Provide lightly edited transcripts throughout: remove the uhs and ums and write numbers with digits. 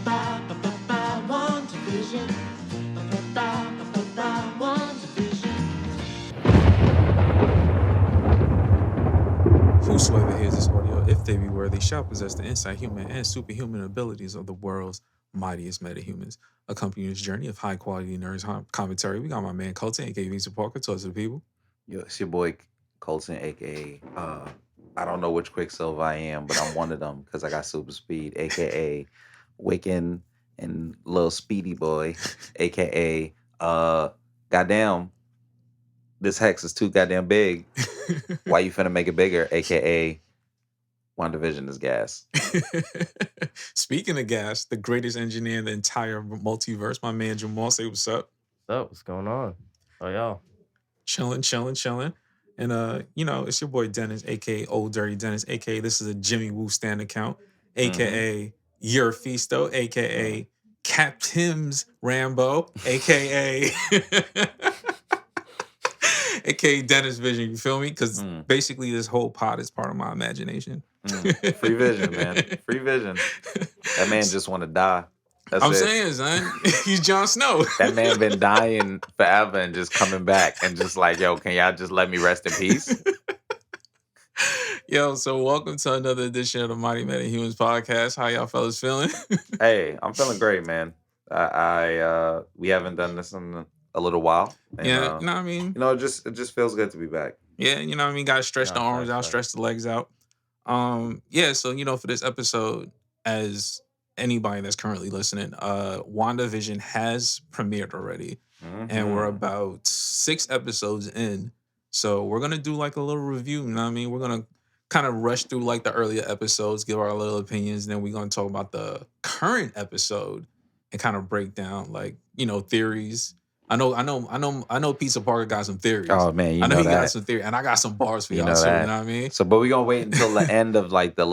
WandaVision. Whosoever hears this audio, if they be worthy, shall possess the insight, human, and superhuman abilities of the world's mightiest metahumans. Accompanying this journey of high quality nerds commentary, we got my man Colton, aka Visa Parker, talk to the people. Yo, it's your boy Colton, aka I don't know which Quicksilver I am, but I'm one of them because I got super speed, aka Wiccan and Little Speedy Boy, aka goddamn, this hex is too goddamn big. Why you finna make it bigger? AKA WandaVision is gas. Speaking of gas, the greatest engineer in the entire multiverse, my man Jamal, say what's up. What's up? What's going on? Oh, y'all. Chilling. And it's your boy Dennis, aka Old Dirty Dennis, aka this is a Jimmy Woo stand account, aka Your Fisto, aka Cap Tim's Rambo, aka aka Dennis Vision, you feel me? Because basically this whole pod is part of my imagination. Free vision, man. Free vision. That man just want to die. That's I'm it. saying, son, he's Jon Snow. That man been dying forever and just coming back and just like, yo, can y'all just let me rest in peace? Yo, so welcome to another edition of the Mighty Metahumans podcast. How y'all fellas feeling? Hey, I'm feeling great, man. We haven't done this in a little while. And, Yeah, you know what I mean? it just feels good to be back. Yeah, you know what I mean? Got to stretch the arms out, right. stretch the legs out. Yeah, so, for this episode, as anybody that's currently listening, WandaVision has premiered already. And we're about 6 episodes in. So we're going to do like a little review, you know what I mean? We're going to kind of rush through like the earlier episodes, give our little opinions, and then we're going to talk about the current episode and kind of break down like, theories. I know Pizza Parker got some theories. Oh man, I know he that. got some theory, and I got some bars for y'all. So, you know what I mean? So, but we're gonna wait until the end of like the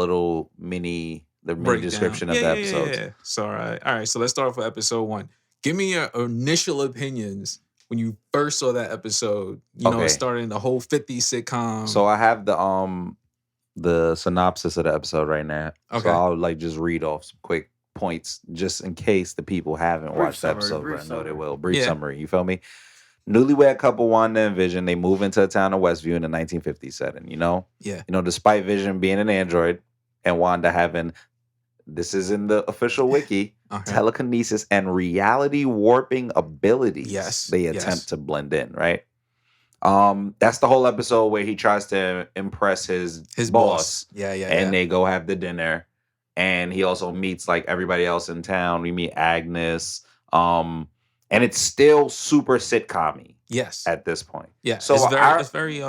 mini description of the episodes. Yeah. So, all right. So let's start off with episode 1. Give me your initial opinions when you first saw that episode. Starting the whole 50s sitcom. So I have the synopsis of the episode right now. Okay. So I'll like just read off some quick points just in case the people haven't watched the episode, but I know they will. Brief summary, you feel me? Newlywed couple Wanda and Vision, they move into a town of Westview in the 1950s setting, Yeah. Despite Vision being an android and Wanda having, this is in the official wiki, telekinesis and reality warping abilities. Yes. They attempt to blend in, right? That's the whole episode where he tries to impress his boss. Yeah. And they go have the dinner. And he also meets like everybody else in town. We meet Agnes. And it's still super sitcom-y. Yes. At this point. Yeah. So it's very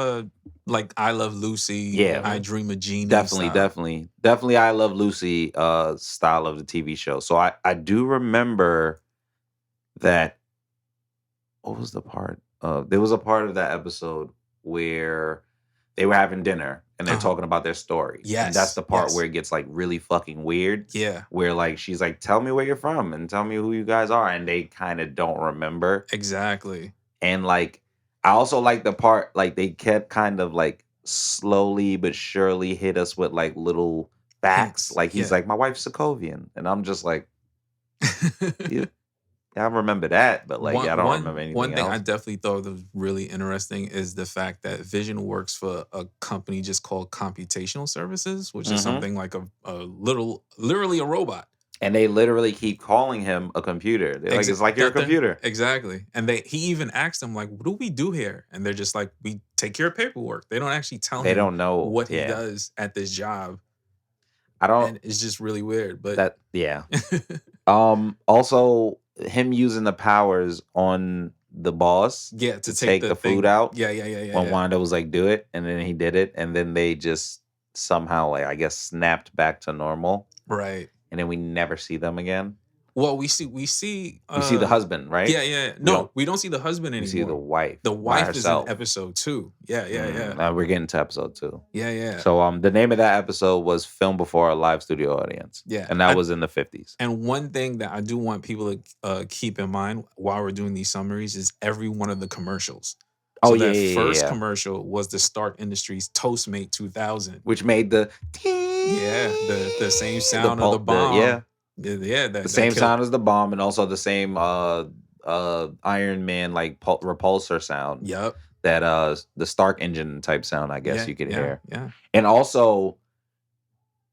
like I Love Lucy. Yeah. I Dream of Jeannie. Definitely I Love Lucy style of the TV show. So I do remember that. What was the part? There was a part of that episode where they were having dinner and they're talking about their story. Yes. And that's the part where it gets like really fucking weird. Yeah. Where like she's like, tell me where you're from and tell me who you guys are. And they kind of don't remember. Exactly. And like, I also like the part, like they kept kind of like slowly but surely hit us with like little facts. Like he's like, my wife's Sokovian. And I'm just like, I remember that, but like, I don't remember anything One thing else. I definitely thought was really interesting is the fact that Vision works for a company just called Computational Services, which is something like literally a robot. And they literally keep calling him a computer. They're like, it's like you're a computer. Exactly. And he even asked them, like, what do we do here? And they're just like, we take care of paperwork. They don't actually tell him. They don't know what he does at this job. And it's just really weird. But also him using the powers on the boss to take the food out. Yeah. When Wanda was like, do it, and then he did it, and then they just somehow like I guess snapped back to normal. Right. And then we never see them again. Well, we see the husband, right? Yeah. No, we don't see the husband anymore. We see the wife. The wife is in episode 2. Yeah. We're getting to episode 2. Yeah. So the name of that episode was Filmed Before a Live Studio Audience. Yeah. And that was in the 50s. And one thing that I do want people to keep in mind while we're doing these summaries is every one of the commercials. So that first commercial was the Stark Industries Toastmate 2000. Which made the the same sound of the bomb. Yeah, The same sound as the bomb, and also the same Iron Man like repulsor sound. Yep. That the Stark engine type sound, I guess you could hear. Yeah. And also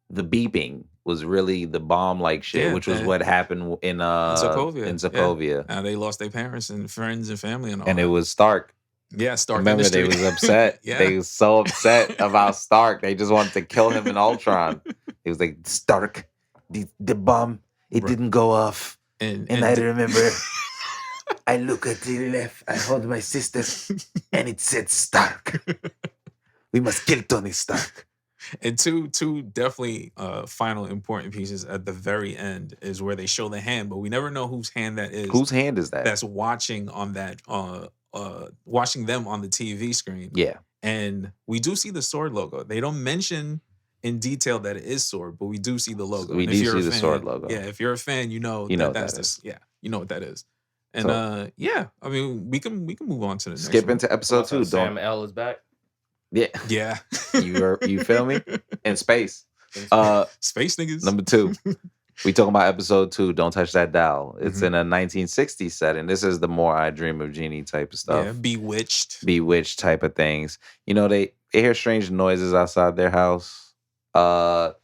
the beeping was really the bomb like shit, which was what happened in Sokovia. Now they lost their parents and friends and family and all. And that. It was Stark. Yeah, Stark. Remember, they was upset. They was so upset about Stark. They just wanted to kill him in Ultron. He was like, Stark, the bomb, it didn't go off. And I remember, I look at the left, I hold my sister, and it said Stark. We must kill Tony Stark. And two definitely final important pieces at the very end is where they show the hand, but we never know whose hand that is. Whose hand is that? That's watching on that watching them on the TV screen. Yeah. And we do see the sword logo. They don't mention in detail that it is sword, but we do see the logo. We do see the sword logo. Yeah, if you're a fan, you know that's this. Yeah, you know what that is. And I mean, we can move on to the next skip one. into episode 2. Sam L is back. Yeah. You feel me? In space. Space niggas. Number 2. We talking about episode 2, Don't Touch That Dial. It's in a 1960s setting. This is the More I Dream of Jeannie type of stuff. Yeah, Bewitched type of things. You know, they hear strange noises outside their house. And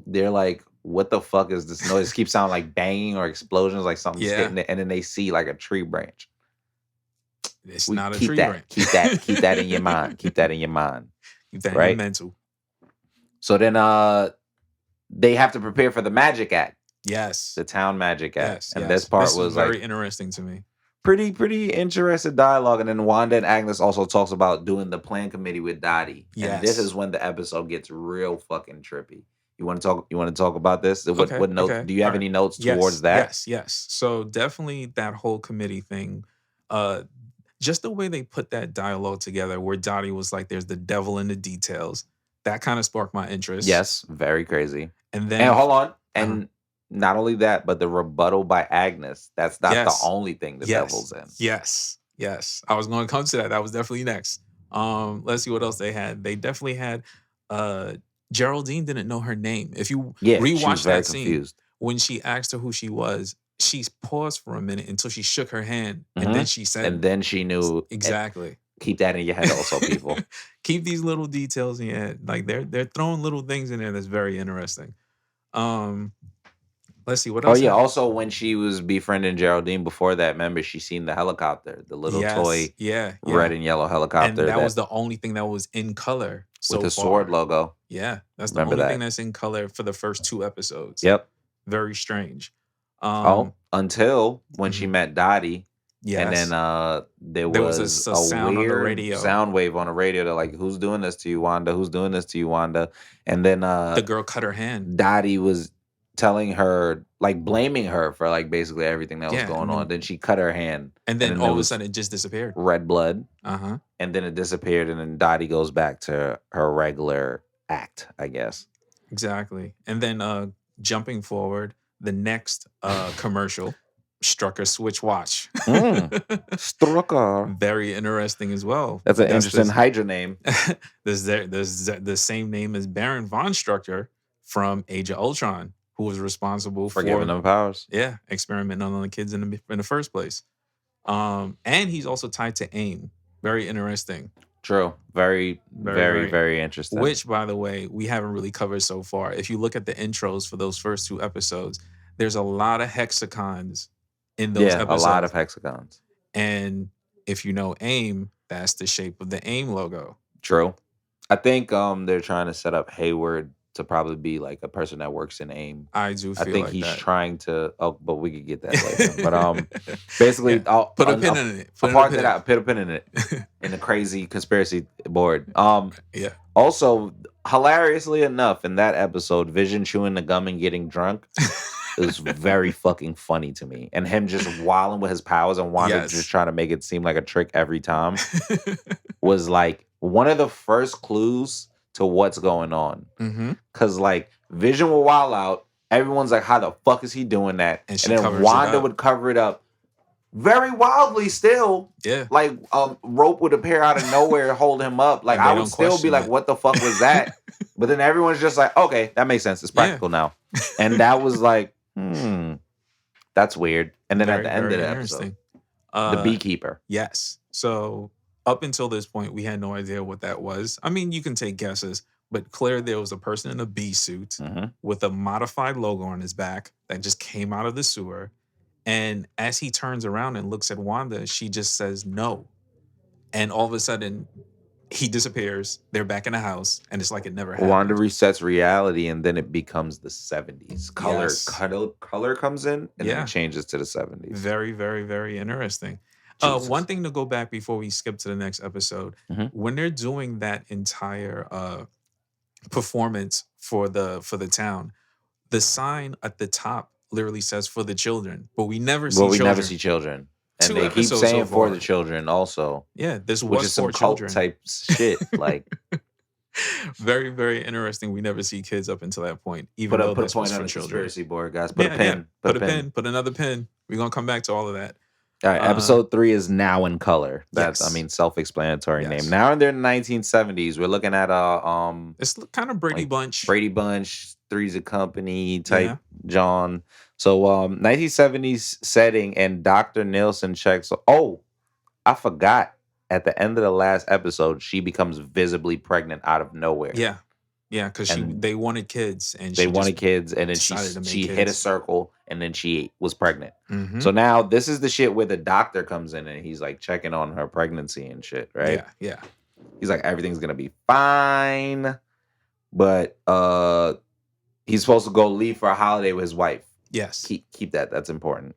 they're like, what the fuck is this noise? It keeps sounding like banging or explosions, like something's hitting it. And then they see like a tree branch. It's not a tree branch. Keep that in your mind. Keep that in your mind. Keep that in your mental. So then they have to prepare for the magic act. Yes. The town magic act. And this part was very interesting to me. Pretty interesting dialogue. And then Wanda and Agnes also talks about doing the plan committee with Dottie. Yes. And this is when the episode gets real fucking trippy. You want to talk about this? What notes? Do you have any notes towards that? Yes. So definitely that whole committee thing. Just the way they put that dialogue together, where Dottie was like, "There's the devil in the details." That kind of sparked my interest. Yes, very crazy. And then hold on, and not only that, but the rebuttal by Agnes. That's not the only thing the devil's in. Yes. I was going to come to that. That was definitely next. Let's see what else they had. They definitely had. Geraldine didn't know her name. If you rewatch that scene, when she asked her who she was, she paused for a minute until she shook her hand, and then she said, and then she knew exactly. Keep that in your head, also, people. Keep these little details in your head. Like they're throwing little things in there that's very interesting. Let's see what else. Oh yeah, also when she was befriending Geraldine before that, remember she seen the helicopter, the little toy, red and yellow helicopter. And that was the only thing that was in color with the sword logo. Yeah, that's the only thing that's in color for the first 2 episodes. Yep. Very strange. Until when she met Dottie. Yes. And then there was a sound weird on the radio. Sound wave on the radio. They're like, "Who's doing this to you, Wanda? Who's doing this to you, Wanda?" And then the girl cut her hand. Dottie was telling her, like blaming her for like basically everything that was going on. Then she cut her hand. And then all of a sudden it just disappeared. Red blood. Uh-huh. And then it disappeared, and then Dottie goes back to her regular act, I guess. Exactly. And then jumping forward, the next commercial. Strucker Switch watch. Strucker. Very interesting as well. That's an interesting Hydra name. There's the same name as Baron Von Strucker from Age of Ultron, who was responsible for giving them powers. Yeah, experimenting on the kids in the first place. And he's also tied to AIM. Very interesting. True. Very interesting. Which, by the way, we haven't really covered so far. If you look at the intros for those first 2 episodes, there's a lot of hexagons in those episodes. A lot of hexagons. And if you know AIM, that's the shape of the AIM logo. True. I think they're trying to set up Hayward to probably be like a person that works in AIM. I do feel I think like he's that. trying to but we could get that later. But basically I'll put a pin in it. Put a pin in it. In the crazy conspiracy board. Yeah. Also, hilariously enough, in that episode, Vision chewing the gum and getting drunk. It was very fucking funny to me. And him just wilding with his powers and Wanda just trying to make it seem like a trick every time was like one of the first clues to what's going on. Because like Vision will wild out. Everyone's like, how the fuck is he doing that? And then Wanda would cover it up very wildly still. Yeah. Like rope would appear out of nowhere and hold him up. Like And they I would don't still be question like, it. what the fuck was that? But then everyone's just like, okay, that makes sense. It's practical now. And that was like, that's weird. And then at the end of the episode, the Beekeeper. Yes. So up until this point, we had no idea what that was. I mean, you can take guesses, but clear there was a person in a bee suit with a modified logo on his back that just came out of the sewer. And as he turns around and looks at Wanda, she just says no. And all of a sudden, he disappears. They're back in the house, and it's like it never happened. Wanda resets reality, and then it becomes the 70s. Color comes in, and then it changes to the 70s. Very, very, very interesting. One thing to go back before we skip to the next episode, when they're doing that entire performance for the town, the sign at the top literally says "for the children," but we never see children. Never see children. And Two they keep episodes saying so for far. the children also. Yeah, this which was is some for cult children. type shit. Like very, very interesting. We never see kids up until that point. Even though put a this point was on for the children. conspiracy board, guys. Put a pin. Put a pin. Put another pin. We're gonna come back to all of that. All right, episode 3 is Now in Color. That's Yes. self-explanatory name. Now in the 1970s, we're looking at it's kind of Brady like Bunch. Brady Bunch, Three's a Company type John. So 1970s setting, and Dr. Nielsen checks. Oh, I forgot. At the end of the last episode, she becomes visibly pregnant out of nowhere. Yeah, because they wanted kids, and they wanted kids, and then she hit a circle, and then she was pregnant. So now this is the shit where the doctor comes in, and he's like checking on her pregnancy and shit, right? Yeah. He's like, everything's gonna be fine, but he's supposed to go leave for a holiday with his wife. Yes, keep that. That's important.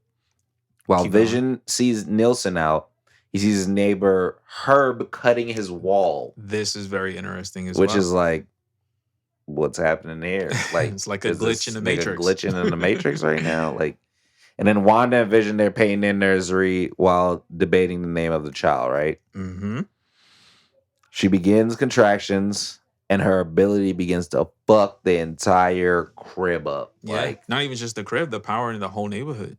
While Vision sees Nielsen out, he sees his neighbor Herb cutting his wall. This is very interesting as which well. is like, what's happening here? Like it's like a glitch in the Matrix. Glitching in the Matrix right now. Like, and then Wanda and Vision, they're paying their nursery while debating the name of the child. Right. She begins contractions, and her ability begins to fuck the entire crib up. Yeah, like not even just the crib, the power in the whole neighborhood.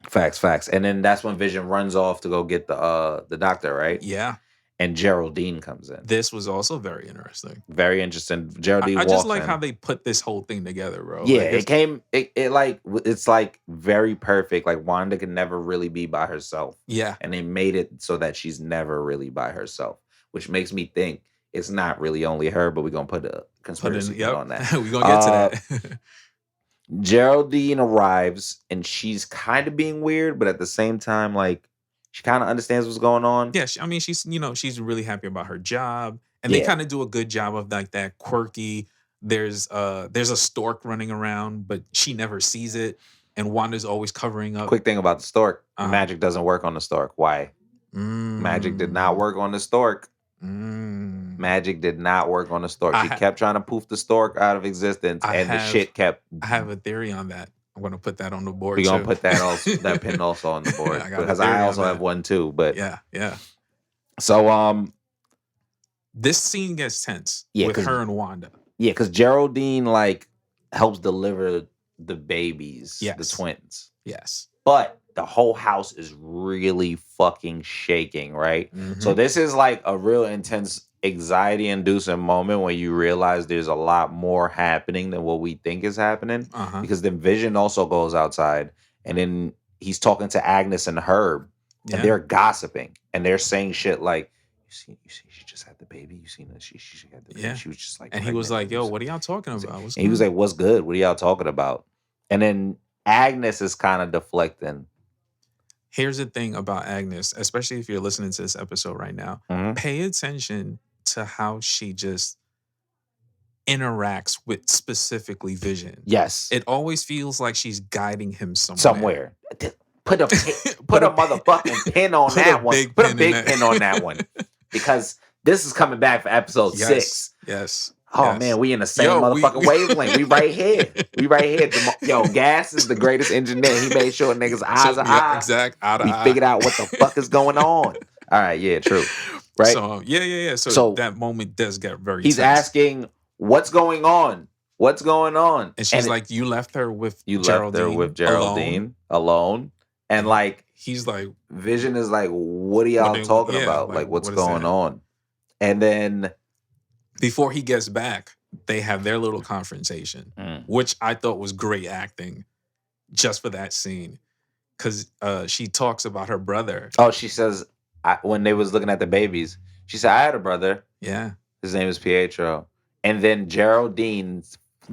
Facts. And then that's when Vision runs off to go get the doctor, right? Yeah. And Geraldine comes in. This was also very interesting. Very interesting. Geraldine I walks just like in. how they put this whole thing together, bro. Yeah, like it's like very perfect. Like Wanda can never really be by herself. Yeah. And they made it so that she's never really by herself, which makes me think it's not really only her, but we're going to put a conspiracy on that. We're going to get to that. Geraldine arrives, and she's kind of being weird, but at the same time, like, she kind of understands what's going on. Yeah, I mean, she's really happy about her job, and they kind of do a good job of like that quirky. There's a stork running around, but she never sees it, and Wanda's always covering up. Quick thing about the stork: magic doesn't work on the stork. Why? Magic did not work on the stork. Magic did not work on the stork. She kept trying to poof the stork out of existence, the shit kept. I have a theory on that. I'm gonna put that on the board. We're gonna put that also that pin also on the board because I also have one too. But yeah. So this scene gets tense with her and Wanda. Yeah, because Geraldine like helps deliver the babies, the twins. Yes, but the whole house is really fucking shaking, right? So this is like a real intense anxiety-inducing moment when you realize there's a lot more happening than what we think is happening. Because then Vision also goes outside, and then he's talking to Agnes and Herb, and they're gossiping, and they're saying shit like, "You see, she just had the baby. You seen that? She had the baby. Yeah. She was just like." And he was like, "Yo, what are y'all talking about?" And he was like, "What's good? What are y'all talking about?" And then Agnes is kind of deflecting. Here's the thing about Agnes, especially if you're listening to this episode right now. Pay attention to how she just interacts with specifically Vision. Yes. It always feels like she's guiding him somewhere. Put a motherfucking pin on that one. Put a big pin on that one. Because this is coming back for episode 6. Yes. Oh man, we in the same motherfucking wavelength. We right here. Yo, Gas is the greatest engineer. He made sure niggas' eyes are eye. Exact. We figured out what the fuck is going on. All right, yeah, true. Right? So yeah. So that moment does get very He's tense. asking, what's going on? What's going on? And she's like, you left her with Geraldine alone. And like he's like, Vision is like, what are y'all talking about? Like, what's going on? And then before he gets back, they have their little confrontation, which I thought was great acting just for that scene. Because she talks about her brother. Oh, she says, when they was looking at the babies, she said, I had a brother. Yeah. His name is Pietro. And then Geraldine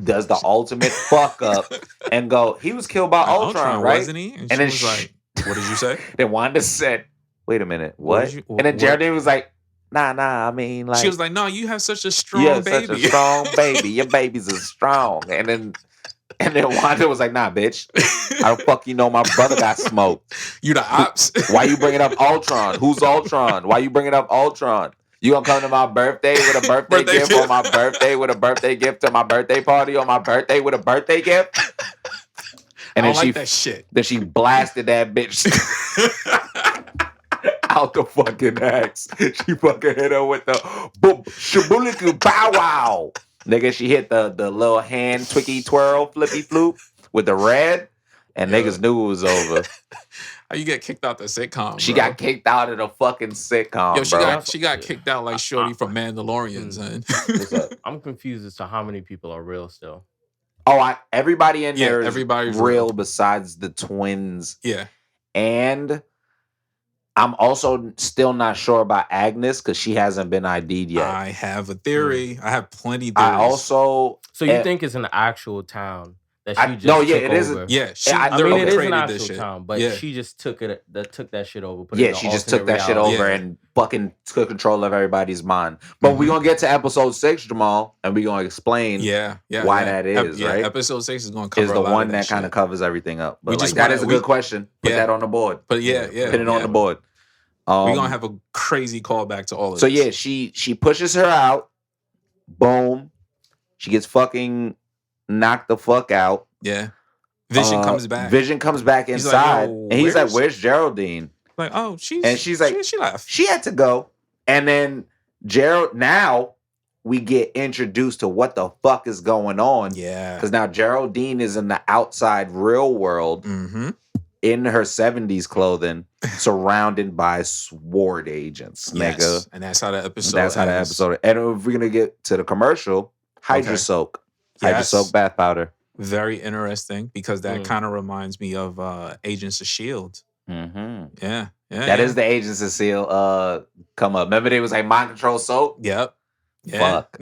does the ultimate fuck up and go, he was killed by Ultron, right? Wasn't he? And then she was like, what did you say? Then Wanda said, wait a minute, what? And then Geraldine was like, nah, I mean, like. She was like, no, you have such a strong baby. Such a strong baby. Your babies are strong. And then Wanda was like, nah, bitch. How the fuck you know my brother got smoked? You the ops. Why you bringing up Ultron? Who's Ultron? Why you bringing up Ultron? You gonna come to my birthday with a birthday gift on my birthday with a birthday gift to my birthday party on my birthday with a birthday gift? And I don't like that shit. Then she blasted that bitch out the fucking axe. She fucking hit her with the shabuliku bow wow. Nigga, she hit the little hand twicky twirl flippy floop with the red, and niggas knew it was over. How you get kicked out the sitcom? She got kicked out of the fucking sitcom. She got kicked out like Shorty from Mandalorians. I'm confused as to how many people are real still. Oh, everybody in there is everybody's real besides the twins. Yeah. And I'm also still not sure about Agnes because she hasn't been ID'd yet. I have a theory. I have plenty of theories. So you think it's an actual town that she just took it is. Over? Yeah, it is an actual town, but she just took that shit over. She just took that shit over and fucking took control of everybody's mind. But we're gonna get to episode 6, Jamal, and we're gonna explain why that is, right? Episode 6 is gonna cover is the one that kind of covers everything up. But that is a good question. Put that on the board. But put it on the board. We're gonna have a crazy callback to all of this. So she pushes her out. Boom. She gets fucking knocked the fuck out. Yeah. Vision comes back. Vision comes back inside. And he's like, where's Geraldine? Like, oh, she's like, she left. She had to go. And then now we get introduced to what the fuck is going on. Yeah. Because now Geraldine is in the outside real world. In her 70s clothing, surrounded by SWORD agents, nigga. And that's how the episode And if we're gonna get to the commercial, Hydra Soak. Hydra Soak bath powder. Very interesting because that kind of reminds me of Agents of S.H.I.E.L.D. Yeah. That is the Agents of S.H.I.E.L.D. Come up. Remember they was like mind control soap? Yep. Yeah. Fuck.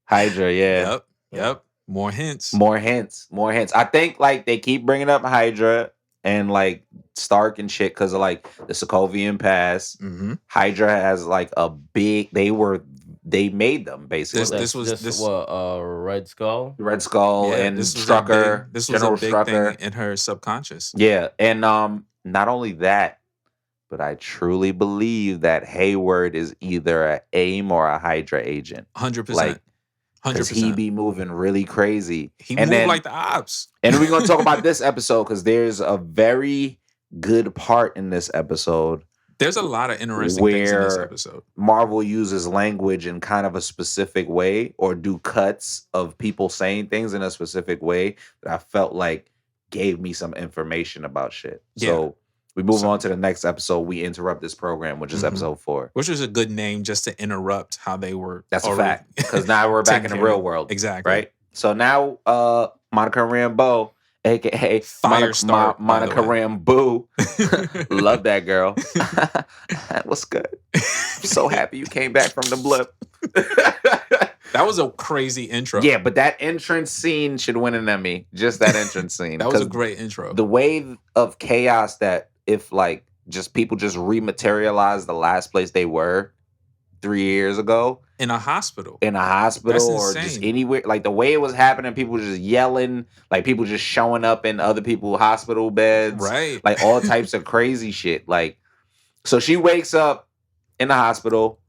Hydra, yeah. Yep. More hints. I think like they keep bringing up Hydra and like Stark and shit because of like the Sokovian Pass. Hydra has like a big. They made them basically. This was Red Skull. Red Skull and Strucker. This was General a big Strucker thing in her subconscious. Yeah, and not only that, but I truly believe that Hayward is either a AIM or a Hydra agent. 100%. Like. Because he be moving really crazy. He moved like the ops. And we're going to talk about this episode because there's a very good part in this episode. There's a lot of interesting things in this episode. Marvel uses language in kind of a specific way or do cuts of people saying things in a specific way that I felt like gave me some information about shit. Yeah. So we move on to the next episode. We interrupt this program, which is episode 4. Which was a good name just to interrupt how they were. That's a fact. Because now we're back in the real world. Exactly. Right? So now Monica Rambeau, a.k.a. Monica Rambeau. Love that girl. What's good? I'm so happy you came back from the blip. That was a crazy intro. Yeah, but that entrance scene should win an Emmy. Just that entrance scene. That was a great intro. The wave of chaos that if like just people just rematerialize the last place they were 3 years ago. In a hospital or just anywhere. Like the way it was happening, people just yelling, like people just showing up in other people's hospital beds. Right. Like all types of crazy shit. Like, so she wakes up in the hospital.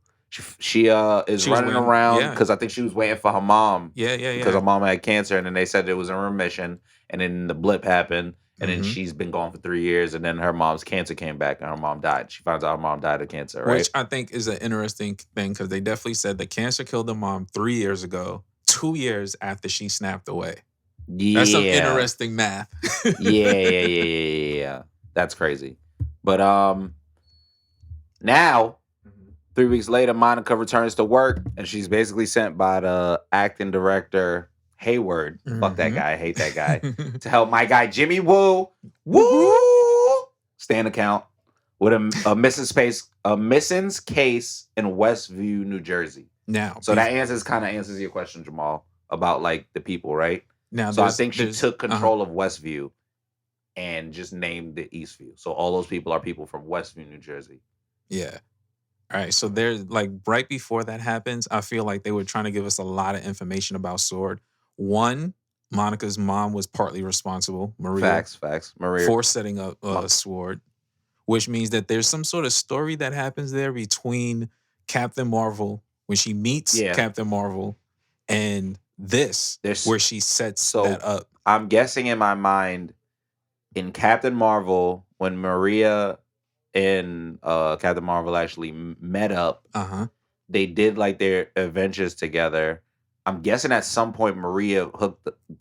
She is running around because I think she was waiting for her mom. Yeah. Because her mom had cancer, and then they said it was in remission, and then the blip happened, and then she's been gone for 3 years, and then her mom's cancer came back, and her mom died. She finds out her mom died of cancer, right? Which I think is an interesting thing because they definitely said the cancer killed her mom 3 years ago, 2 years after she snapped away. Yeah. That's some interesting math. Yeah. That's crazy. But now 3 weeks later, Monica returns to work, and she's basically sent by the acting director Hayward. Fuck that guy. I hate that guy. To help my guy Jimmy Woo stand account with a missing case in Westview, New Jersey. Now, so that answers your question, Jamal, about like the people, right? Now, so I think she took control of Westview and just named it Eastview. So all those people are people from Westview, New Jersey. Yeah. All right. So there's like right before that happens, I feel like they were trying to give us a lot of information about Sword. One, Monica's mom was partly responsible, Maria. Facts. Maria. For setting up Sword, which means that there's some sort of story that happens there between Captain Marvel when she meets Captain Marvel and where she sets that up. I'm guessing in my mind, in Captain Marvel, when Maria and Captain Marvel actually met up, they did like their adventures together. I'm guessing at some point Maria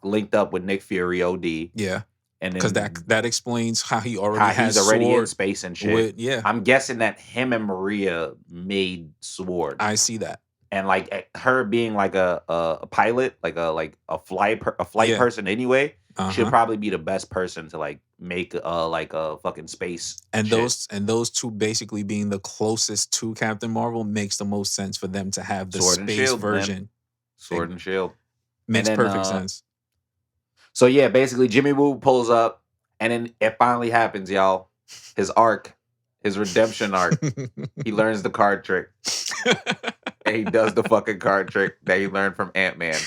linked up with Nick Fury OD. Yeah. And because that explains how he already has he's already in space and shit. I'm guessing that him and Maria made Sword. I see that. And like her being like a pilot, like a flight person anyway, she'll probably be the best person to like make like a fucking space. And those two basically being the closest to Captain Marvel makes the most sense for them to have the Sword space Shield, version. Man. Sword and Shield makes perfect sense. So yeah, basically Jimmy Woo pulls up, and then it finally happens, y'all. His arc, his redemption arc. He learns the card trick. And he does the fucking card trick that he learned from Ant-Man.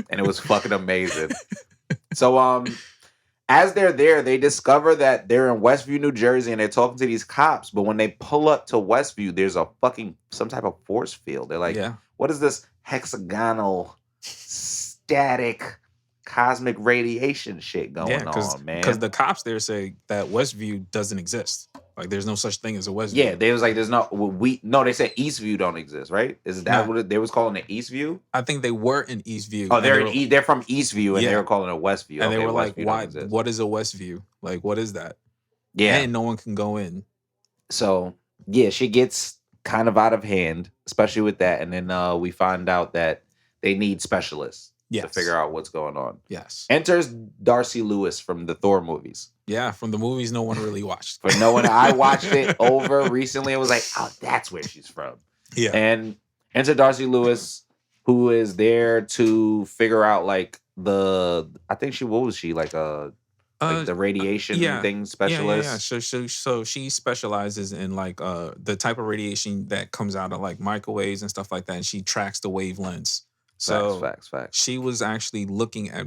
And it was fucking amazing. So as they're there, they discover that they're in Westview, New Jersey, and they're talking to these cops. But when they pull up to Westview, there's a fucking some type of force field. They're like, what is this hexagonal static cosmic radiation shit going on, man? Because the cops there say that Westview doesn't exist. Like, there's no such thing as a Westview. Yeah, they was like, there's no, they said Eastview don't exist, right? Is that what they was calling it, Eastview? I think they were in Eastview. Oh, they're from Eastview, and they were calling it Westview. And they were like, why? What is a Westview? Like, what is that? Yeah. And no one can go in. So, yeah, she gets kind of out of hand, especially with that. And then we find out that they need specialists to figure out what's going on. Yes. Enters Darcy Lewis from the Thor movies. Yeah, from the movies no one really watched. For no one, I watched it over recently. It was like, oh, that's where she's from. Yeah. And enter Darcy Lewis, who is there to figure out like the radiation thing specialist. Yeah. So she specializes in like the type of radiation that comes out of like microwaves and stuff like that, and she tracks the wavelengths. So facts. She was actually looking at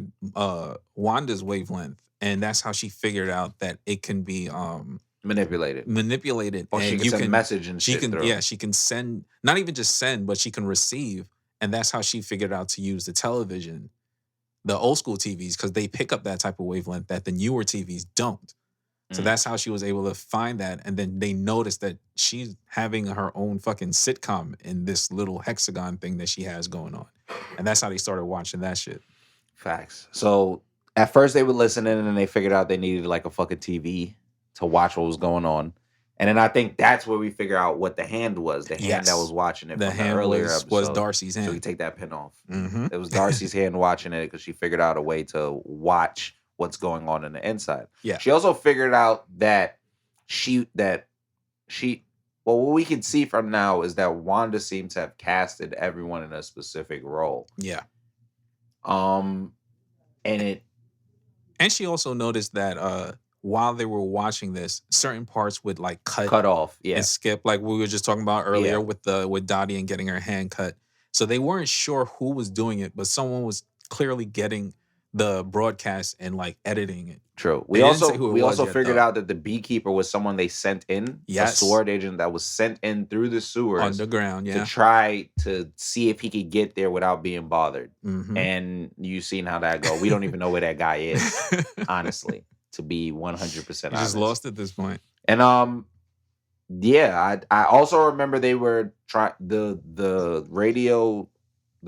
Wanda's wavelength, and that's how she figured out that it can be manipulated. Or she can send message and shit through. Yeah, she can send, not even just send, but she can receive, and that's how she figured out to use the television, the old school TVs, because they pick up that type of wavelength that the newer TVs don't. So that's how she was able to find that. And then they noticed that she's having her own fucking sitcom in this little hexagon thing that she has going on. And that's how they started watching that shit. Facts. So at first they were listening, and then they figured out they needed like a fucking TV to watch what was going on. And then I think that's where we figure out what the hand was. The hand that was watching it. The from hand the earlier episode. was Darcy's hand. So we take that pin off. Mm-hmm. It was Darcy's hand watching it because she figured out a way to watch what's going on in the inside. Yeah. She also figured out that what we can see from now is that Wanda seems to have casted everyone in a specific role. Yeah. And she also noticed that while they were watching this, certain parts would like cut off, and skip, like we were just talking about earlier with Dottie and getting her hand cut. So they weren't sure who was doing it, but someone was clearly getting the broadcast and like editing it. True. We also figured out that the Beekeeper was someone they sent in, a Sword agent that was sent in through the sewers underground, to try to see if he could get there without being bothered. Mm-hmm. And you've seen how that go. We don't even know where that guy is, honestly, to be 100% honest. Just lost at this point. And I also remember they were trying the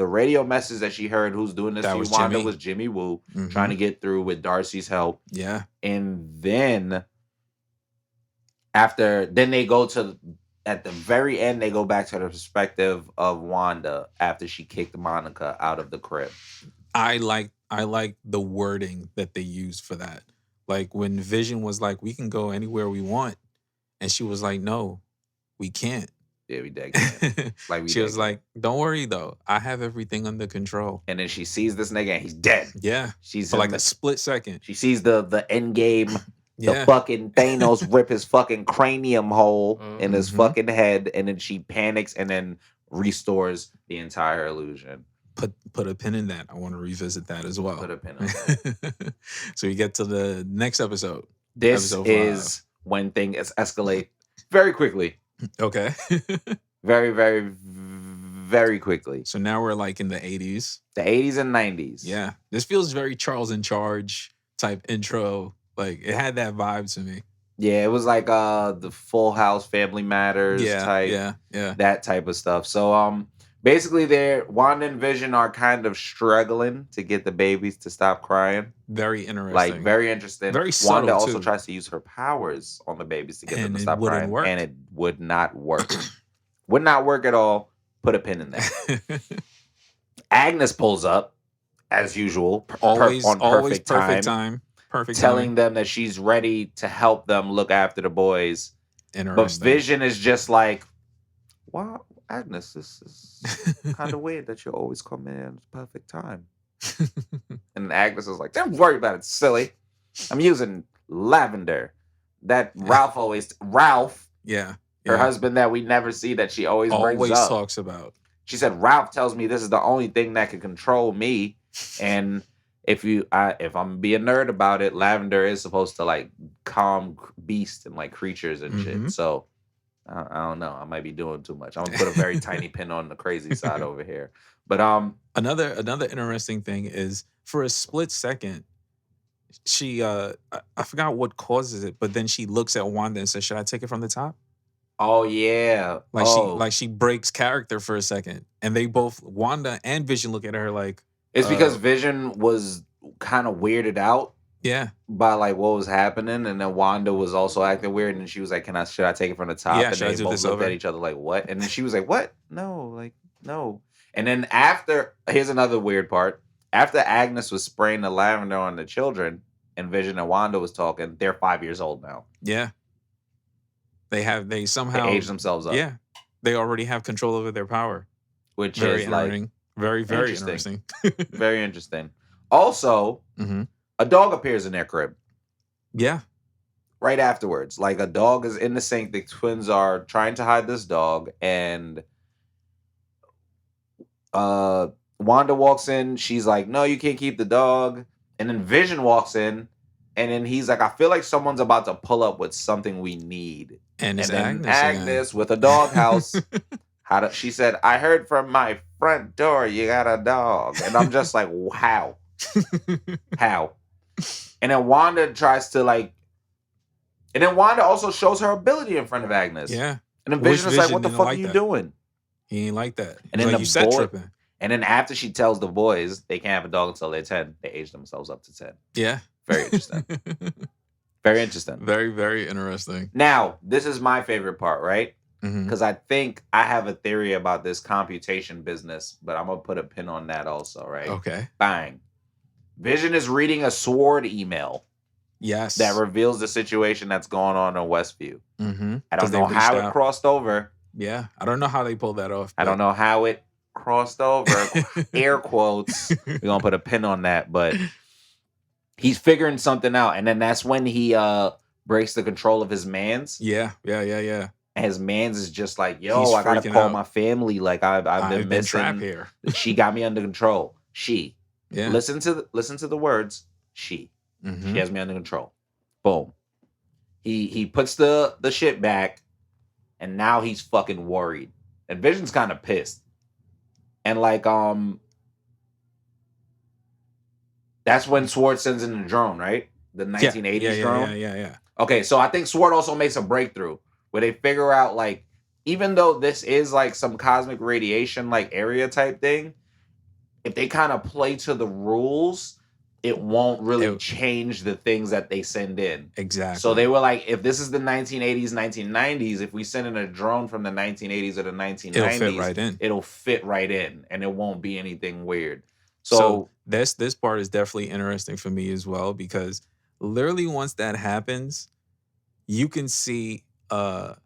radio message that she heard, who's doing this to Wanda, was Jimmy Woo, trying to get through with Darcy's help. Yeah. And then then they go to, at the very end, they go back to the perspective of Wanda after she kicked Monica out of the crib. I like the wording that they used for that. Like when Vision was like, we can go anywhere we want. And she was like, no, we can't. Yeah, we dead can't. She was like, don't worry though. I have everything under control. And then she sees this nigga and he's dead. Yeah. She's for like a split second. She sees the end game, the fucking Thanos rip his fucking cranium hole in his fucking head, and then she panics and then restores the entire illusion. Put a pin in that. I want to revisit that as well. Put a pin on that. So we get to the next episode. This is when things escalate very quickly. Okay. Very, very, very quickly. So now we're like in the 80s. The 80s and 90s. Yeah. This feels very Charles in Charge type intro. Like it had that vibe to me. Yeah, it was like the Full House, Family Matters type. Yeah. That type of stuff. So basically Wanda and Vision are kind of struggling to get the babies to stop crying. Very interesting. Like very interesting. Very subtle, Wanda also too. tries to use her powers on the babies to get them to stop crying. Work. And it would not work. Would not work at all. Put a pin in that. Agnes pulls up, as usual, always perfect time. Telling them that she's ready to help them look after the boys. But Vision is just like, wow, Agnes, this is kind of weird that you always come in at the perfect time. And Agnes is like, don't worry about it, silly. I'm using lavender. That Ralph. Yeah. Her husband that we never see, that she always brings up. Talks about. She said, Ralph tells me this is the only thing that can control me. And if I'm being a nerd about it, lavender is supposed to like calm beasts and like creatures and shit. So I don't know. I might be doing too much. I'm gonna put a very tiny pin on the crazy side over here. But another interesting thing is, for a split second, she I forgot what causes it, but then she looks at Wanda and says, "Should I take it from the top?" Oh yeah. She breaks character for a second. And they both, Wanda and Vision, look at her like, it's because Vision was kind of weirded out. Yeah. By like what was happening, and then Wanda was also acting weird, and she was like, should I take it from the top? Yeah, and they both looked at each other like, what? And then she was like, what? No. And then here's another weird part. After Agnes was spraying the lavender on the children and Vision and Wanda was talking, they're 5 years old now. Yeah. They somehow age themselves up. Yeah. They already have control over their power. Which is like very, very interesting. Very interesting. Also, a dog appears in their crib. Yeah. Right afterwards. Like a dog is in the sink. The twins are trying to hide this dog. And Wanda walks in. She's like, no, you can't keep the dog. And then Vision walks in. And then he's like, I feel like someone's about to pull up with something we need. And then Agnes with a doghouse. She said, I heard from my front door you got a dog. And I'm just like, how? How? And then Wanda tries to like, and then Wanda also shows her ability in front of Agnes. Yeah. And then Vision is like, what the fuck are you doing? He ain't like that. And then you set tripping. And then after she tells the boys they can't have a dog until they're 10, they age themselves up to 10. Yeah. Very interesting. Very interesting. Very, very interesting. Now, this is my favorite part, right? Because I think I have a theory about this computation business, but I'm going to put a pin on that also, right? Okay. Bang. Vision is reading a SWORD email. Yes. That reveals the situation that's going on in Westview. I don't know how it crossed over. Yeah. I don't know how they pulled that off. I don't know how it crossed over. Air quotes. We're going to put a pin on that, but he's figuring something out. And then that's when he breaks the control of his mans. Yeah. And his mans is just like, yo, I got to call my family. Like I've been missing. Trapped here. She got me under control. Yeah. Listen to the words. She has me under control. Boom. He puts the shit back, and now he's fucking worried. And Vision's kind of pissed. And like that's when SWORD sends in the drone, right? The 1980s drone. Yeah. Okay, so I think SWORD also makes a breakthrough where they figure out like, even though this is like some cosmic radiation like area type thing, if they kind of play to the rules, it won't really change the things that they send in. Exactly. So they were like, if this is the 1980s, 1990s, if we send in a drone from the 1980s or the 1990s, it'll fit right in. It'll fit right in, and it won't be anything weird. So this part is definitely interesting for me as well, because literally once that happens, you can see her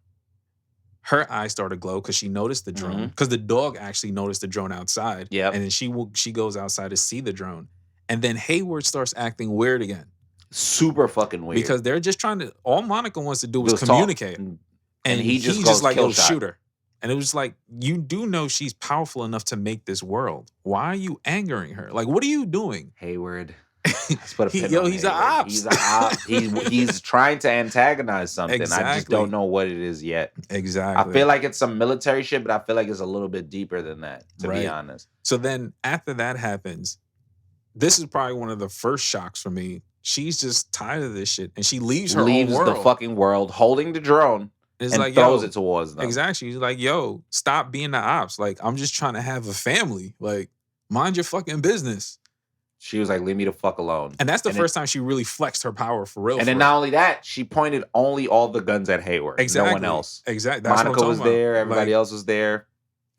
eyes start to glow because she noticed the drone. Because the dog actually noticed the drone outside. Yeah. And then she goes outside to see the drone. And then Hayward starts acting weird again. Super fucking weird. Because they're just trying to, all Monica wants to do is communicate. And he just like, yo, shoot her. And it was like, you do know she's powerful enough to make this world. Why are you angering her? Like, what are you doing? Hayward. Let's put a pin Yo, on he's Hayward. an ops. He's an op. He's trying to antagonize something. Exactly. I just don't know what it is yet. Exactly. I feel like it's some military shit, but I feel like it's a little bit deeper than that, to be honest. So then after that happens, this is probably one of the first shocks for me. She's just tired of this shit, and she leaves own world. The fucking world, holding the drone, and like, throws it towards them. Exactly. She's like, yo, stop being the ops. Like, I'm just trying to have a family. Like, mind your fucking business. She was like, leave me the fuck alone. And that's the first time she really flexed her power for real. And then not only that, she pointed only all the guns at Hayward. Exactly. No one else. Exactly. Monica was there. Everybody else was there.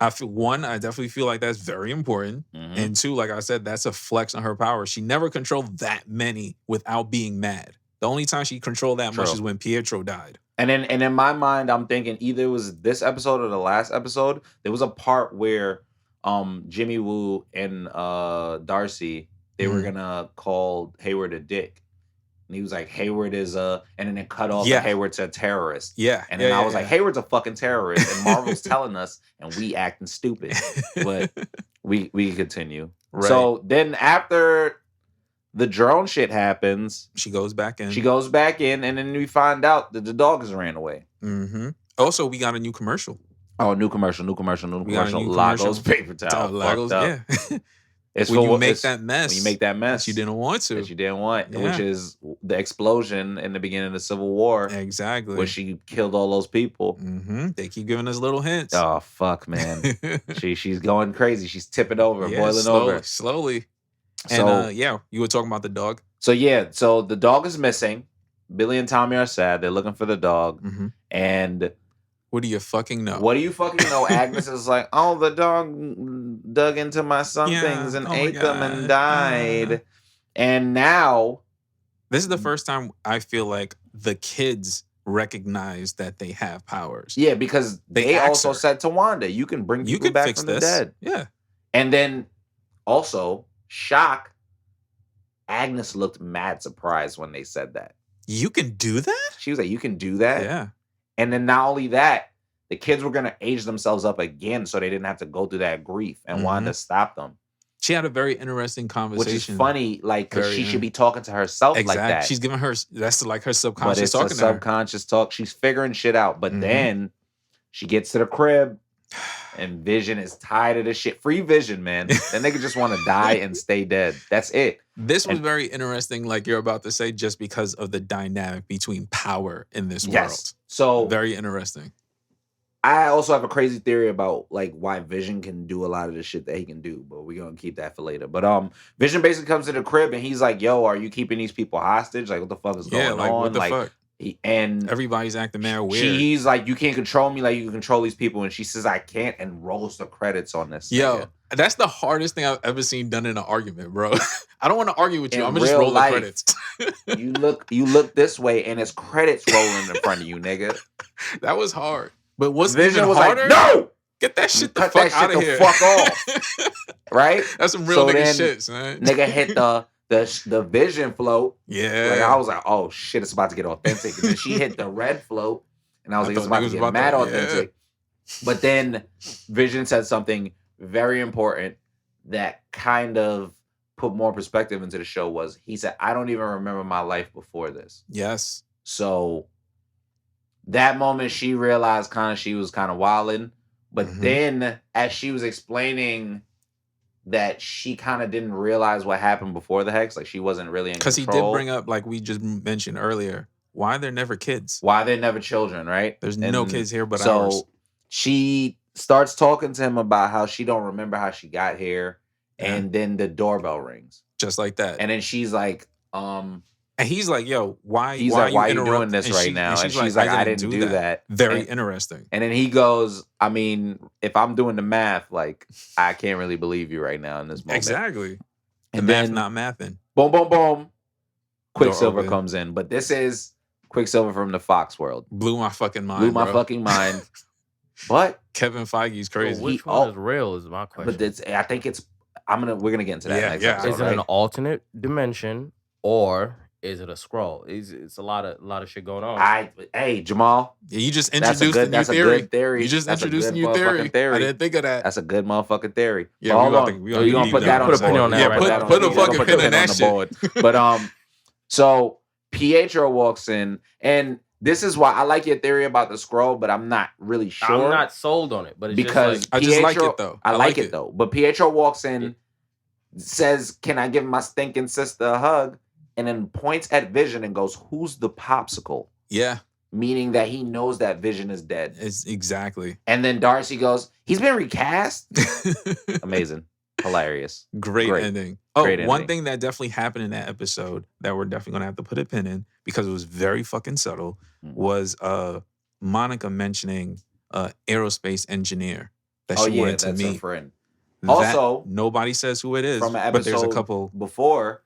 I definitely feel like that's very important. And two, like I said, that's a flex on her power. She never controlled that many without being mad. The only time she controlled that much is when Pietro died. And in my mind, I'm thinking either it was this episode or the last episode. There was a part where Jimmy Woo and Darcy, they were gonna call Hayward a dick. And he was like, Hayward is and then it cut off Hayward's a terrorist. Yeah. And then I was like, Hayward's a fucking terrorist. And Marvel's telling us, and we acting stupid. But we continue. Right. So then after the drone shit happens, she goes back in. And then we find out that the dog has ran away. Also, we got a new commercial. Oh, new commercial. Lagos paper towel. Lagos, yeah. It's when you make that mess. When you make that mess. That you didn't want to. That you didn't want. Yeah. Which is the explosion in the beginning of the Civil War. Exactly. Where she killed all those people. They keep giving us little hints. Oh, fuck, man. She's going crazy. She's tipping over, boiling over. Slowly. And you were talking about the dog. So the dog is missing. Billy and Tommy are sad. They're looking for the dog. And what do you fucking know? Agnes is like, oh, the dog dug into my somethings and ate them and died. And now, this is the first time I feel like the kids recognize that they have powers. Yeah, because they also said to Wanda, you can bring people back from the dead. Yeah. And then also, shock, Agnes looked mad surprised when they said that. You can do that? She was like, you can do that? Yeah. And then not only that, the kids were going to age themselves up again so they didn't have to go through that grief. And Wanda stopped them. She had a very interesting conversation. Which is funny, like, because she should be talking to herself like that. She's giving her, that's like her subconscious talking to her. Subconscious talk. She's figuring shit out. But then she gets to the crib and Vision is tired of this shit. Free Vision, man. That nigga just want to die and stay dead. That's it. This was very interesting, like you're about to say, just because of the dynamic between power in this world. So very interesting. I also have a crazy theory about like why Vision can do a lot of the shit that he can do, but we're gonna keep that for later. But Vision basically comes to the crib and he's like, "Yo, are you keeping these people hostage? Like, what the fuck is going on? What the fuck?" And everybody's acting mad weird. He's like, "You can't control me like you can control these people," and she says, "I can't," and rolls the credits on this. Yo, that's the hardest thing I've ever seen done in an argument, bro. I don't want to argue with you. I'm gonna just roll the credits. you look this way, and it's credits rolling in front of you, nigga. That was hard. But what's Vision even harder? Like, no, get that shit the fuck out of here. Fuck off. Right? That's some real nigga shit, man. Nigga hit the Vision float. Yeah. Like I was like, oh shit, it's about to get authentic. And then she hit the red float, and I was like, it's about to get mad authentic. But then Vision said something very important that kind of put more perspective into the show. He said, I don't even remember my life before this. Yes. So that moment she realized she was kind of wilding. But then as she was explaining that she kind of didn't realize what happened before the hex, like she wasn't really in control. Because he did bring up, like we just mentioned earlier, why they're never kids. Why they're never children, right? There's no kids here but ours. So she starts talking to him about how she don't remember how she got here. And then the doorbell rings. Just like that. And then she's like, and he's like, yo, why you doing this right now? And she's like, I didn't do that. Very interesting. And then he goes, I mean, if I'm doing the math, like, I can't really believe you right now in this moment. Exactly. And the then math not mathing. Boom, boom, boom. Quicksilver comes in. But this is Quicksilver from the Fox world. Blew my fucking mind. But Kevin Feige's crazy. So which one is real is my question. But I think we're gonna get into that next episode. Is it an alternate dimension or is it a scroll? It's a lot of shit going on. Hey, Jamal. Yeah, you just introduced a new theory. A good theory. You just introduced a new theory. I didn't think of that. That's a good motherfucking theory. Yeah, we're gonna put that on the board. Yeah, put a fucking pin in that shit. But so Pietro walks in, and this is why I like your theory about the scroll, but I'm not really sure. I'm not sold on it, but it's because just I just like it though. I like it though. But Pietro walks in, says, "Can I give my stinking sister a hug?" And then points at Vision and goes, "Who's the popsicle?" Yeah. Meaning that he knows that Vision is dead. It's exactly. And then Darcy goes, "He's been recast." Amazing. Hilarious. Great ending. One thing that definitely happened in that episode that we're definitely gonna have to put a pin in because it was very fucking subtle was Monica mentioning aerospace engineer that she wanted to meet. Her friend. Also, nobody says who it is, from an episode but there's a couple before.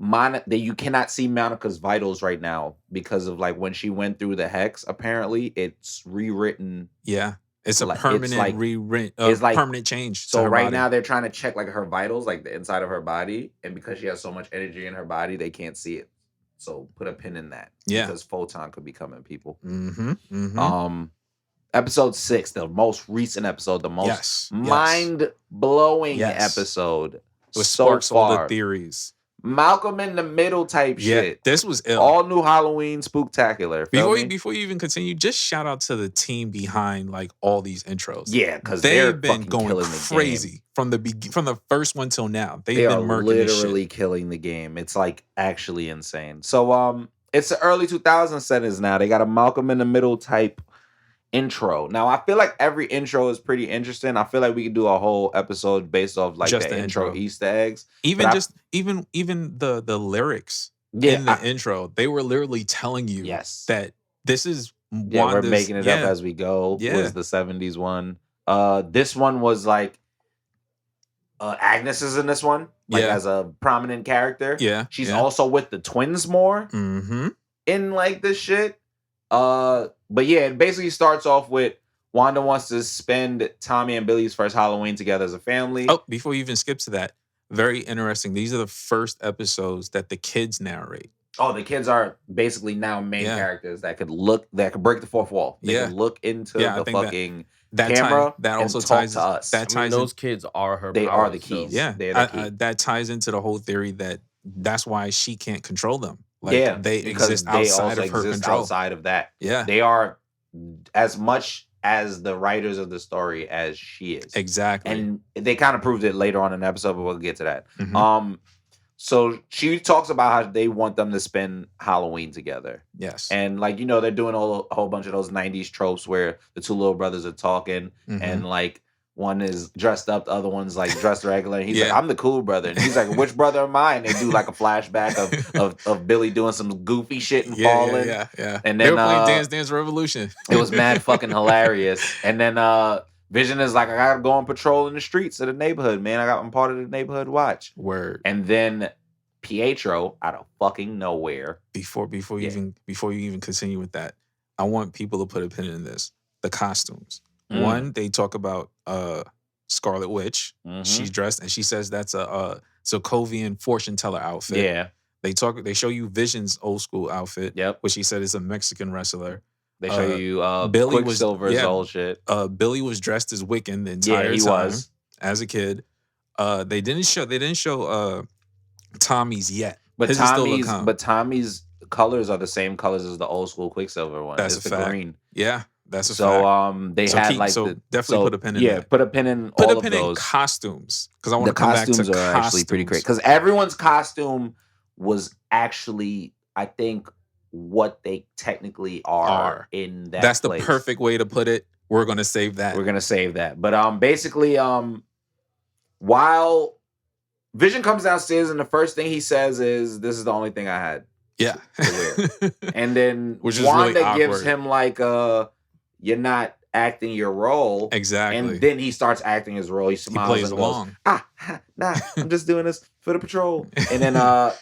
That you cannot see Monica's vitals right now because of like when she went through the hex. Apparently, it's rewritten. Yeah, it's a permanent rewritten. It's like permanent change. So right now they're trying to check like her vitals, like the inside of her body, and because she has so much energy in her body, they can't see it. So put a pin in that. Yeah, because Photon could be coming, people. Mm-hmm. Episode 6, the most recent episode, the most mind-blowing episode. It sparks all the theories. Malcolm in the Middle type shit. This was ill. All new Halloween spooktacular. Before you even continue, just shout out to the team behind like all these intros. Yeah, because they've been going crazy from the first one till now. They are literally killing the game. It's like actually insane. So it's the early 2000s settings now. They got a Malcolm in the Middle type intro. Now I feel like every intro is pretty interesting. I feel like we could do a whole episode based off like just the intro Easter eggs. Even the lyrics in the intro, they were literally telling you that this is we're making it up as we go. Was the 70s one. This one was like Agnes is in this one, like as a prominent character. Yeah. She's also with the twins more in like this shit. But yeah, it basically starts off with Wanda wants to spend Tommy and Billy's first Halloween together as a family. Oh, before you even skip to that, very interesting. These are the first episodes that the kids narrate. Oh, the kids are basically now main characters that could break the fourth wall. They could look into the fucking camera. That also ties to us. That ties those kids are her. They are the keys. Yeah, that ties into the whole theory that's why she can't control them. Like, they exist outside of her control. Outside of that. Yeah. They are as much as the writers of the story as she is. Exactly. And they kind of proved it later on in the episode, but we'll get to that. Mm-hmm. So she talks about how they want them to spend Halloween together. Yes. And like, they're doing a whole bunch of those 90s tropes where the two little brothers are talking and like one is dressed up, the other one's like dressed regular. And he's like, I'm the cool brother. And he's like, which brother am I? And they do like a flashback of Billy doing some goofy shit and falling. Yeah. And then they were playing Dance Revolution. It was mad fucking hilarious. And then Vision is like, I gotta go on patrol in the streets of the neighborhood, man. I'm part of the neighborhood watch. Word. And then Pietro, out of fucking nowhere. Before you even continue with that, I want people to put a pin in this. The costumes. One, they talk about Scarlet Witch. She's dressed and she says that's a Sokovian fortune teller outfit. Yeah. They show you Vision's old school outfit. Yep. Which he said is a Mexican wrestler. They show you Billy Quicksilver's old shit. Billy was dressed as Wiccan the entire time. Was. As a kid. They didn't show Tommy's yet. But Tommy's colors are the same colors as the old school Quicksilver one. That's a fact. Green. Yeah. That's a fact. Definitely put a pin in that. Yeah, put a pin in all of those. Put a pin in costumes. Because I want to come back to costumes. Are actually pretty great. Because everyone's costume was actually, I think, what they technically are in that That's place. The perfect way to put it. We're going to save that. But basically, while Vision comes downstairs and the first thing he says is, "This is the only thing I had Yeah. to wear." And then Which is Wanda really gives awkward. him like "You're not acting your role." Exactly. And then he starts acting his role. He smiles plays and along. goes, "Nah, I'm just doing this for the patrol." And then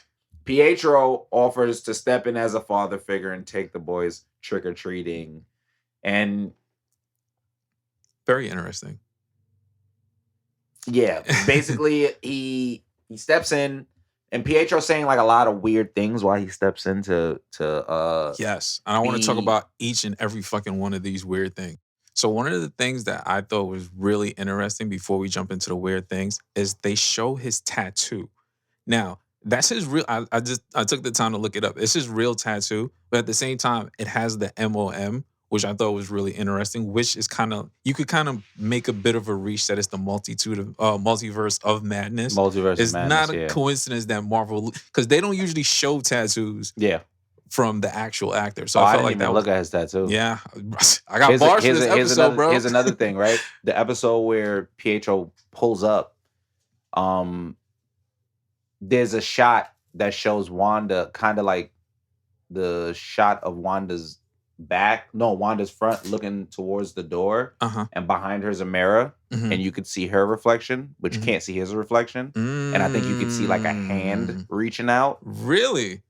Pietro offers to step in as a father figure and take the boys trick-or-treating. And very interesting. yeah, basically he steps in, and Pietro's saying like a lot of weird things while he steps in to yes. And I want to talk about each and every fucking one of these weird things. So one of the things that I thought was really interesting before we jump into the weird things is they show his tattoo. Now, that's his real I took the time to look it up. It's his real tattoo, but at the same time, it has the MOM, which I thought was really interesting, which is you could kind of make a bit of a reach that it's the multiverse of madness. Multiverse It's of madness, not a coincidence that Marvel, because they don't usually show tattoos from the actual actor. So I felt didn't even look at his tattoo. Yeah. I got bars for this episode, bro. Here's another thing, right? The episode where Pietro pulls up, there's a shot that shows Wanda, kind of like the shot of Wanda's front looking towards the door, and behind her is a mirror, and you could see her reflection, but you can't see his reflection. And I think you could see like a hand reaching out. Really?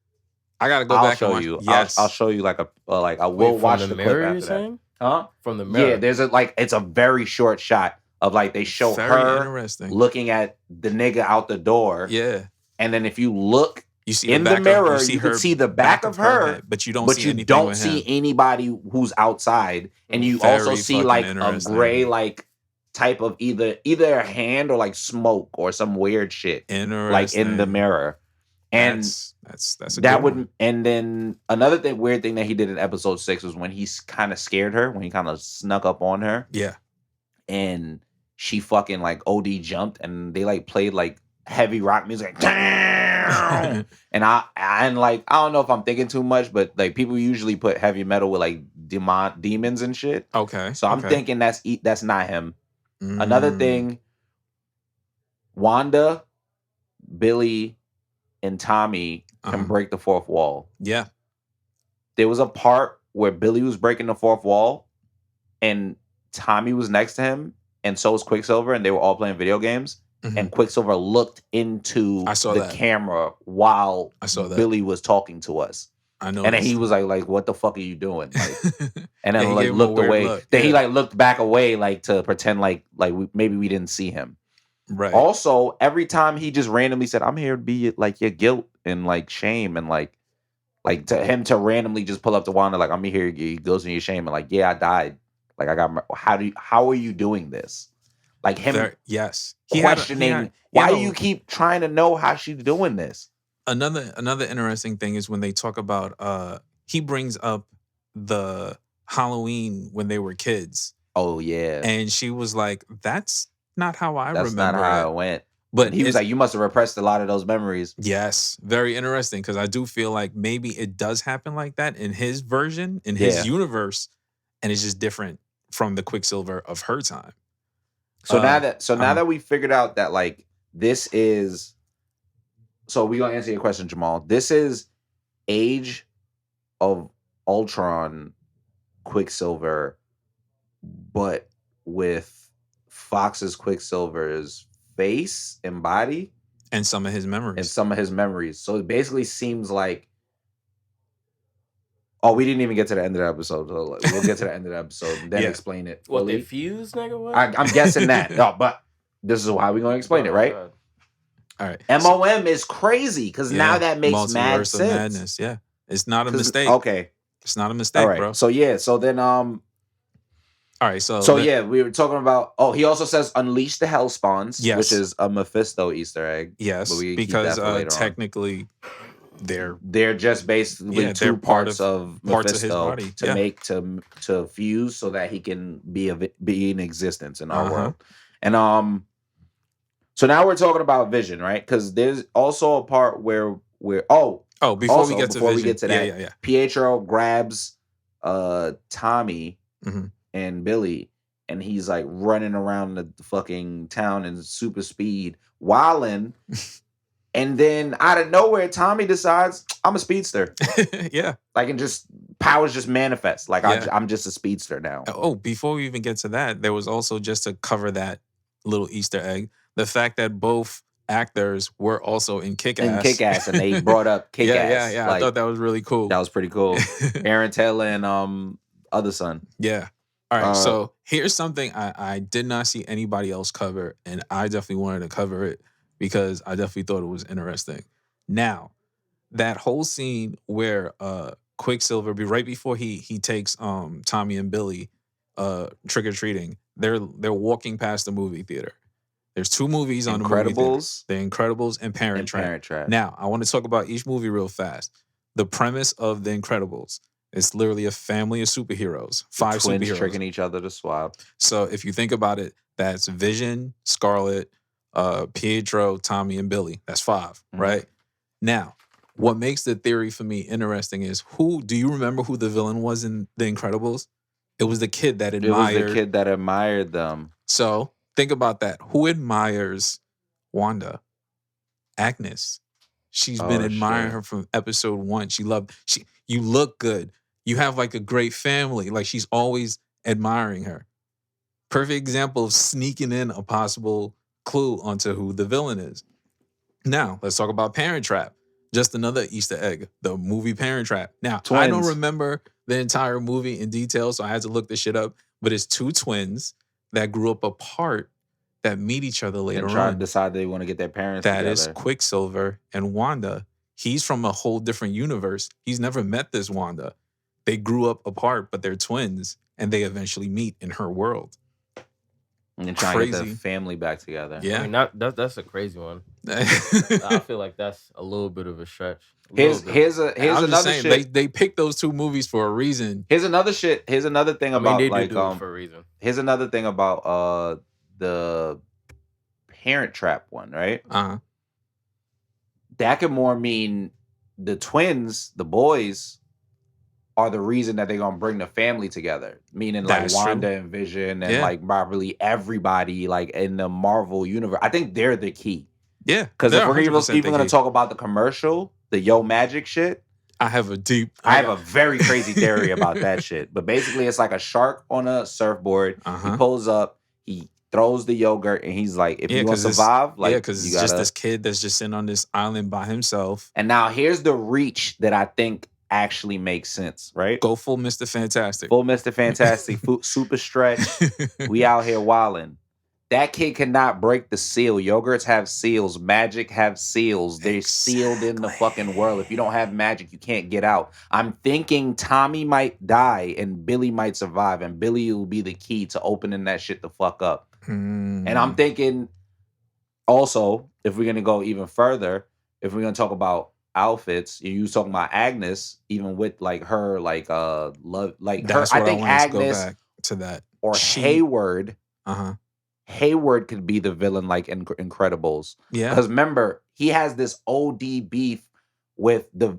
I gotta go back and watch. Yes. I'll show you like I will watch the mirror, clip after that. Huh? From the mirror. Yeah, there's it's a very short shot of like they show her looking at the nigga out the door. Yeah. And then if you look you see in the mirror, you can see the back of her head, but you don't see anybody who's outside. And you also see like a gray like type of either a hand or like smoke or some weird shit like in the mirror. And that's a that good would one. And then another weird thing that he did in episode 6 was when he kind of scared her, when he kind of snuck up on her. Yeah. And she fucking like OD jumped, and they like played like heavy rock music, like, and I don't know if I'm thinking too much, but like people usually put heavy metal with like demons and shit. Okay. So I'm thinking that's not him. Another thing, Wanda, Billy, and Tommy can break the fourth wall. Yeah. There was a part where Billy was breaking the fourth wall, and Tommy was next to him, and so was Quicksilver, and they were all playing video games. And Quicksilver looked into the camera while Billy was talking to us. I know. And then he was like, "What the fuck are you doing?" Like, and then like looked away. Then he like looked back away, like to pretend like maybe we didn't see him. Right. Also, every time he just randomly said, "I'm here to be like your guilt and like shame," and like to him to randomly just pull up to Wanda like, "I'm here, he goes in your shame," and like, "Yeah, I died. Like I got. How are you doing this?" Like him, questioning why you keep trying to know how she's doing this. Another interesting thing is when they talk about he brings up the Halloween when they were kids. Oh yeah, and she was like, "That's not how I remember. That's not how it went." But he was like, "You must have repressed a lot of those memories." Yes, very interesting, because I do feel like maybe it does happen like that in his version, in his universe, and it's just different from the Quicksilver of her time. So now that we figured out that like this is, so we're gonna answer your question, Jamal. This is Age of Ultron Quicksilver, but with Fox's Quicksilver's face and body and some of his memories. So it basically seems like, oh, we didn't even get to the end of the episode. So we'll get to the end of the episode and then explain it. What, they fused, nigga? What? I'm guessing that. No, but this is how we're going to explain it, right? God. All right. MOM is crazy because now that makes mad sense. Madness. Yeah. It's not a mistake. Okay. It's not a mistake, bro. So yeah, so then all right, so yeah, we were talking about, he also says unleash the hell spawns, which is a Mephisto Easter egg. Yes, because technically they're just basically two parts of Mephisto of his body to make to fuse so that he can be in existence in our world. And so now we're talking about Vision, right? Because there's also a part where before we get to that, Pietro grabs Tommy and Billy and he's like running around the fucking town in super speed, wilding. And then out of nowhere, Tommy decides, I'm a speedster. Yeah. Like, and just powers just manifest. Like, Yeah. I'm just a speedster now. Oh, before we even get to that, there was also, just to cover that little Easter egg, the fact that both actors were also in Kick-Ass. In Kick-Ass, and they brought up Kick-Ass. Yeah. Like, I thought that was really cool. that was pretty cool. Aaron Taylor and other son. Yeah. All right. So here's something I did not see anybody else cover, and I definitely wanted to cover it because I definitely thought it was interesting. Now, that whole scene where Quicksilver, right before he takes Tommy and Billy trick-or-treating, they're walking past the movie theater. There's two movies on the movie theater. The Incredibles and Parent Trap. Now, I want to talk about each movie real fast. The premise of The Incredibles, it's literally a family of superheroes. 5 twins superheroes. Tricking each other to swap. So if you think about it, that's Vision, Scarlet, Pietro, Tommy, and Billy. That's 5, right? Now, what makes the theory for me interesting is, do you remember who the villain was in The Incredibles? It was the kid that admired them. So think about that. Who admires Wanda? Agnes. She's been admiring her from episode 1. You look good. You have like a great family. Like, she's always admiring her. Perfect example of sneaking in a possible clue onto who the villain is. Now, let's talk about Parent Trap. Just another Easter egg, the movie Parent Trap. Now, twins. I don't remember the entire movie in detail, so I had to look this shit up. But it's 2 twins that grew up apart that meet each other later on. And try to decide they want to get their parents together. That is Quicksilver and Wanda. He's from a whole different universe. He's never met this Wanda. They grew up apart, but they're twins, and they eventually meet in her world. And trying to get the family back together. Yeah. I mean, that's a crazy one. I feel like that's a little bit of a stretch. Here's another shit. They picked those 2 movies for a reason. Here's another thing about, they do it for a reason. Here's another thing about the Parent Trap one, right? Uh-huh. That could more mean the twins, the boys, are the reason that they're gonna bring the family together. Meaning like Wanda and Vision and like probably everybody like in the Marvel universe. I think they're the key. Yeah. Because if we're even gonna talk about the commercial, the Yo Magic shit, I have a very crazy theory about that shit. But basically it's like a shark on a surfboard. Uh-huh. He pulls up, he throws the yogurt, and he's like, if you want to survive, like, because it's just this kid that's just sitting on this island by himself. And now here's the reach that I think actually makes sense, right? Go full Mr. Fantastic. Full Mr. Fantastic, super stretch. We out here wilding. That kid cannot break the seal. Yogurts have seals. Magic have seals. They're sealed in the fucking world. If you don't have magic, you can't get out. I'm thinking Tommy might die and Billy might survive, and Billy will be the key to opening that shit the fuck up. And I'm thinking also, if we're going to go even further, if we're going to talk about outfits, you was talking about Agnes, even with like her like love, like that's her, I think Agnes to go back to that, or Hayward. Hayward could be the villain like in Incredibles. Yeah, because remember he has this OD beef with the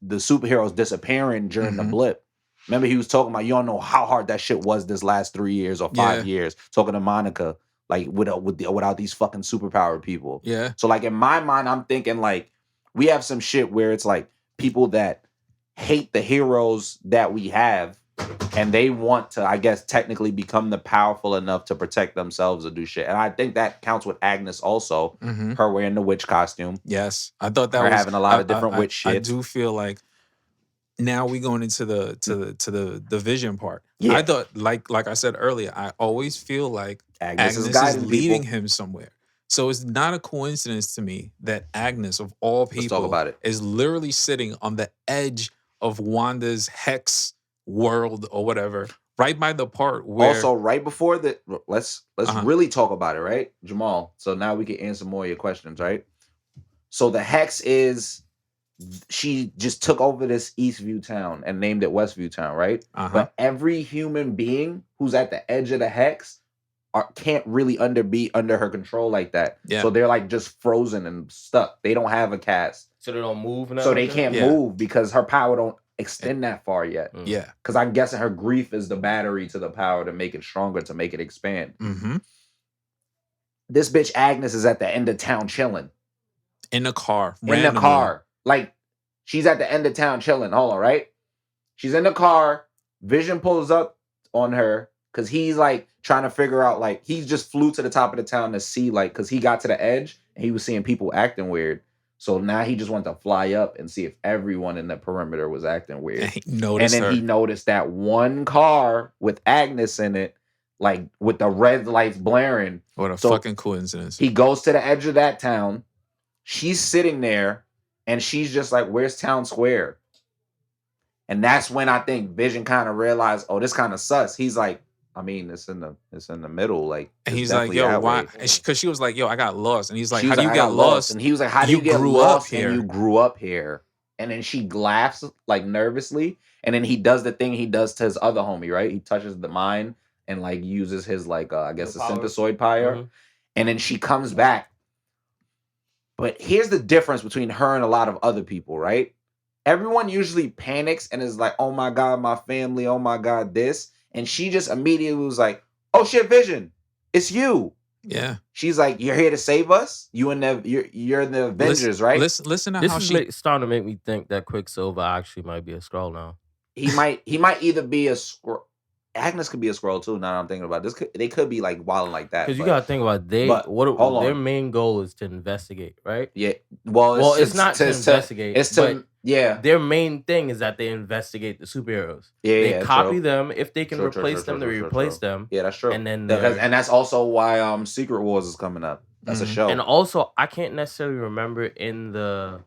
superheroes disappearing during the blip. Remember he was talking about, you don't know how hard that shit was this last 3 years or 5 years, talking to Monica, like without these fucking superpowered people. Yeah. So like in my mind, I'm thinking like we have some shit where it's like people that hate the heroes that we have, and they want to, I guess, technically become the powerful enough to protect themselves or do shit. And I think that counts with Agnes also. Her wearing the witch costume. Yes, I thought that her was having a lot of different witch shit. I do feel like now we going into the Vision part. Yeah. I thought like I said earlier, I always feel like Agnes is leading him somewhere. So it's not a coincidence to me that Agnes, of all people, is literally sitting on the edge of Wanda's hex world or whatever, right by the part where also right before the let's really talk about it, right, Jamal? So now we can answer more of your questions, right? So the hex is, she just took over this Eastview town and named it Westview town, right? But every human being who's at the edge of the hex can't really be under her control like that. Yeah. So they're like just frozen and stuck. They don't have a cast. So they don't move now? So they can't move because her power don't extend that far yet. Yeah. Because I'm guessing her grief is the battery to the power to make it stronger, to make it expand. Mm-hmm. This bitch Agnes is at the end of town chilling. In the car. In the car. Like, she's at the end of town chilling. Hold on, right? She's in the car. Vision pulls up on her because he's like trying to figure out, like, he just flew to the top of the town to see, like, because he got to the edge and he was seeing people acting weird. So now he just wanted to fly up and see if everyone in the perimeter was acting weird. And he noticed that one car with Agnes in it, like with the red lights blaring. What a fucking coincidence. He goes to the edge of that town. She's sitting there and she's just like, where's town square? And that's when I think Vision kind of realized, oh, this kind of sus. He's like, I mean, it's in the middle. Like, and he's like, yo, why? Because she was like, yo, I got lost. And he's like, how do you get lost? And he was like, how do you get lost? And you grew up here. And then she laughs like nervously. And then he does the thing he does to his other homie, right? He touches the mind and like uses his like, I guess, the synthesoid power. Mm-hmm. And then she comes back. But here's the difference between her and a lot of other people, right? Everyone usually panics and is like, oh my God, my family. Oh my God, this. And she just immediately was like, oh shit, Vision, it's you. Yeah. She's like, you're here to save us? You're in the Avengers, right? Listen to how she's starting to make me think that Quicksilver actually might be a Skrull now. He might either be a Skrull. Agnes could be a Skrull too. Now that I'm thinking about this, they could be like wilding like that. Because you gotta think about their main goal is to investigate, right? Yeah. Well, it's not to investigate. It's to Their main thing is that they investigate the superheroes. Yeah, they copy them. If they can replace them, they replace them. Yeah, that's true. And then that's also why Secret Wars is coming up. That's a show. And also, I can't necessarily remember in the.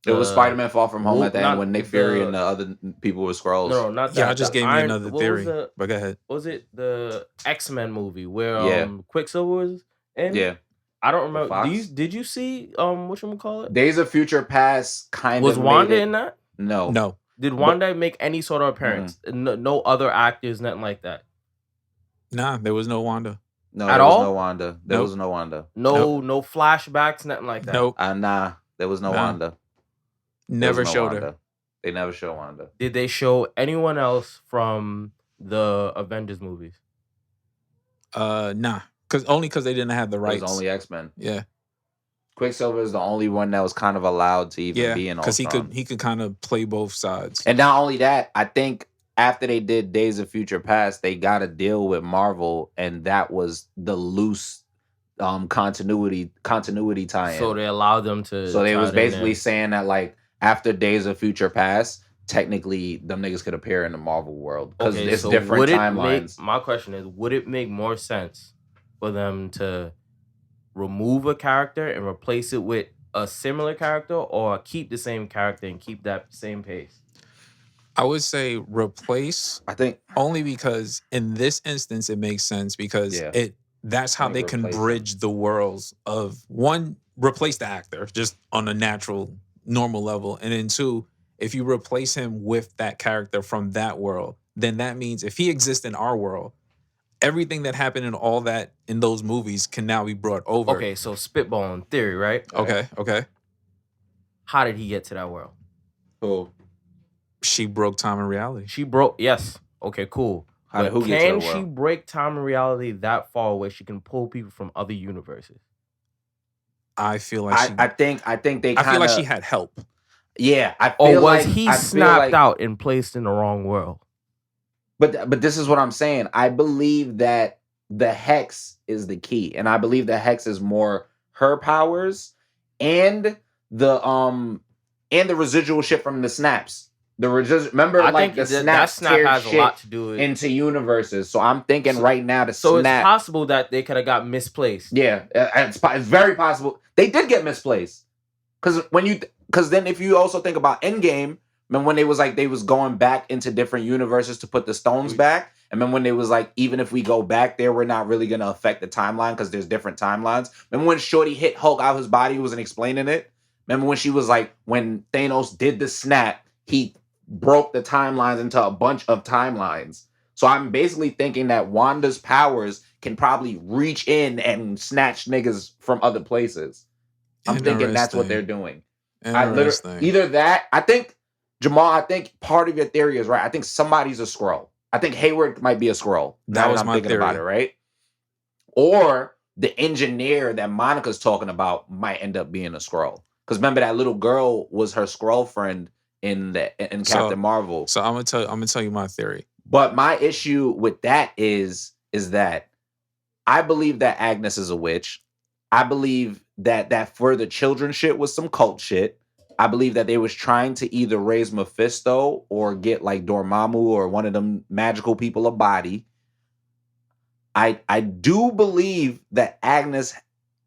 It was Spider-Man Far From Home at the end when Nick Fury and the other people were Skrulls. No, not that. Yeah, I just gave you another theory. But go ahead. Was it the X-Men movie where Quicksilver was in? Yeah. I don't remember. Did you see whatchamacallit? Days of Future Past was Wanda in that? No. Did Wanda make any sort of appearance? No other actors, nothing like that. Nah, there was no Wanda. No, there was no Wanda. There was no Wanda. No flashbacks, nothing like that. Nope. Nah, there was no Wanda. Never showed her. They never show Wanda. Did they show anyone else from the Avengers movies? Nah. Only because they didn't have the rights. It was only X-Men. Yeah. Quicksilver is the only one that was kind of allowed to even be in Ultron. Because he could kind of play both sides. And not only that, I think after they did Days of Future Past, they got a deal with Marvel, and that was the loose continuity tie-in. So they allowed them to. So they was basically saying that like after Days of Future Past, technically them niggas could appear in the Marvel world because it's different timelines. My question is, would it make more sense for them to remove a character and replace it with a similar character, or keep the same character and keep that same pace? I would say replace. I think only because in this instance it makes sense because that's how they can bridge the worlds of one, replace the actor just on a natural, normal level, and then two, if you replace him with that character from that world, then that means if he exists in our world, everything that happened in all that in those movies can now be brought over. Okay, so spitballing theory, right? Okay. How did he get to that world? Who? She broke time and reality. Yes. Okay, cool. Can she break time and reality that far where she can pull people from other universes? I feel like I think they I feel like she had help. Yeah, I feel or was like he snapped out and placed in the wrong world? But this is what I'm saying. I believe that the hex is the key, and I believe the hex is more her powers and the residual shit from the snaps. Remember, I like think that snap has a lot to do with into universes. So I'm thinking right now the snap. So it's possible that they could have got misplaced. Yeah, it's very possible they did get misplaced. Because then if you also think about Endgame. And when they was going back into different universes to put the stones back. And then when they was like, even if we go back there, we're not really going to affect the timeline because there's different timelines. Remember when Shorty hit Hulk out his body, wasn't explaining it? Remember when she was like, when Thanos did the snap, he broke the timelines into a bunch of timelines. So I'm basically thinking that Wanda's powers can probably reach in and snatch niggas from other places. I'm thinking that's what they're doing. Either that, I think Jamal, I think part of your theory is right. I think somebody's a Skrull. I think Hayward might be a Skrull. That Now was I'm my thinking about it, theory. right? Or the engineer that Monica's talking about might end up being a Skrull. Because remember that little girl was her Skrull friend in Captain So Marvel. so I'm gonna tell you my theory. But my issue with that is that I believe that Agnes is a witch. I believe that for the children shit was some cult shit. I believe that they was trying to either raise Mephisto or get like Dormammu or one of them magical people a body. I do believe that Agnes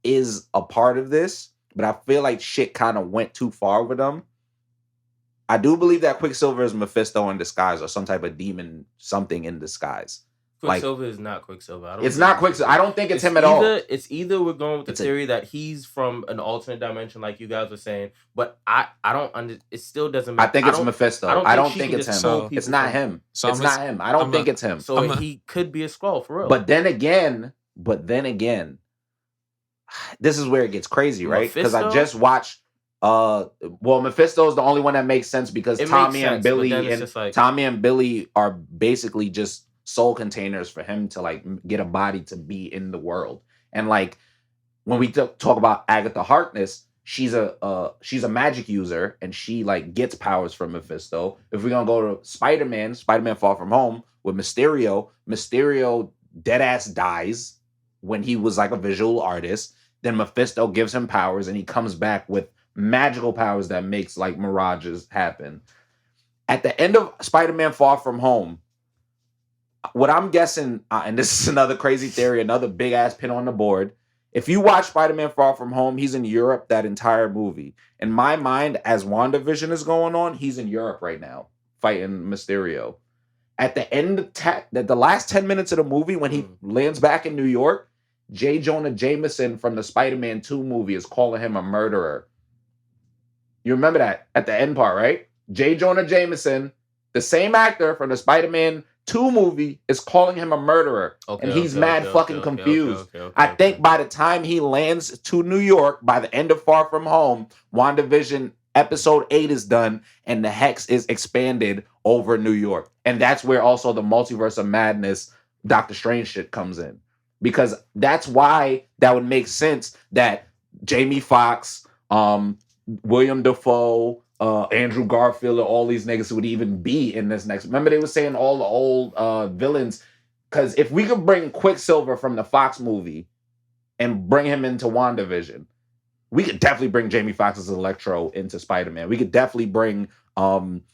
is a part of this, but I feel like shit kind of went too far with them. I do believe that Quicksilver is Mephisto in disguise or some type of demon, something in disguise. Quicksilver is not Quicksilver. It's not Quicksilver. I don't think it's him at all. It's either we're going with the theory that he's from an alternate dimension, like you guys were saying, but I don't it still doesn't make I think it's Mephisto. I don't think it's him. So, it's not him. So it's not him. I don't think it's him. So he could be a Skrull for real. But then again, this is where it gets crazy, right? Because I just watched Mephisto is the only one that makes sense because Tommy and Billy are basically just soul containers for him to like get a body to be in the world. And like when we talk about Agatha Harkness, she's a magic user and she like gets powers from Mephisto. If we're gonna go to Spider-Man Far From Home with Mysterio dead ass dies when he was like a visual artist. Then Mephisto gives him powers and he comes back with magical powers that makes like mirages happen. At the end of Spider-Man Far From Home, what I'm guessing, and this is another crazy theory, another big ass pin on the board. If you watch Spider-Man Far From Home, he's in Europe that entire movie. In my mind, as WandaVision is going on, he's in Europe right now, fighting Mysterio. At the end, the last 10 minutes of the movie, when he lands back in New York, J. Jonah Jameson from the Spider-Man 2 movie is calling him a murderer. You remember that at the end part, right? J. Jonah Jameson, the same actor from the Spider-Man 2 movie, is calling him a murderer. And he's fucking confused. I think by the time he lands to New York, by the end of Far From Home, WandaVision episode 8 is done and the hex is expanded over New York. And that's where also the Multiverse of Madness, Doctor Strange shit comes in. Because that's why that would make sense that Jamie Foxx, William Dafoe, Andrew Garfield, and all these niggas would even be in this next. Remember they were saying all the old villains. Because if we could bring Quicksilver from the Fox movie and bring him into WandaVision, we could definitely bring Jamie Foxx as Electro into Spider-Man. We could definitely bring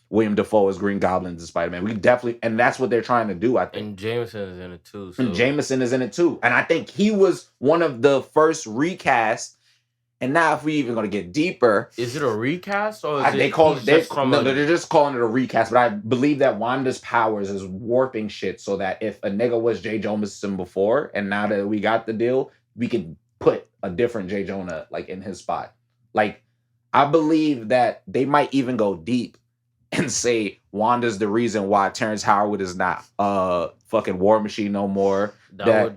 William Dafoe as Green Goblin into Spider-Man. We could definitely, and that's what they're trying to do, I think. And Jameson is in it too. And Jameson is in it too. And I think he was one of the first recasts. And now, if we even going to get deeper, is it a recast or is they're just calling it a recast? But I believe that Wanda's powers is warping shit so that if a nigga was J. Jameson before, and now that we got the deal, we could put a different J. Jonah like in his spot. Like, I believe that they might even go deep and say Wanda's the reason why Terrence Howard is not fucking War Machine no more.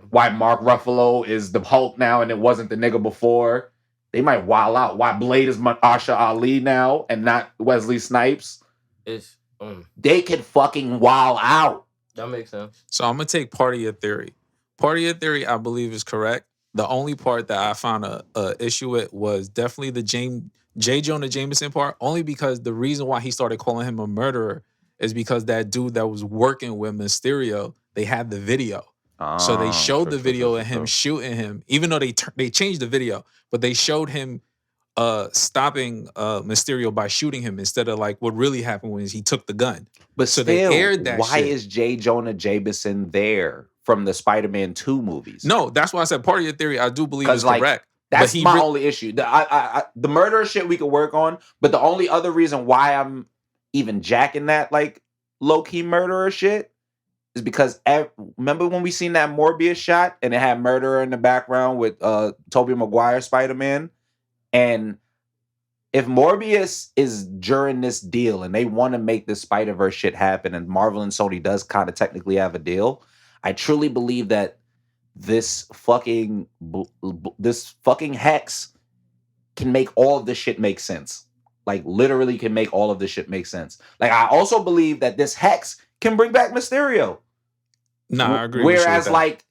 Why Mark Ruffalo is the Hulk now and it wasn't the nigga before. They might wild out. Why Blade is Mahershala Ali now and not Wesley Snipes? They could fucking wild out. That makes sense. So I'm gonna take part of your theory. Part of your theory, I believe, is correct. The only part that I found a issue with was definitely the J. Jonah Jameson part. Only because the reason why he started calling him a murderer is because that dude that was working with Mysterio, they had the video. So they showed the video of him shooting him, even though they changed the video, but they showed him stopping Mysterio by shooting him instead of like what really happened when he took the gun. But so still, they aired that why shit. Is J. Jonah Jameson there from the Spider-Man 2 movies? No, that's why I said part of your theory I do believe is correct. That's my only issue. The murder shit we could work on, but the only other reason why I'm even jacking that like low-key murderer shit is because remember when we seen that Morbius shot and it had murderer in the background with Tobey Maguire Spider-Man? And if Morbius is during this deal and they want to make this Spider-Verse shit happen and Marvel and Sony does kind of technically have a deal, I truly believe that this fucking hex can make all of this shit make sense. like literally can make all of this shit make sense. Like I also believe that this hex can bring back Mysterio. No, I agree. Whereas, with you like,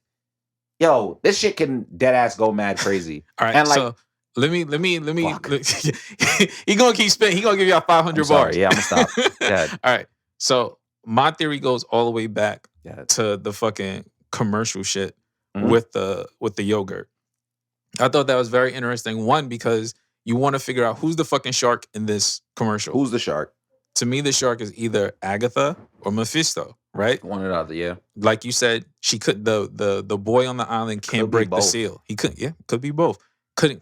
yo, this shit can dead ass go mad crazy. all right, and like, so let me. He gonna keep spinning. He gonna give y'all 500 bars. Yeah, I'm gonna stop. All right, so my theory goes all the way back to the fucking commercial shit with the yogurt. I thought that was very interesting. One, because you want to figure out who's the fucking shark in this commercial. Who's the shark? To me, the shark is either Agatha or Mephisto, right? One or the other, yeah. Like you said, she could the boy on the island can't break the seal. He couldn't, could be both.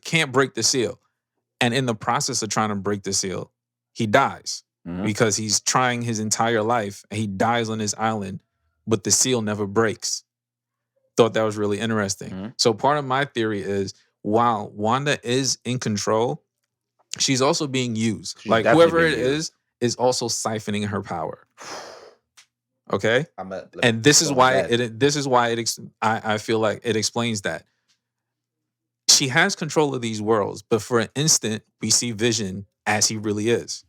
Can't break the seal. And in the process of trying to break the seal, he dies because he's trying his entire life and he dies on his island, but the seal never breaks. Thought that was really interesting. So part of my theory is while Wanda is in control, she's also being used. Like whoever it is also siphoning her power. Okay, and this is why I feel like it explains that she has control of these worlds, but for an instant we see Vision as he really is.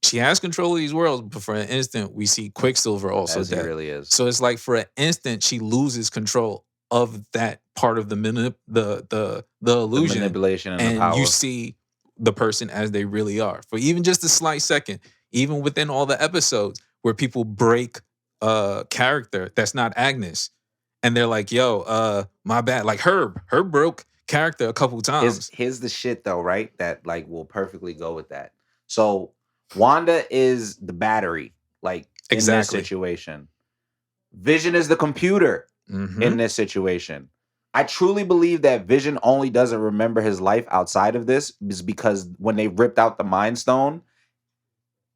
She has control of these worlds, but for an instant we see Quicksilver also as dead. He really is. So it's like for an instant she loses control of that part of the illusion, the manipulation, and the power. You see the person as they really are for even just a slight second. Even within all the episodes where people break character that's not Agnes, and they're like, "Yo, my bad." Like Herb broke character a couple times. Here's the shit though, right? That like will perfectly go with that. So Wanda is the battery, like in this situation. Vision is the computer in this situation. I truly believe that Vision only doesn't remember his life outside of this is because when they ripped out the Mind Stone,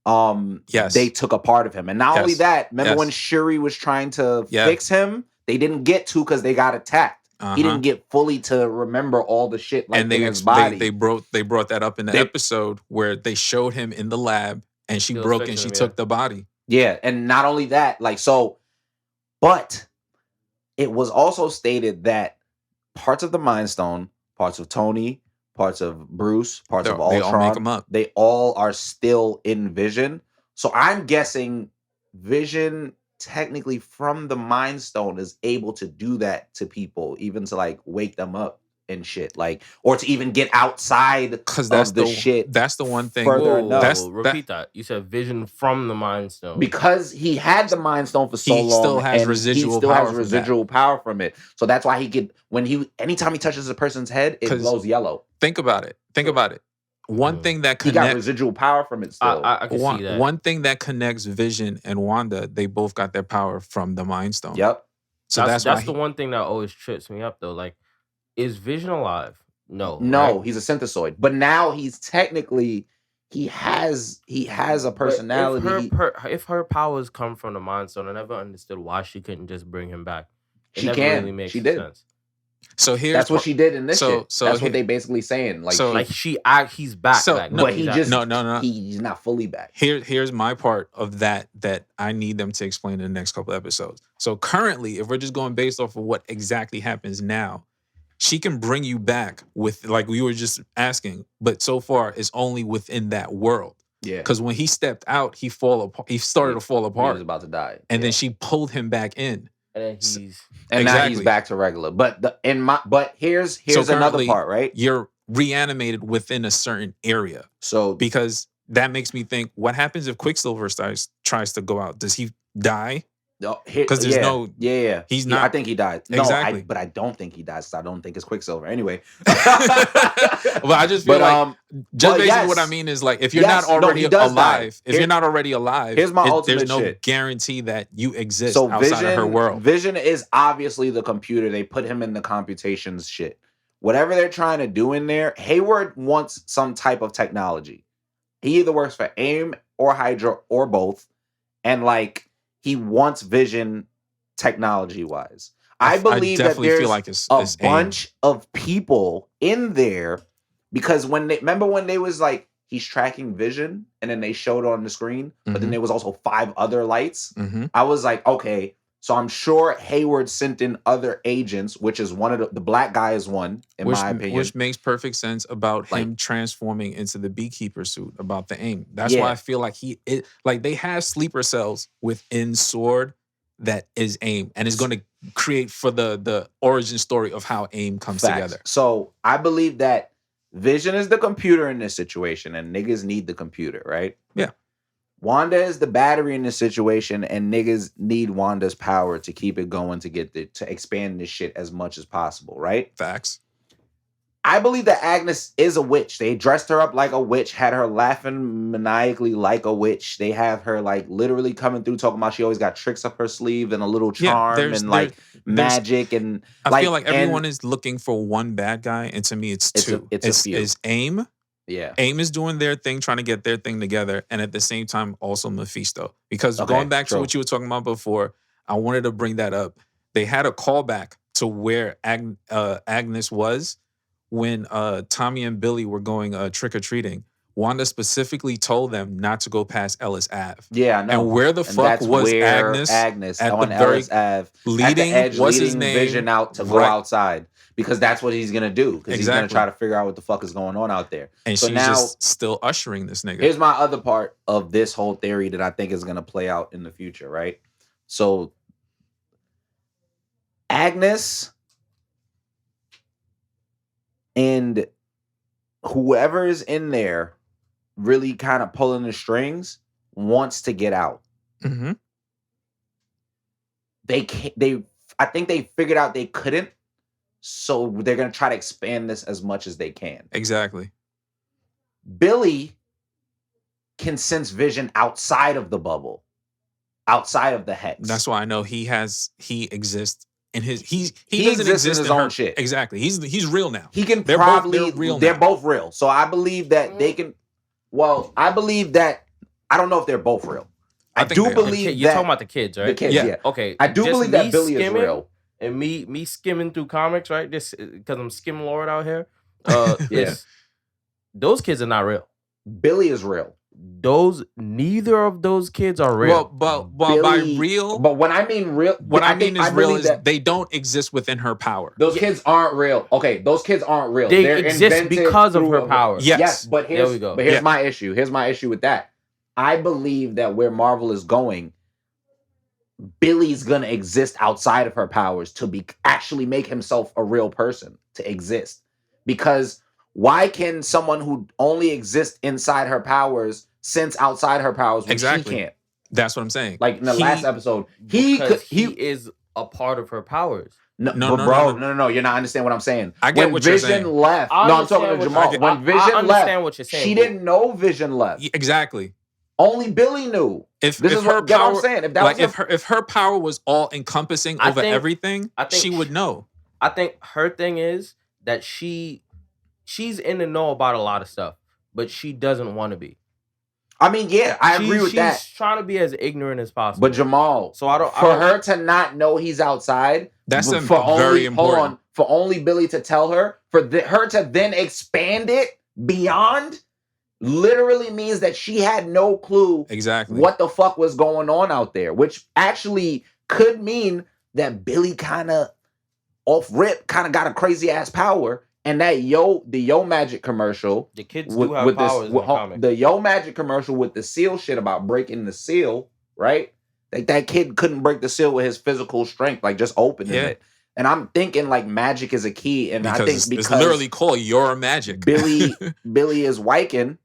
they took a part of him. And not only that, remember when Shuri was trying to fix him, they didn't get to because they got attacked. He didn't get fully to remember all the shit like in his body. They brought that up in the episode where they showed him in the lab and she broke and she took the body. Yeah, and not only that, like but it was also stated that parts of the Mind Stone, parts of Tony, parts of Bruce, parts of Ultron, they all make them up. They all are still in Vision. So I'm guessing Vision technically from the Mind Stone is able to do that to people, even to like wake them up and shit, like, or to even get outside because that's the shit. That's the one thing. Repeat that. You said Vision from the Mind Stone because he had the Mind Stone for so long. He still has residual power from it. So that's why he could anytime he touches a person's head, it glows yellow. Think about it. One thing that he got residual power from it still. I can see that. One thing that connects Vision and Wanda, they both got their power from the Mind Stone. Yep. So that's the one thing that always trips me up though. Like, is Vision alive? No, right? He's a synthesoid. But now he's technically he has a personality. If her powers come from the Mind Stone, I never understood why she couldn't just bring him back. She can. Really makes sense. So that's what she did in this shit. So that's what they basically saying. Like, he's back. But he just he's not fully back. Here's my part of that I need them to explain in the next couple episodes. So currently, if we're just going based off of what exactly happens now, she can bring you back with, like we were just asking, but so far it's only within that world. Yeah. Because when he stepped out, he started to fall apart. He was about to die. And then she pulled him back in. And now he's back to regular. But here's another part, right? You're reanimated within a certain area. So because that makes me think, what happens if Quicksilver tries to go out? Does he die? Because there's he's not. I think he died. Exactly. But I don't think he dies. I don't think it's Quicksilver. Anyway. Well, I just feel basically what I mean is like if you're not already alive, you're not already alive, here's my ultimate there's no shit. Guarantee that you exist outside of her world. Vision is obviously the computer. They put him in the computations shit. Whatever they're trying to do in there, Hayward wants some type of technology. He either works for AIM or Hydra or both, and like. He wants Vision technology-wise. I believe that there's a bunch of people in there because remember when they was like, he's tracking Vision and then they showed on the screen, but then there was also 5 other lights. I was like, okay, So I'm sure Hayward sent in other agents, which is one of the black guy is one, in my opinion. Which makes perfect sense about Like- him transforming into the Beekeeper suit, about the aim. That's why I feel like they have sleeper cells within Sword that is aim and is going to create for the origin story of how aim comes together. So I believe that Vision is the computer in this situation and niggas need the computer, right? Yeah. Wanda is the battery in this situation, and niggas need Wanda's power to keep it going, to expand this shit as much as possible, right? Facts. I believe that Agnes is a witch. They dressed her up like a witch, had her laughing maniacally like a witch. They have her like literally coming through talking about she always got tricks up her sleeve and a little charm and like magic and I feel like everyone is looking for one bad guy, and to me it's two. It's AIM. Yeah. AIM is doing their thing, trying to get their thing together, and at the same time also Mephisto. Because going back to what you were talking about before, I wanted to bring that up. They had a callback to where Agnes was when Tommy and Billy were going trick-or-treating. Wanda specifically told them not to go past Ellis Ave. Yeah, I know. And where the fuck was Agnes at on Ellis Ave, leading, what's his name? Vision out to go outside. Because that's what he's gonna do. Because he's gonna try to figure out what the fuck is going on out there. And so she's now, just still ushering this nigga. Here's my other part of this whole theory that I think is gonna play out in the future, right? So Agnes and whoever is in there really kind of pulling the strings wants to get out. Mm-hmm. I think they figured out they couldn't. So they're going to try to expand this as much as they can. Exactly. Billy can sense Vision outside of the bubble, outside of the hex. That's why I know he exists in his he doesn't exist in his own shit. Exactly. He's real now. He can they're both real. So I believe that they can. Well, I believe that I don't know if they're both real. I do believe that you're talking about the kids, right? The kids, yeah. Okay. I do believe that Billy is real. And me skimming through comics, right? This because I'm skim lord out here. Those kids are not real. Billy is real. Neither of those kids are real. Well, by real, but when I mean real, what I mean is real is they don't exist within her power. Those kids aren't real. Okay, those kids aren't real. They exist because of her power. Yes, but here's my issue. Here's my issue with that. I believe that where Marvel is going, Billy's gonna exist outside of her powers to actually make himself a real person to exist. Because why can someone who only exists inside her powers sense outside her powers when she can't? That's what I'm saying. Like in the last episode, he is a part of her powers. No, you're not understanding what I'm saying. I get what you're saying. When Vision left, I'm talking to Jamal. When Vision left, what you're saying. She didn't know Vision left. Exactly. Only Billy knew. If her power, I'm saying. If her power was all encompassing over everything, she would know. I think her thing is that she's in the know about a lot of stuff, but she doesn't want to be. I mean, yeah, I agree with that. She's trying to be as ignorant as possible. But Jamal, her to not know he's outside, that's very important. For only Billy to tell her, her to then expand it beyond, literally means that she had no clue what the fuck was going on out there, which actually could mean that Billy kind of off rip got a crazy ass power. And that the Yo Magic commercial, the kids do have powers in the comic. The Yo Magic commercial with the seal shit about breaking the seal, right? Like that kid couldn't break the seal with his physical strength, like just opening it. And I'm thinking like magic is a key, and I think because it's literally called Your Magic. Billy is Wyken,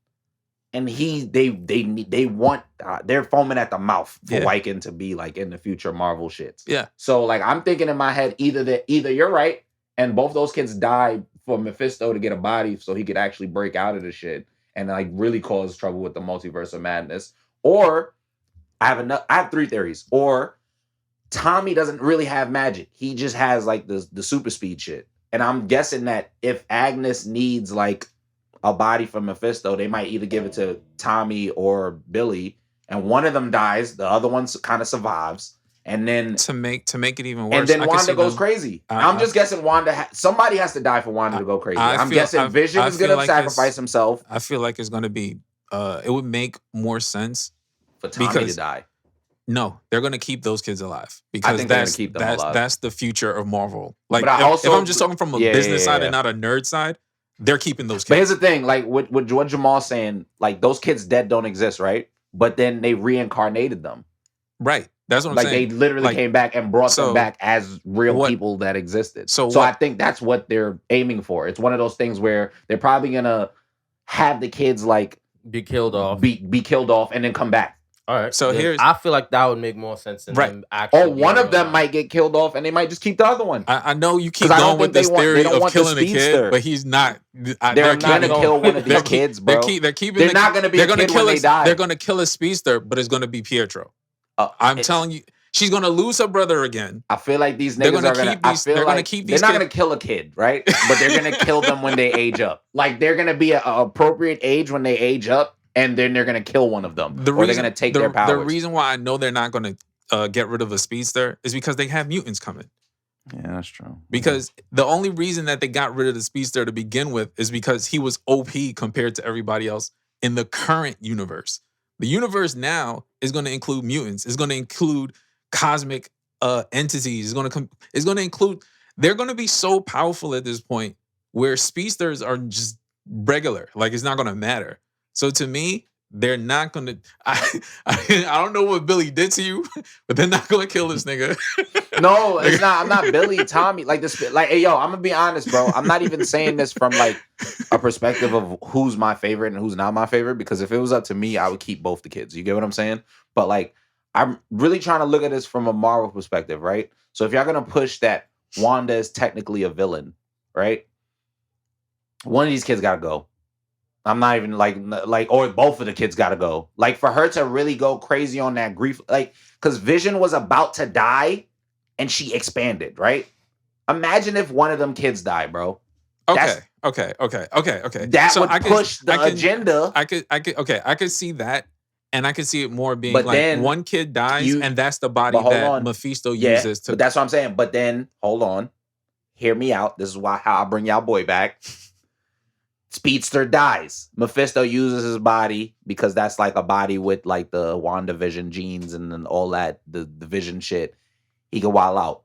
and they want they're foaming at the mouth for Wyken to be like in the future Marvel shits. Yeah. So like I'm thinking in my head either you're right, and both those kids die for Mephisto to get a body so he could actually break out of the shit and like really cause trouble with the multiverse of madness. Or I have three theories. Or Tommy doesn't really have magic. He just has like the super speed shit. And I'm guessing that if Agnes needs like a body from Mephisto, they might either give it to Tommy or Billy, and one of them dies, the other one kind of survives. And then to make it even worse, and then Wanda goes crazy. I'm just guessing somebody has to die for Wanda to go crazy. I'm guessing Vision is going to sacrifice himself. I feel like it's going to be. It would make more sense for Tommy to die. No, they're gonna keep those kids alive I because think they're gonna keep them alive. that's the future of Marvel. Like But I if also I'm just talking from a business side and not a nerd side, they're keeping those But here's kids. the thing, like what Jamal's saying, like those kids dead don't exist, right? But then they reincarnated them. Right. That's what I'm Like saying. they literally Like, came back and brought them so back as real what- people that existed. so So I what- think that's what they're aiming for. It's one of those things where they're probably gonna have the kids like Be killed off. be killed off and then come back. All right. So then here's- I feel like that would make more sense than Right. them actually. Or one being of them alive. might get killed off and they might just keep the other one. I know you keep 'Cause I don't going with think they this want- they theory don't of want the killing a kid, speedster. but he's not. They're They're gonna keeping- kill one of these they're kids, keep- bro. They're keeping. They're not gonna be They're a gonna kid kill when a, they die. They're gonna kill a speedster, but it's gonna be Pietro. I'm telling you, she's gonna lose her brother again. I feel like these They're niggas gonna are gonna. keep I these- feel they're like gonna keep they're these not kids- gonna kill a kid, right? But they're gonna kill them when they age up. Like they're gonna be a appropriate age when they age up, and then they're gonna kill one of them, or they're gonna take their powers. The reason why I know they're not gonna get rid of a speedster is because they have mutants coming. Yeah, that's true. Because the only reason that they got rid of the speedster to begin with is because he was OP compared to everybody else in the current universe. The universe now is going to include mutants. It's going to include cosmic entities. It's going to include. They're going to be so powerful at this point where speedsters are just regular. Like it's not going to matter. So to me, they're not going to. I don't know what Billy did to you, but they're not going to kill this nigga. No, it's not. I'm not Billy, Tommy. Like this. Like, hey, yo, I'm gonna be honest, bro. I'm not even saying this from like a perspective of who's my favorite and who's not my favorite. Because if it was up to me, I would keep both the kids. You get what I'm saying? But like, I'm really trying to look at this from a Marvel perspective, right? So if y'all gonna push that Wanda is technically a villain, right? One of these kids gotta go. I'm not even like, or both of the kids gotta go. Like for her to really go crazy on that grief, like, because Vision was about to die. And she expanded, right? Imagine if one of them kids die, bro. Okay. That So would push the agenda. I could see that, and I could see it more being But like then one kid dies, and that's the body but hold that on. Mephisto Yeah, uses to. but that's what I'm saying. But then, hold on. Hear me out. This is how I bring y'all boy back. Speedster dies. Mephisto uses his body because that's like a body with like the WandaVision genes and then all that, the Vision shit. He can wild out.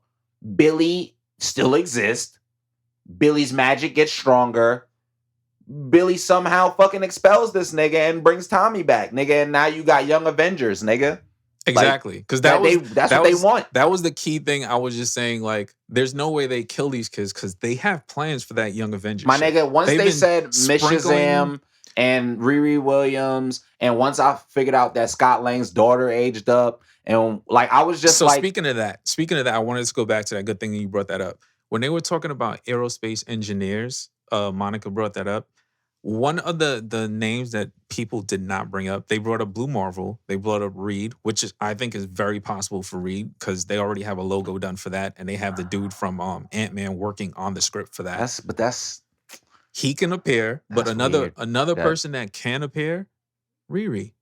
Billy still exists. Billy's magic gets stronger. Billy somehow fucking expels this nigga and brings Tommy back, nigga. And now you got Young Avengers, nigga. Exactly, because that's what they want. That was the key thing. I was just saying, like, there's no way they kill these kids because they have plans for that Young Avengers. My shit. nigga, once They've they been said Miss sprinkling- Shazam and Riri Williams, and once I figured out that Scott Lang's daughter aged up, and like I was just so like, speaking of that, I wanted to go back to that. Good thing you brought that up. When they were talking about aerospace engineers, Monica brought that up. One of the names that people did not bring up, they brought up Blue Marvel. They brought up Reed, which I think is very possible for Reed because they already have a logo done for that, and they have the dude from Ant-Man working on the script for that. that's He can appear, but That's another weird. person that can appear, Riri.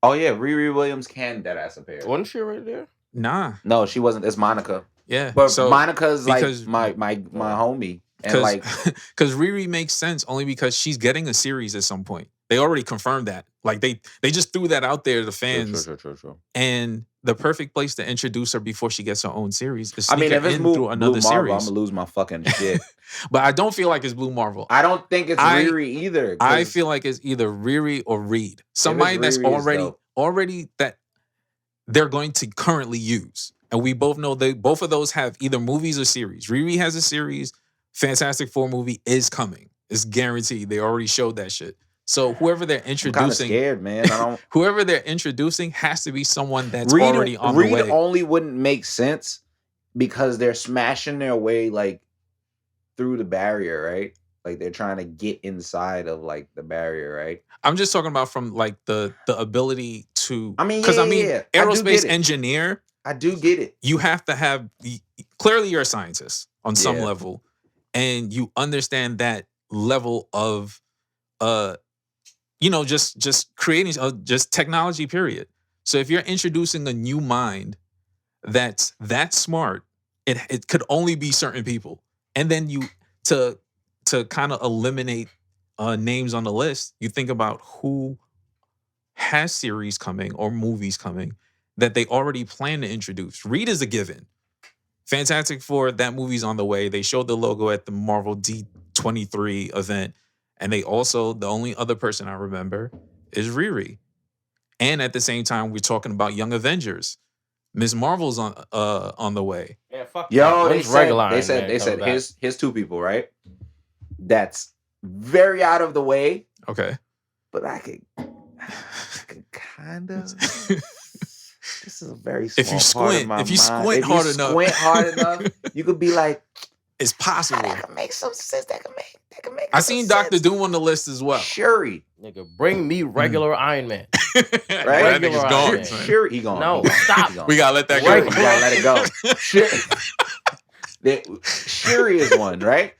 oh yeah, Riri Williams can deadass appear. Wasn't she right there? Nah, No, she wasn't. It's Monica, yeah, but so, Monica's like because- my homie, and like because Riri makes sense only because she's getting a series at some point. They already confirmed that. Like they just threw that out there to the fans. True. And the perfect place to introduce her before she gets her own series is I mean, sneak if her it's in Blue through another Marvel, I'm series. gonna lose my fucking shit. But I don't feel like it's Blue Marvel. I don't think it's Riri either. I feel like it's either Riri or Reed. Somebody that's Riri, it's dope. already that they're going to currently use. And we both know both of those have either movies or series. Riri has a series. Fantastic Four movie is coming. It's guaranteed. They already showed that shit. So whoever they're I'm kind of introducing, scared, man. I don't. whoever they're introducing has to be someone that's already on Reed the way. only wouldn't make sense because they're smashing their way like through the barrier, right? Like they're trying to get inside of like the barrier, right? I'm just talking about from like the ability to. I mean, because yeah. I do aerospace get it. engineer. I do get it. You have to have clearly you're a scientist on some Yeah. level, and you understand that level of just creating just technology, period. So if you're introducing a new mind that's that smart, it could only be certain people. And then you to kind of eliminate names on the list, you think about who has series coming or movies coming, that they already plan to introduce. Reed is a given. Fantastic Four, that movie's on the way. They showed the logo at the Marvel D23 event. And they also, the only other person I remember is Riri. And at the same time, we're talking about Young Avengers. Ms. Marvel's on the way. Yeah, fuck Yo, that. they said They here's two people, right? That's very out of the way, Okay. but I could kind of. This is a very small If you part of squint, my if you mind. squint If hard you enough. squint hard enough, you could be like, It's possible. that could make some sense. That could make. I seen Dr. Doom on the list as well. Shuri, Nigga, bring me regular Iron Man. Right? That nigga's Regular gone. Iron son. Man. Shuri, he gone. No, He gone. stop. He gone. We gotta let that Shuri, go. you gotta let it go. Shuri is one, right?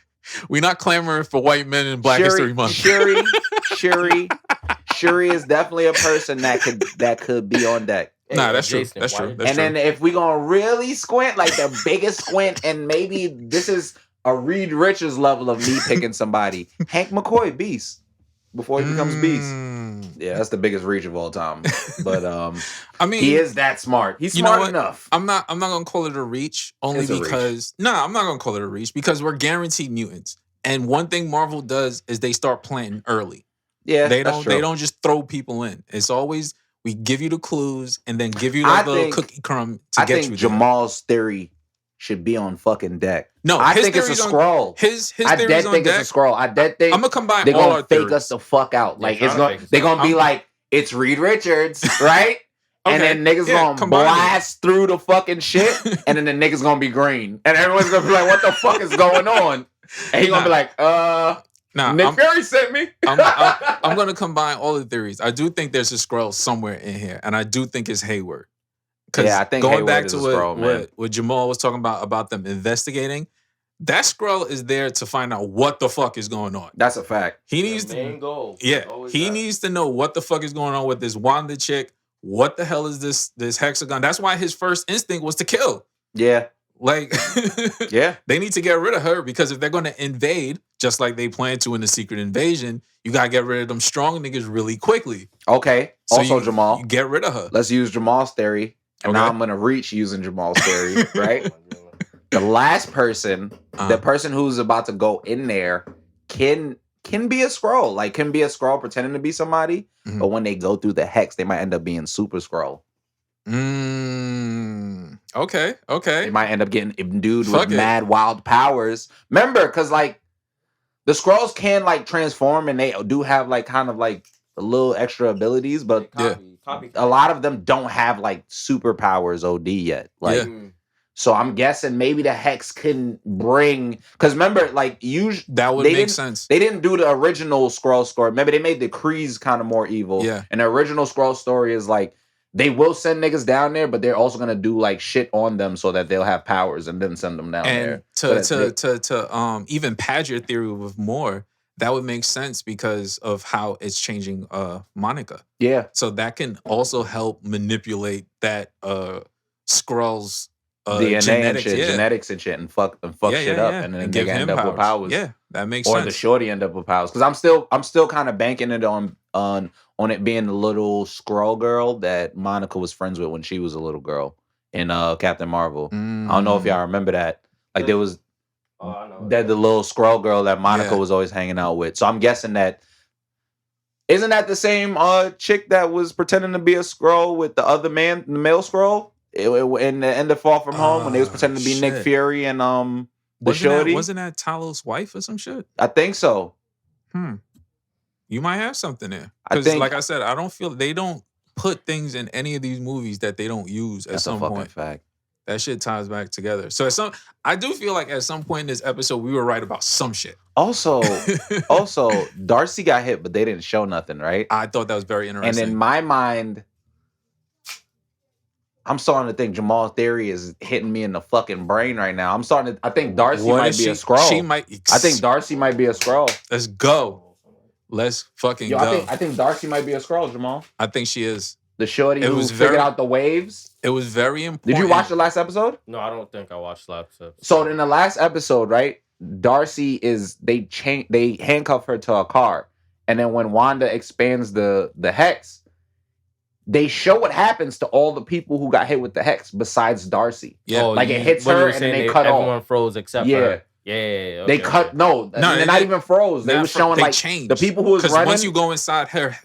We're not clamoring for white men in Black History Month. Shuri is definitely a person that could be on deck. Nah, that's true. Jason, That's why true. did- That's And true. then if we gonna really squint, like the biggest squint, and maybe this is a Reed Richards level of me picking somebody, Hank McCoy, Beast, before he becomes Beast. Yeah, that's the biggest reach of all time. But I mean, he is that smart. He's you know smart what? enough. I'm not gonna call it a reach only It's a reach. because I'm not gonna call it a reach because we're guaranteed mutants. And one thing Marvel does is they start planting early. Yeah, They that's don't true. they don't just throw people in. It's always we give you the clues and then give you I like little think- cookie crumb to I get think you there. Jamal's theory should be on fucking deck. No, I his think it's a theory's on- scroll. His I theory's dead on think deck. it's a scroll. I dead think I'm gonna combine they're all gonna our fake theories. us the fuck out. They're Like trying it's to gonna fake us they're out. gonna be like, it's Reed Richards, right? And Okay, then niggas yeah, gonna combine it. blast through the fucking shit, and then the niggas gonna be green. And everyone's gonna be like, what the fuck is going on? And he gonna be like, Nah, Nick Fury sent me. I'm going to combine all the theories. I do think there's a Skrull somewhere in here, and I do think it's Hayward. Yeah, I think going Hayward back is to a Skrull, man. what Jamal was talking about them investigating, that Skrull is there to find out what the fuck is going on. That's a fact. He The needs main to, goal. yeah, Always he that. needs to know what the fuck is going on with this Wanda chick. What the hell is this hexagon? That's why his first instinct was to kill. Yeah, Like, yeah. they need to get rid of her because if they're going to invade, just like they plan to in the Secret Invasion, you got to get rid of them strong niggas really quickly. Okay. So Also, you Jamal, get rid of her. let's use Jamal's theory. And now Okay. I'm gonna reach using Jamal's theory, right? The last person, Uh-huh. the person who's about to go in there, can be a Skrull. Like, can be a Skrull pretending to be somebody. Mhm. But when they go through the hex, they might end up being Super Skrull. Okay. They might end up getting imbued Fuck with it. mad wild powers. Remember, because like the Skrulls can like transform, and they do have like kind of like a little extra abilities, but Copy. a lot of them don't have like superpowers OD yet. Like, Yeah. so I'm guessing maybe the hex couldn't bring, because remember, like That would they make didn't- sense. they didn't do the original Skrull story. Maybe they made the Krees kind of more evil. Yeah. And the original Skrull story is like they will send niggas down there, but they're also gonna do like shit on them so that they'll have powers and then send them down there. And But to even pad your theory with more, that would make sense because of how it's changing Monica. Yeah. So that can also help manipulate that Skrull's DNA and genetics. shit, Yeah. genetics and shit, and fuck shit up, and then they give end him up with powers. Yeah, that makes Or sense. the shorty end up with powers. Because I'm still kind of banking it on it being the little Skrull girl that Monica was friends with when she was a little girl in Captain Marvel. I don't know if y'all remember that. Like there was Oh, I know. that the little Skrull girl that Monica Yeah. was always hanging out with. So I'm guessing that isn't that the same chick that was pretending to be a Skrull with the other man, the male Skrull, in the end of Far From Home when they was pretending to be Nick Shit. Fury and the shorty. Wasn't that Talos' wife or some shit? I think so. You might have something there. I Because, think- like I said, I don't feel they don't put things in any of these movies that they don't use at That's a some fucking point. fact. That shit ties back together. So I do feel like at some point in this episode we were right about some shit. Also, Darcy got hit, but they didn't show nothing, right? I thought that was very And interesting. in my mind, I'm starting to think Jamal's theory is hitting me in the fucking brain right now. I think Darcy What might if be a Skrull. She might. I think Darcy might be a Skrull. Let's go. Let's fucking Yo, go. I think Darcy might be a Skrull, Jamal. I think she is. The shorty It who was figured very- out the waves. It was very important. Did you watch the last episode? No, I don't think I watched last episode. So in the last episode, right, Darcy they handcuff her to a car, and then when Wanda expands the hex, they show what happens to all the people who got hit with the hex besides Darcy. Yeah. Like it hits her and then they cut off. Everyone froze except for her. Yeah. They cut they're not even froze. They was showing like changed. The people who was running. Once you go inside her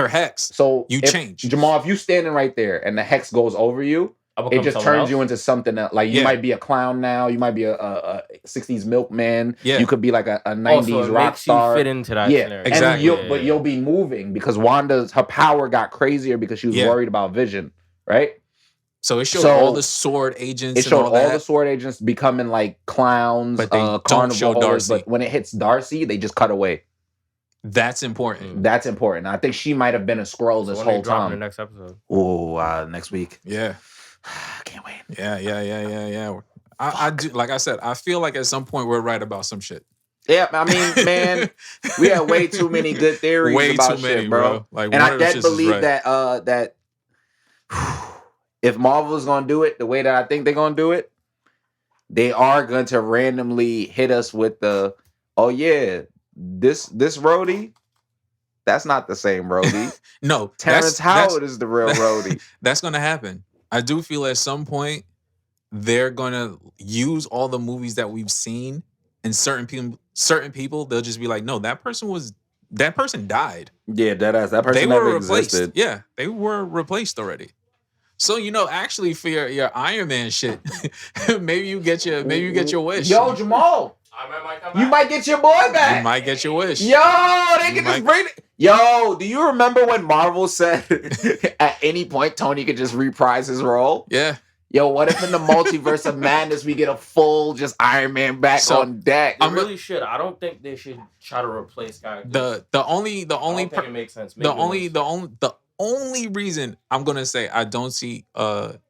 hex, so you change. Jamal, if you standing right there and the hex goes over you, it just turns you into something that, like, you might be a clown now. You might be a 60s milkman. Yeah. You could be like a 90s rock star. You fit into that scenario. Exactly. But you'll be moving because her power got crazier because she was worried about Vision, right? So it showed all the sword agents. It showed all the sword agents becoming like clowns, but they don't show Darcy. But when it hits Darcy, they just cut away. That's important. That's important. I think she might have been a Skrull this whole time. The next episode. Oh, next week. Yeah. Can't wait. Yeah. I do. Like I said, I feel like at some point we're right about some shit. Yeah, I mean, man, we have way too many good theories about shit, bro. Like, and I dead believe that if Marvel's gonna do it the way that I think they're gonna do it, they are going to randomly hit us with the, oh yeah, this Rhodey, that's not the same Rhodey. No, Terrence Howard is the real Rhodey. That's gonna happen. I do feel at some point they're gonna use all the movies that we've seen, and certain people they'll just be like, no, that person died. Yeah, that person never existed. Yeah, they were replaced already. So actually for your Iron Man shit, maybe you get your wish. Yo, Jamal, you might get your boy back. You might get your wish. Yo, they can just bring it. Yo, do you remember when Marvel said at any point Tony could just reprise his role? Yeah. Yo, what if in the multiverse of madness we get a full just Iron Man back on deck? I really should. I don't think they should try to replace characters. The only it makes sense. The only reason I'm gonna say I don't see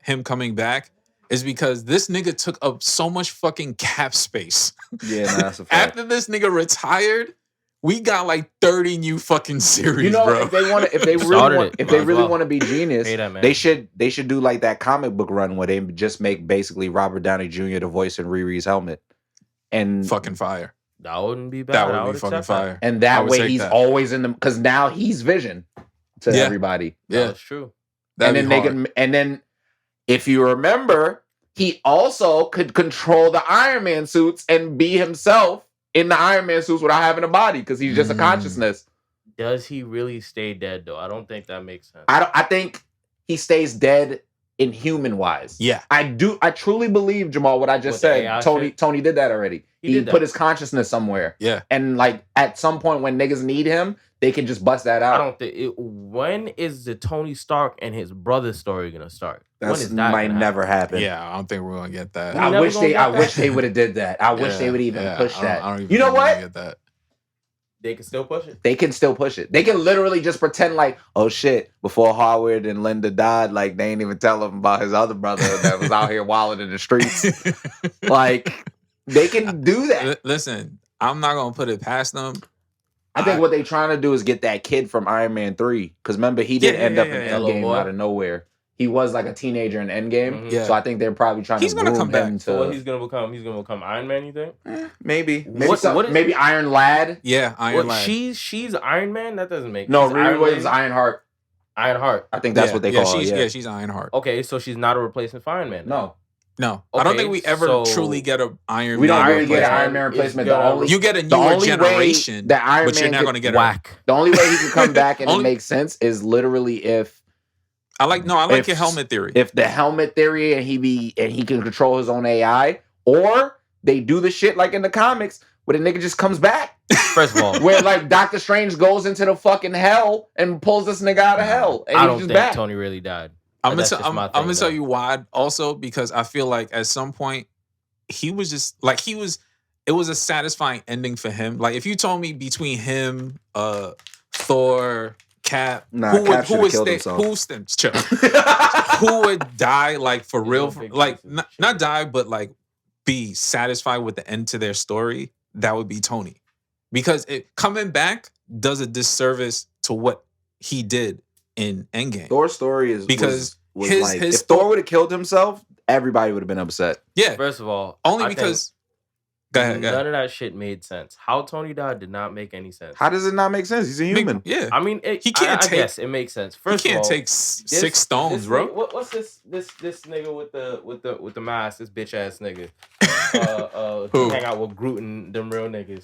him coming back is because this nigga took up so much fucking cap space. Yeah, that's a fact. After this nigga retired, we got like 30 new fucking series, bro. If they really want to be genius, they should do like that comic book run where they just make basically Robert Downey Jr. the voice in Riri's helmet, and fucking fire. That wouldn't be bad. That would be fucking fire. And that way he's always in them because now he's Vision to everybody. Yeah, that's true. And then if you remember, he also could control the Iron Man suits and be himself in the Iron Man suits without having a body because he's just a consciousness. Does he really stay dead though? I don't think that makes sense. I think he stays dead in human wise. Yeah. I truly believe, Jamal, what I just said. Tony did that already. He put his consciousness somewhere. Yeah. And like at some point when niggas need him, they can just bust that out. I don't think when is the Tony Stark and his brother story gonna start? That might never happen. Yeah, I don't think we're gonna get that. I wish they would have did that. I wish they would even push that. I don't even you know what? Get that. They can still push it. They can still push it. They can literally just pretend like, oh shit, before Howard and Linda died, like they ain't even tell him about his other brother that was out here wilding in the streets. Like they can do that. Listen, I'm not gonna put it past them. I think what they're trying to do is get that kid from Iron Man 3. Because remember, he did end up in Endgame out of nowhere. He was like a teenager in Endgame. Mm-hmm. Yeah. So I think they're probably trying to groom him to... So what he's going to become? He's going to become Iron Man, you think? Maybe. Maybe Iron Lad. Yeah, Iron Lad. She's Iron Man? That doesn't make sense. No, Riri Williams is Ironheart. Ironheart. I think that's what they call her. Yeah, she's Ironheart. Okay, so she's not a replacement for Iron Man. No. Okay, I don't think we ever truly get an Iron Man. We don't really get an Iron Man replacement. You get a newer generation, but you're not going to get whack. The only way he can come back and it makes sense is literally if I like your helmet theory. If the helmet theory and he can control his own AI, or they do the shit like in the comics where the nigga just comes back. First of all, where like Doctor Strange goes into the fucking hell and pulls this nigga out of hell, and I he's don't just think back. Tony really died. I'm gonna tell you why. Also, because I feel like at some point he was just like it was a satisfying ending for him. Like if you told me between him, Thor, Cap, who would die like for real, like not die, but like be satisfied with the end to their story, that would be Tony, because coming back does a disservice to what he did in Endgame. Thor's story is because was like, if Thor would have killed himself, everybody would have been upset. Yeah. First of all, only because Go ahead. None of that shit made sense. How Tony died did not make any sense. How does it not make sense? He's a human. Yeah. I mean, He can't I take- guess it makes sense. First he can't of all, take 6 stones, bro. Nigga, what's this nigga with the mask? This bitch ass nigga. Who? Hang out with Groot and them real niggas.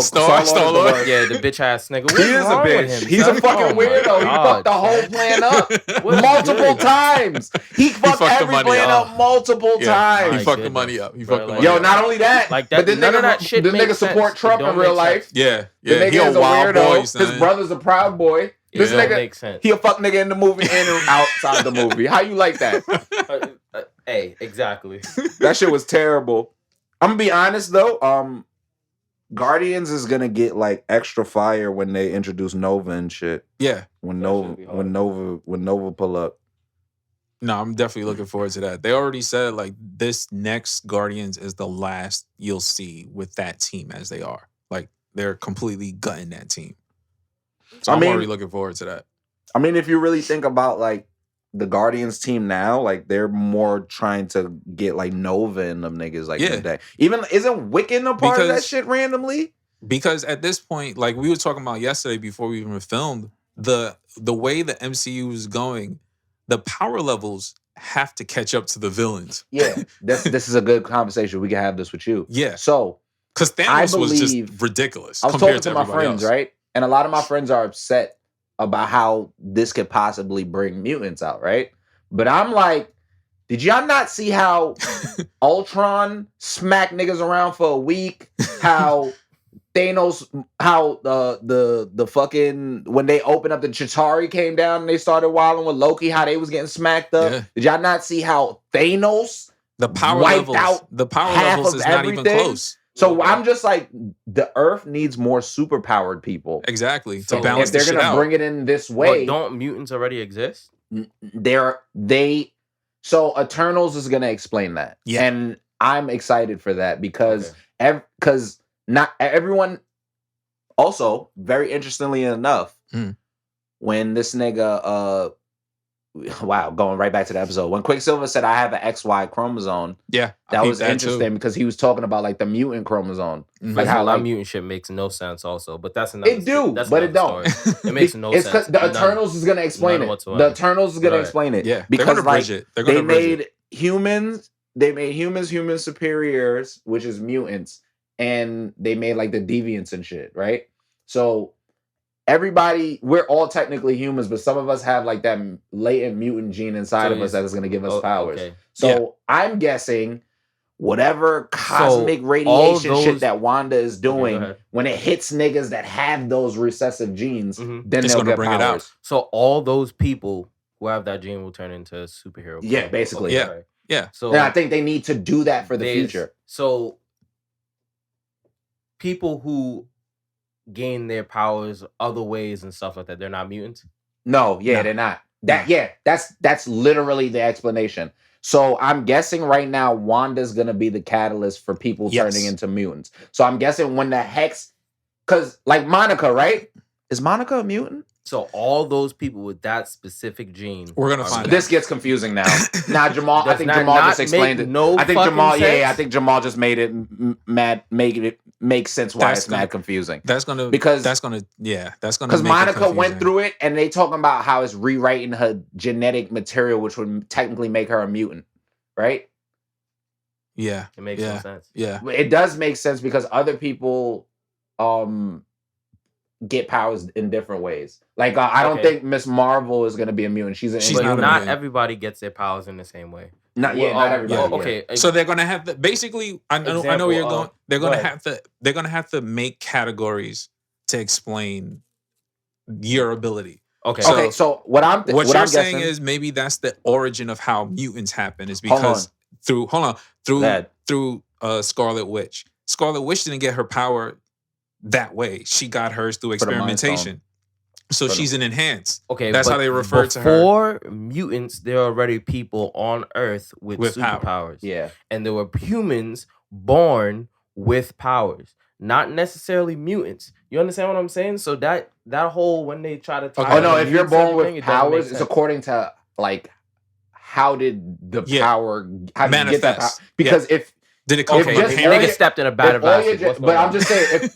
Star-Lord. Yeah, the bitch ass nigga. What's He is a wrong with bitch. him, He's son? a fucking Oh my weirdo. He God, fucked the whole son. plan up What's multiple good? times. He fucked fucked the every money plan up. up multiple Yeah, times. he fucked the goodness. money up. He Bro, fucked the like- money Yo, up. not only that, Like that- but this none nigga, of that shit this makes nigga support sense. It Trump don't in real make life. sense. Yeah. The Yeah. nigga He a is a wild weirdo. boy, son. His brother's a proud boy. This It don't nigga, make sense. he a fuck nigga in the movie and outside the movie. How you like that? Hey, exactly. That shit was terrible. I'm gonna be honest though. Guardians is gonna get like extra fire when they introduce Nova and shit. Yeah. When That Nova, should be hard. when Nova pull up. No, I'm definitely looking forward to that. They already said like this next Guardians is the last you'll see with that team as they are. Like they're completely gutting that team. So I I'm mean- already looking forward to that. I mean, if you really think about like the Guardians team now, like they're more trying to get like Nova and them niggas like in Yeah. the day. Even isn't Wiccan a part of that Because- shit randomly? Because at this point, like we were talking about yesterday before we even filmed, the way the MCU is going, the power levels have to catch up to the villains. Yeah, this is a good conversation. We can have this with you. Yeah. So Because I Thanos was just believe- ridiculous I was compared talking to to my everybody friends, else. right? And a lot of my friends are upset about how this could possibly bring mutants out, right? But I'm like, did y'all not see how Ultron smacked niggas around for a week? How Thanos, how the fucking when they opened up the Chitauri came down and they started wilding with Loki, how they was getting smacked up. Yeah. Did y'all not see how Thanos? The power Wiped levels, out the power half levels of is not even everything? close. So I'm just like, the Earth needs more superpowered people. Exactly. So To balance If they're the shit gonna out. bring it in this way, But don't mutants already exist? so Eternals is gonna explain that. Yeah. And I'm excited for that because Okay. not everyone. Also, very interestingly enough, Mm. when this nigga wow, going right back to the episode, when Quicksilver said I have an XY chromosome, Yeah. I that peeped was too. interesting because he was talking about like the mutant chromosome. Mhm. Like how that like mutant shit makes no sense also, but that's another it do, that's but it another don't. story. It makes no it's sense. because the None. Eternals is gonna explain None it. whatsoever. The Eternals is gonna Right. explain it. Yeah. They're because gonna like bridge it. They're gonna they bridge it. made humans. They made human superiors, which is mutants, and they made like the deviants and shit, right? So everybody, we're all technically humans, but some of us have like that latent mutant gene inside So of us that is gonna give us Oh, powers. okay. So Yeah. I'm guessing whatever cosmic radiation shit those- that Wanda is doing, ahead. when it hits niggas that have those recessive genes, Mhm. then It's they'll gonna get bring it out. powers. So all those people who have that gene will turn into superhero. Yeah, people. basically. Yeah. right. Yeah. So And I think they need to do that for the there's- future. So people who gain their powers other ways and stuff like that, they're not mutants. No, yeah, No. they're not. That's literally the explanation. So I'm guessing right now Wanda's gonna be the catalyst for people Yes. turning into mutants. So I'm guessing when the Hex, because like Monica, right? Is Monica a mutant? So all those people with that specific gene, We're gonna are find out. This gets confusing now. Now Jamal, I Does think that Jamal not just explained make it. no I think fucking Jamal, yeah, I sense? think Jamal just made it make it make sense why That's it's gonna- mad confusing. That's gonna Because- that's gonna that's gonna Because make it Monica went confusing. through it, and they talking about how it's rewriting her genetic material, which would technically make her a mutant, right? Yeah. It makes no Yeah. sense. Yeah. It does make sense because other people get powers in different ways. Like I don't Okay. think Miss Marvel is gonna be a mutant. She's She's But not a not mutant. everybody gets their powers in the same way. not Well, not everybody. yeah. Okay. So they're gonna have to basically. I know Example where you're of- going. They're go gonna ahead. have to. They're gonna have to make categories to explain your ability. Okay. So- Okay, so what I'm What you're I'm saying guessing is maybe that's the origin of how mutants happen. Is Hold because through Go ahead. through Scarlet Witch. Scarlet Witch didn't get her power that way. She got hers through For the Mind Stone. experimentation. So For the- she's an enhanced. Okay, That's but how they refer to her. Before mutants, there are already people on Earth with With superpowers. yeah. And there were humans born with powers, not necessarily mutants. You understand what I'm saying? So that whole when they try to tie Okay. Oh no, the if you're mutants and born with everything, it doesn't make powers, it's sense. according to like how did the Yeah. power how did you get that power? Manifest. Because if Did it come from Okay, a just parent? nigga stepped in a vat of acid. What's but going I'm on? just saying,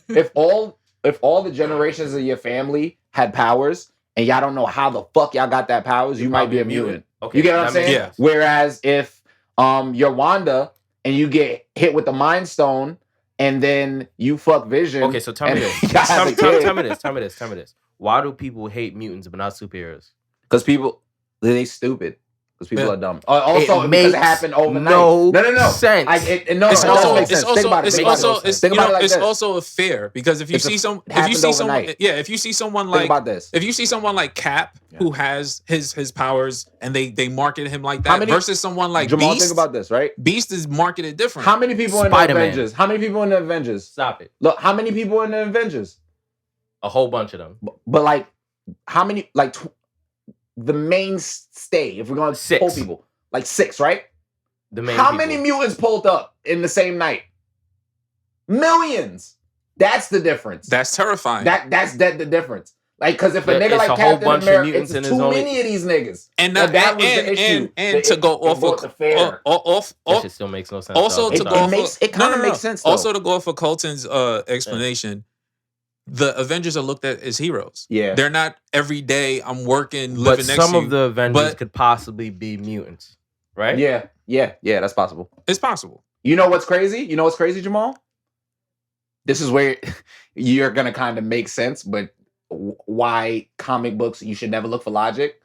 if all the generations of your family had powers and y'all don't know how the fuck y'all got that powers, you might be a mutant. Okay, You get what I'm that makes saying? sense. Whereas if you're Wanda and you get hit with the Mind Stone and then you fuck Vision. Okay, so tell me and this. y'all have a kid. Tell me this. Why do people hate mutants but not superheroes? Because people, they stupid. Because people Yeah. are dumb. Also, It because it makes happened overnight. no sense. It It's doesn't also make sense. Think about it. it's Think about also it. it's Think you about know it like it's this. also fair because if you see someone if you see someone Think like about this. if you see someone like Cap who has his powers and they market him like How that many- versus someone like Jamal, Beast. think about this, right? Beast is marketed different. How many people in the Spider-Man. Avengers? How many people in the Avengers? Stop it. Look, how many people in the Avengers? A whole bunch of them. But like, how many? Like, the mainstay. If we're gonna 6. pull people, like 6, right? The main How people. many mutants pulled up in the same night? Millions. That's the difference. That's terrifying. That's the difference. Like, because if a Yeah, nigga it's like a whole Captain bunch of America, mutants it's and too there's only- many of these niggas. and that was the issue. and to go off brought the fair. That shit still makes no sense. Also though. to I'm go sorry. off it kinda makes sense, though. Also to go off of Colton's explanation, the Avengers are looked at as heroes. Yeah. They're not every day I'm working, But living next some to of you. the Avengers but could possibly be mutants, right? Yeah, that's possible. it's possible. You know what's crazy? Jamal? This is where you're gonna kind of make sense, but why comic books you should never look for logic.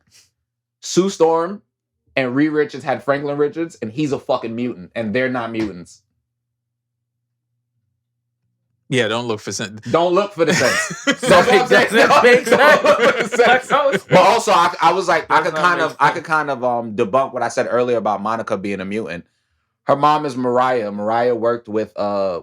Sue Storm and Reed Richards had Franklin Richards, and he's a fucking mutant, and they're not mutants. Yeah, don't look for sense. Don't look for the sense. That's That what I'm saying. doesn't make Don't look for the sense. sense. But also, I was like, I Does could not make kind of debunk what I said earlier about Monica being a mutant. Her mom is Mariah. Mariah worked with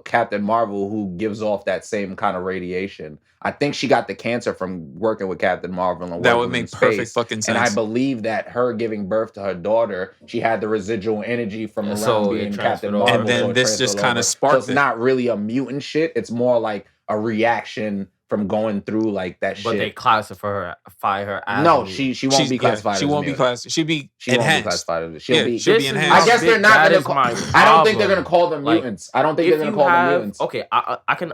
Captain Marvel, who gives off that same kind of radiation. I think she got the cancer from working with Captain Marvel. And That working would in make space. perfect fucking sense. And I believe that her giving birth to her daughter, she had the residual energy from And around so it being transferred Captain over. Marvel. And then so it this just transferred kinda over. sparked So it's it. not really a mutant shit. It's more like a reaction from going through like that But shit. they classify her as No, a mutant. she won't be classified. She as a won't be mutant. classified. She'll be She won't be enhanced. classified as. She'll Yeah, be. she'll be This is enhanced. my I guess they're big- not that gonna. is Call, my I don't think they're problem. gonna call them Like, mutants. I don't think If they're gonna you call them have mutants. okay, I can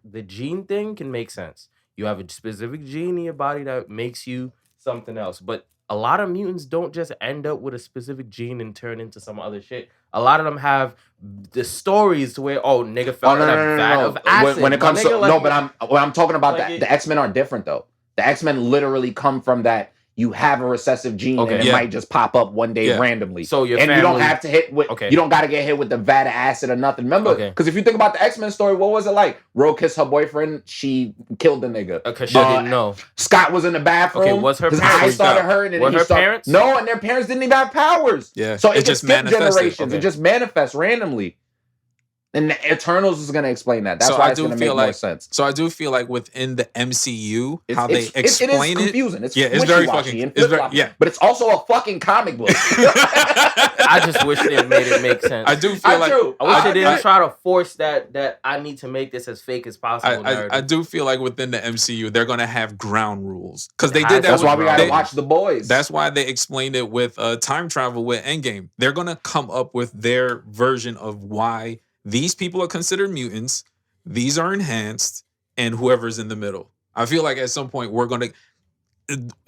the gene thing can make sense. You have a specific gene in your body that makes you something else, but a lot of mutants don't just end up with a specific gene and turn into some other shit. A lot of them have the stories to where nigga fell in a vat of acid. When it My comes to nigga, like, but I'm talking about like the X-Men are different though. The X-Men literally come from that. You have a recessive gene Okay. and it Yeah. might just pop up one day Yeah. randomly. So your and you don't family- have to hit with. Okay. You don't got to get hit with the vat of acid or nothing. Remember, Okay. because if you think about the X-Men story, what was it like? Ro kissed her boyfriend. She killed the nigga. because she Uh, didn't know. Scott was in the bathroom. Okay, was her his parents- eyes started hurting? And Were then her he started, parents? No, and their parents didn't even have powers. Yeah. So it just just skip manifested. generations. Okay. It just manifests randomly. And the Eternals is going to explain that. That's So why I it's do going to make feel more like- sense. So I do feel like within the MCU, how they it explain is it. confusing. It's Yeah, it's very wishy-washy fucking- and it's very- flip-floppy, yeah. But it's also a fucking comic book. I just wish they made it make sense. I do feel like do. I wish they didn't I- try to force that I need to make this as fake as possible. I do feel like within the MCU they're gonna have ground rules because they It did has that. to That's with, why we got to they- watch The Boys. That's why they explained it with time travel with Endgame. They're gonna come up with their version of why these people are considered mutants, these are enhanced, and whoever's in the middle. I feel like at some point we're gonna,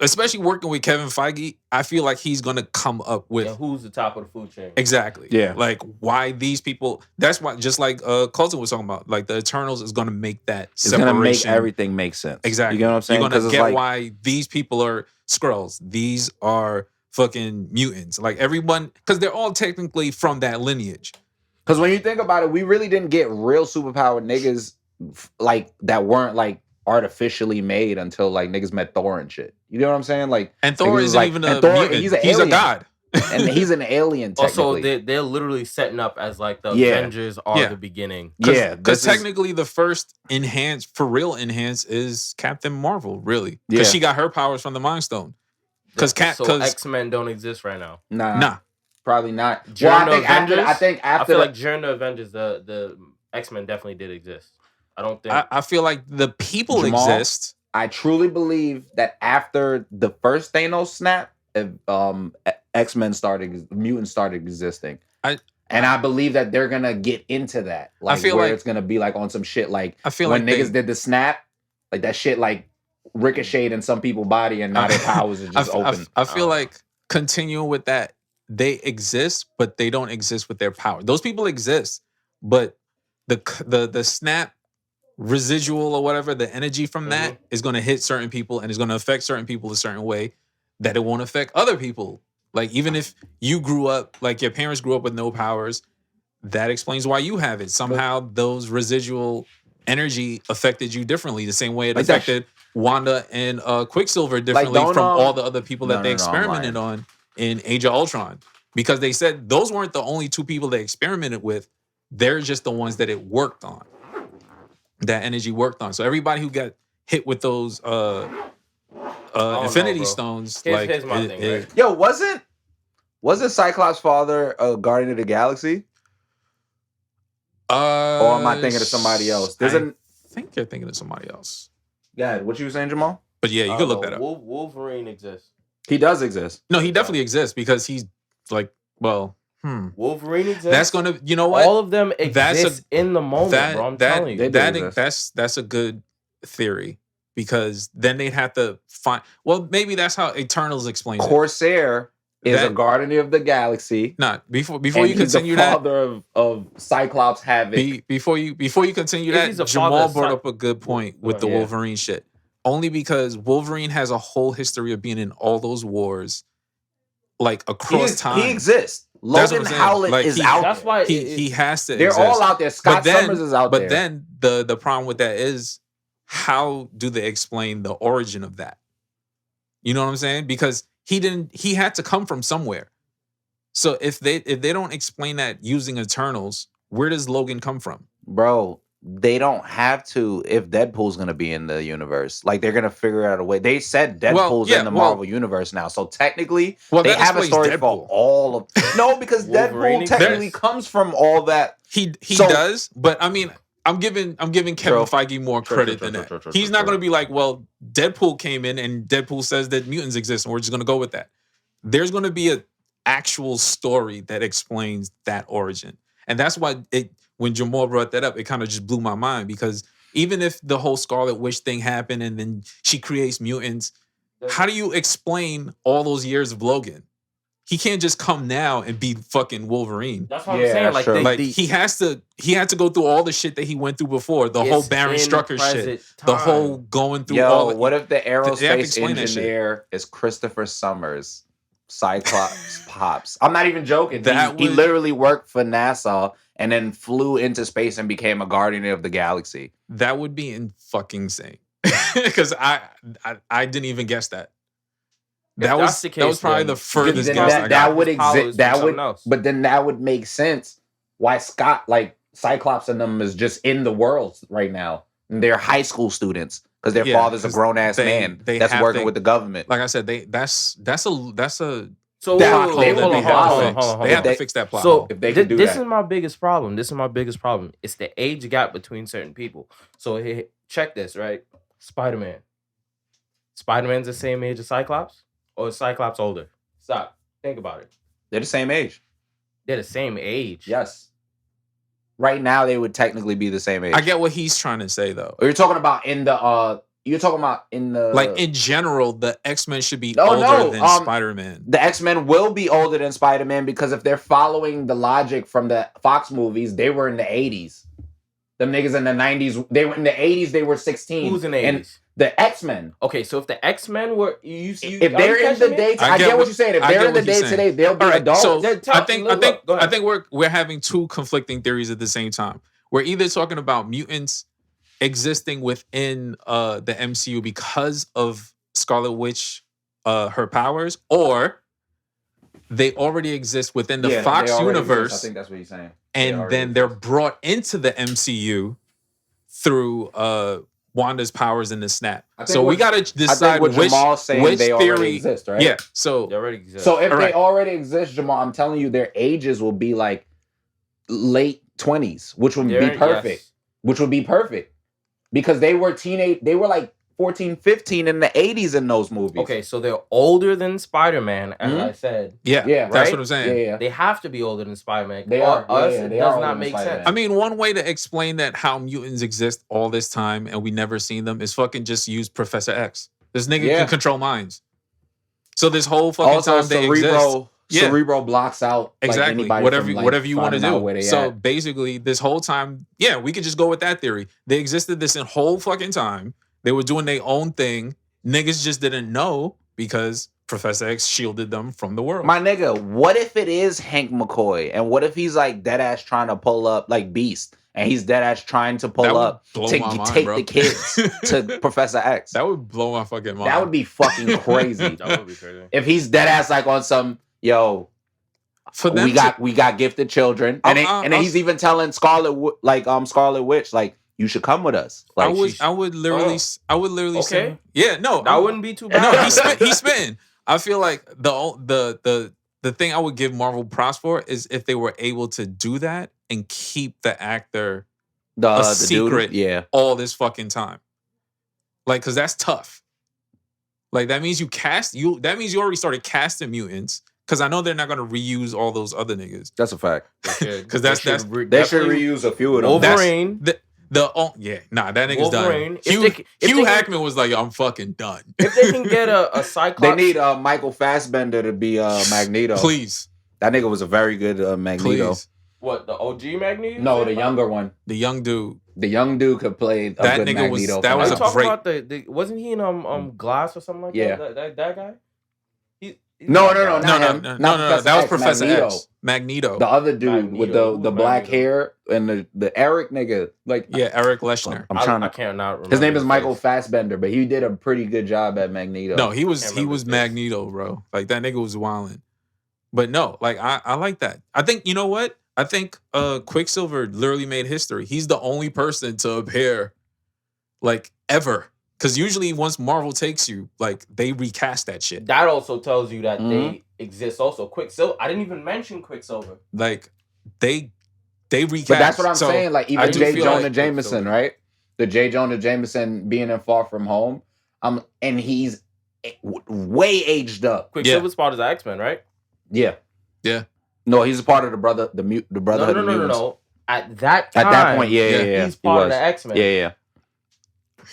especially working with Kevin Feige, I feel like he's gonna come up with who's the top of the food chain. exactly. Yeah. Like why these people. That's why, just like Colton was talking about, like the Eternals is gonna make that It's gonna make separation. everything make sense. Exactly. You get what I'm saying? You're gonna 'Cause it's get like, why these people are Skrulls. These are fucking mutants. Like everyone, because they're all technically from that lineage. Because when you think about it, we really didn't get real superpowered niggas like that weren't like artificially made until like niggas met Thor and shit. You know what I'm saying? Like, And Thor niggas isn't like- even and a Thor, mutant. he's an He's a alien. god. and he's an alien technically. Also, they're literally setting up as like the Yeah. Avengers are Yeah. the beginning. yeah, Because this is- technically the first enhanced, for real enhanced, is Captain Marvel, really. Yeah. Because she got her powers from the Mind Stone. Because So X-Men don't exist right now. nah. probably not. During Well, the Avengers, I think I after feel the- like during the Avengers, the X-Men definitely did exist. I don't think. I feel like the people Jamal? exist. I truly believe that after the first Thanos snap, X-Men mutants started existing. I And I believe that they're gonna get into that. Like feel where like- it's gonna be like on some shit like I feel when like niggas did the snap, like that shit like ricocheted in some people's body and now their powers are just open. I feel like continuing with that, they exist, but they don't exist with their power. Those people exist, but the snap residual or whatever, the energy from that is going to hit certain people and is going to affect certain people a certain way that it won't affect other people. Like even if you grew up, like your parents grew up with no powers, that explains why you have it. Somehow those residual energy affected you differently, the same way it Like that affected Wanda and Quicksilver differently don't, from all the other people that no, they no, I'm experimented on in Age of Ultron. Because they said those weren't the only two people they experimented with. They're just the ones that it worked on. That energy worked on. So everybody who got hit with those Infinity bro. Stones, Here's my thing, right? Yo, wasn't Cyclops' father a Guardian of the Galaxy? Or am I thinking of somebody else? I think you're thinking of somebody else. Yeah, what you were saying, Jamal? But yeah, you could look that up. Wolverine exists. He does exist. No, he definitely exists because he's like, well, Wolverine exists. that's gonna, you know what? All of them exist in the moment, bro. I'm telling you. That's a good theory because then they'd have to find. Well, maybe that's how Eternals explains it. Corsair is a That- guardian of the galaxy. Not before And you he's continue the that. father of Cyclops Havoc. Before you continue If that, he's a Jamal father, brought son- up a good point with the Yeah. Wolverine shit. Only because Wolverine has a whole history of being in all those wars, like across time. He exists. That's what Logan I'm saying. Howlett Like, is he- out That's there. why he has to. They're exist. all out there. Scott then- Summers is out there. But then the problem with that is, how do they explain the origin of that? You know what I'm saying? Because he had to come from somewhere. So if they don't explain that using Eternals, where does Logan come from? Bro, they don't have to if Deadpool's gonna be in the universe. Like they're gonna figure out a way. They said Deadpool's in the Marvel universe now. So technically they that have a explains story for Deadpool. all of no, because Wolverine Deadpool technically exists. comes from all that. He So- does, but I mean, I'm giving Kevin True. Feige more True, credit true, than true, that. true, He's true, not true. going to be like, well, Deadpool came in and Deadpool says that mutants exist, and we're just going to go with that. There's going to be an actual story that explains that origin, and that's why when Jamal brought that up, it kind of just blew my mind because even if the whole Scarlet Witch thing happened and then she creates mutants, how do you explain all those years of Logan? He can't just come now and be fucking Wolverine. That's what Yeah, I'm saying. that's Like, true. Like he had to go through all the shit that he went through before, the whole Baron Strucker shit, the whole going through all. Yo, what if the They have to aerospace explain that shit. engineer is Christopher Summers, Cyclops Pops? I'm not even joking. He would- literally worked for NASA and then flew into space and became a guardian of the galaxy. That would be fucking insane because I didn't even guess that. That was probably then- the furthest Then guess I that got. would His powers exist. That from would, something else. but then that would make sense. Why Scott, like Cyclops, and them is just in the world right now. And they're high school students because their Yeah, father's a 'cause grown ass they- man they that's have working to- with the government. Like I said, that's a So That- pothole they that would they be have to hard. fix. They have to fix that plot So hole. If they could do this that. is my biggest problem. It's the age gap between certain people. So check this, right? Spider-Man. Spider-Man's the same age as Cyclops? Or is Cyclops older? Stop. Think about it. They're the same age. They're the same age. Yes. Right now, they would technically be the same age. I get what he's trying to say though. Or you're talking about in the you're talking about in the Like in general, the X-Men should be No, older no, than Spider-Man. the X-Men will be older than Spider-Man because if they're following the logic from the Fox movies, they were in the 80s. Them niggas in the 90s, they were in the 80s, they were 16. Who's in the 80s? And the X-Men. Okay, so if the X-Men were If they're in the day, I I get get what what- you're saying. If I they're get in the what he's day saying. today, they'll be All right, adults. so They're I think go ahead. we're having two conflicting theories at the same time. We're either talking about mutants existing within the MCU because of Scarlet Witch, her powers, or they already exist within the Yeah, Fox they already universe, exist. I think that's what he's saying. and already then they're brought into the MCU through Wanda's powers in the snap. I think So we what- gotta I decide think what which Jamal's saying which they already theory. exist, right? Yeah. So They already exist. So if All they right. already exist, Jamal, I'm telling you, their ages will be like late 20s, which would be perfect. Yes. Which would be perfect because they were like 14, 15 in the 80s in those movies. Okay, so they're older than Spider-Man, as Mhm. I said. Yeah, Yeah, that's right? what I'm saying. Yeah, yeah. They have to be older than Spider-Man. They Or are. Yeah, us, yeah, it they does are not older than make Spider-Man. sense. I mean, one way to explain that how mutants exist all this time and we never seen them is fucking just use Professor X. This nigga Yeah. can control minds. So this whole fucking Also, time they exist. Yeah. Cerebro blocks out like, Exactly. anybody Whatever from, like, whatever you want to finding out do. where they So at. basically, this whole time, yeah, we could just go with that theory. They existed this in whole fucking time. They were doing their own thing. Niggas just didn't know because Professor X shielded them from the world. My nigga, what if it is Hank McCoy? And what if he's like dead ass trying to pull up like Beast? And he's dead ass trying to That pull would up blow to my mind, take bro. the kids to Professor X. That would blow my fucking mind. That would be fucking crazy. That would be crazy. If he's dead ass like on some, yo, for them. we got gifted children. And then he's even telling Scarlet Witch, like, you should come with us. Like, I would literally Okay. say, yeah, no, That wouldn't be too bad. no, he's spitting. I feel like the thing I would give Marvel props for is if they were able to do that and keep the actor the secret. dude, yeah. all this fucking time. Like, because that's tough. Like, that means that means you already started casting mutants. Because I know they're not gonna reuse all those other niggas. That's a fact. Because They should reuse a few of them. Wolverine. that nigga's Wolverine. done. If Hugh they can- Hackman was like, I'm fucking done. If they can get a Cyclops, They need Michael Fassbender to be Magneto. Please. That nigga was a very good Magneto. Please. what, the OG Magneto? No, the younger one. The young dude. The young dude could play a That good nigga was- Magneto. that for was Are now. you a talking great- about the wasn't he in Glass or something like Yeah. that? That guy? No, No, that was Professor Magneto. X. Magneto. The other dude with Magneto. the Who's black Magneto? hair and the Eric nigga. Like, Yeah, Eric Leshner. I'm trying I to. can't not remember. His name is Michael face. Fassbender, but he did a pretty good job at Magneto. No, he was Can't remember his face. Magneto, bro. Like, that nigga was wilding. But no, like, I like that. I think, you know what? I think Quicksilver literally made history. He's the only person to appear, like, ever. Because usually once Marvel takes you, like, they recast that shit. That also tells you that Mhm. they exist. Also, Quicksilver. I didn't even mention Quicksilver. Like, they recast. But that's what I'm So, saying. Like, I even do J. feel Jonah like Jameson, Quicksilver. right? The J. Jonah Jameson being in Far From Home. And he's way aged up. Quicksilver's part of the X-Men, right? Yeah. Yeah. No, he's a part of the Brotherhood of Mutants. No. At that time, At that point, yeah. he's he part of was. the X-Men. Yeah.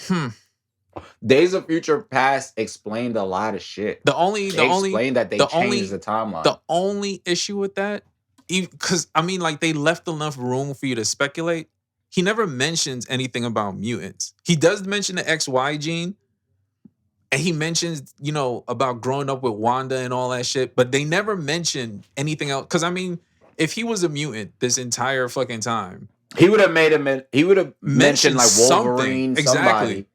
Hmm. Days of Future Past explained a lot of shit. The only Explained that they changed the timeline. The only issue with that, because I mean, like, they left enough room for you to speculate. He never mentions anything about mutants. He does mention the XY gene, and he mentions, you know, about growing up with Wanda and all that shit. But they never mention anything else. Because I mean, if he was a mutant this entire fucking time, He would have made him. He would have mentioned like something. Wolverine, Exactly. somebody.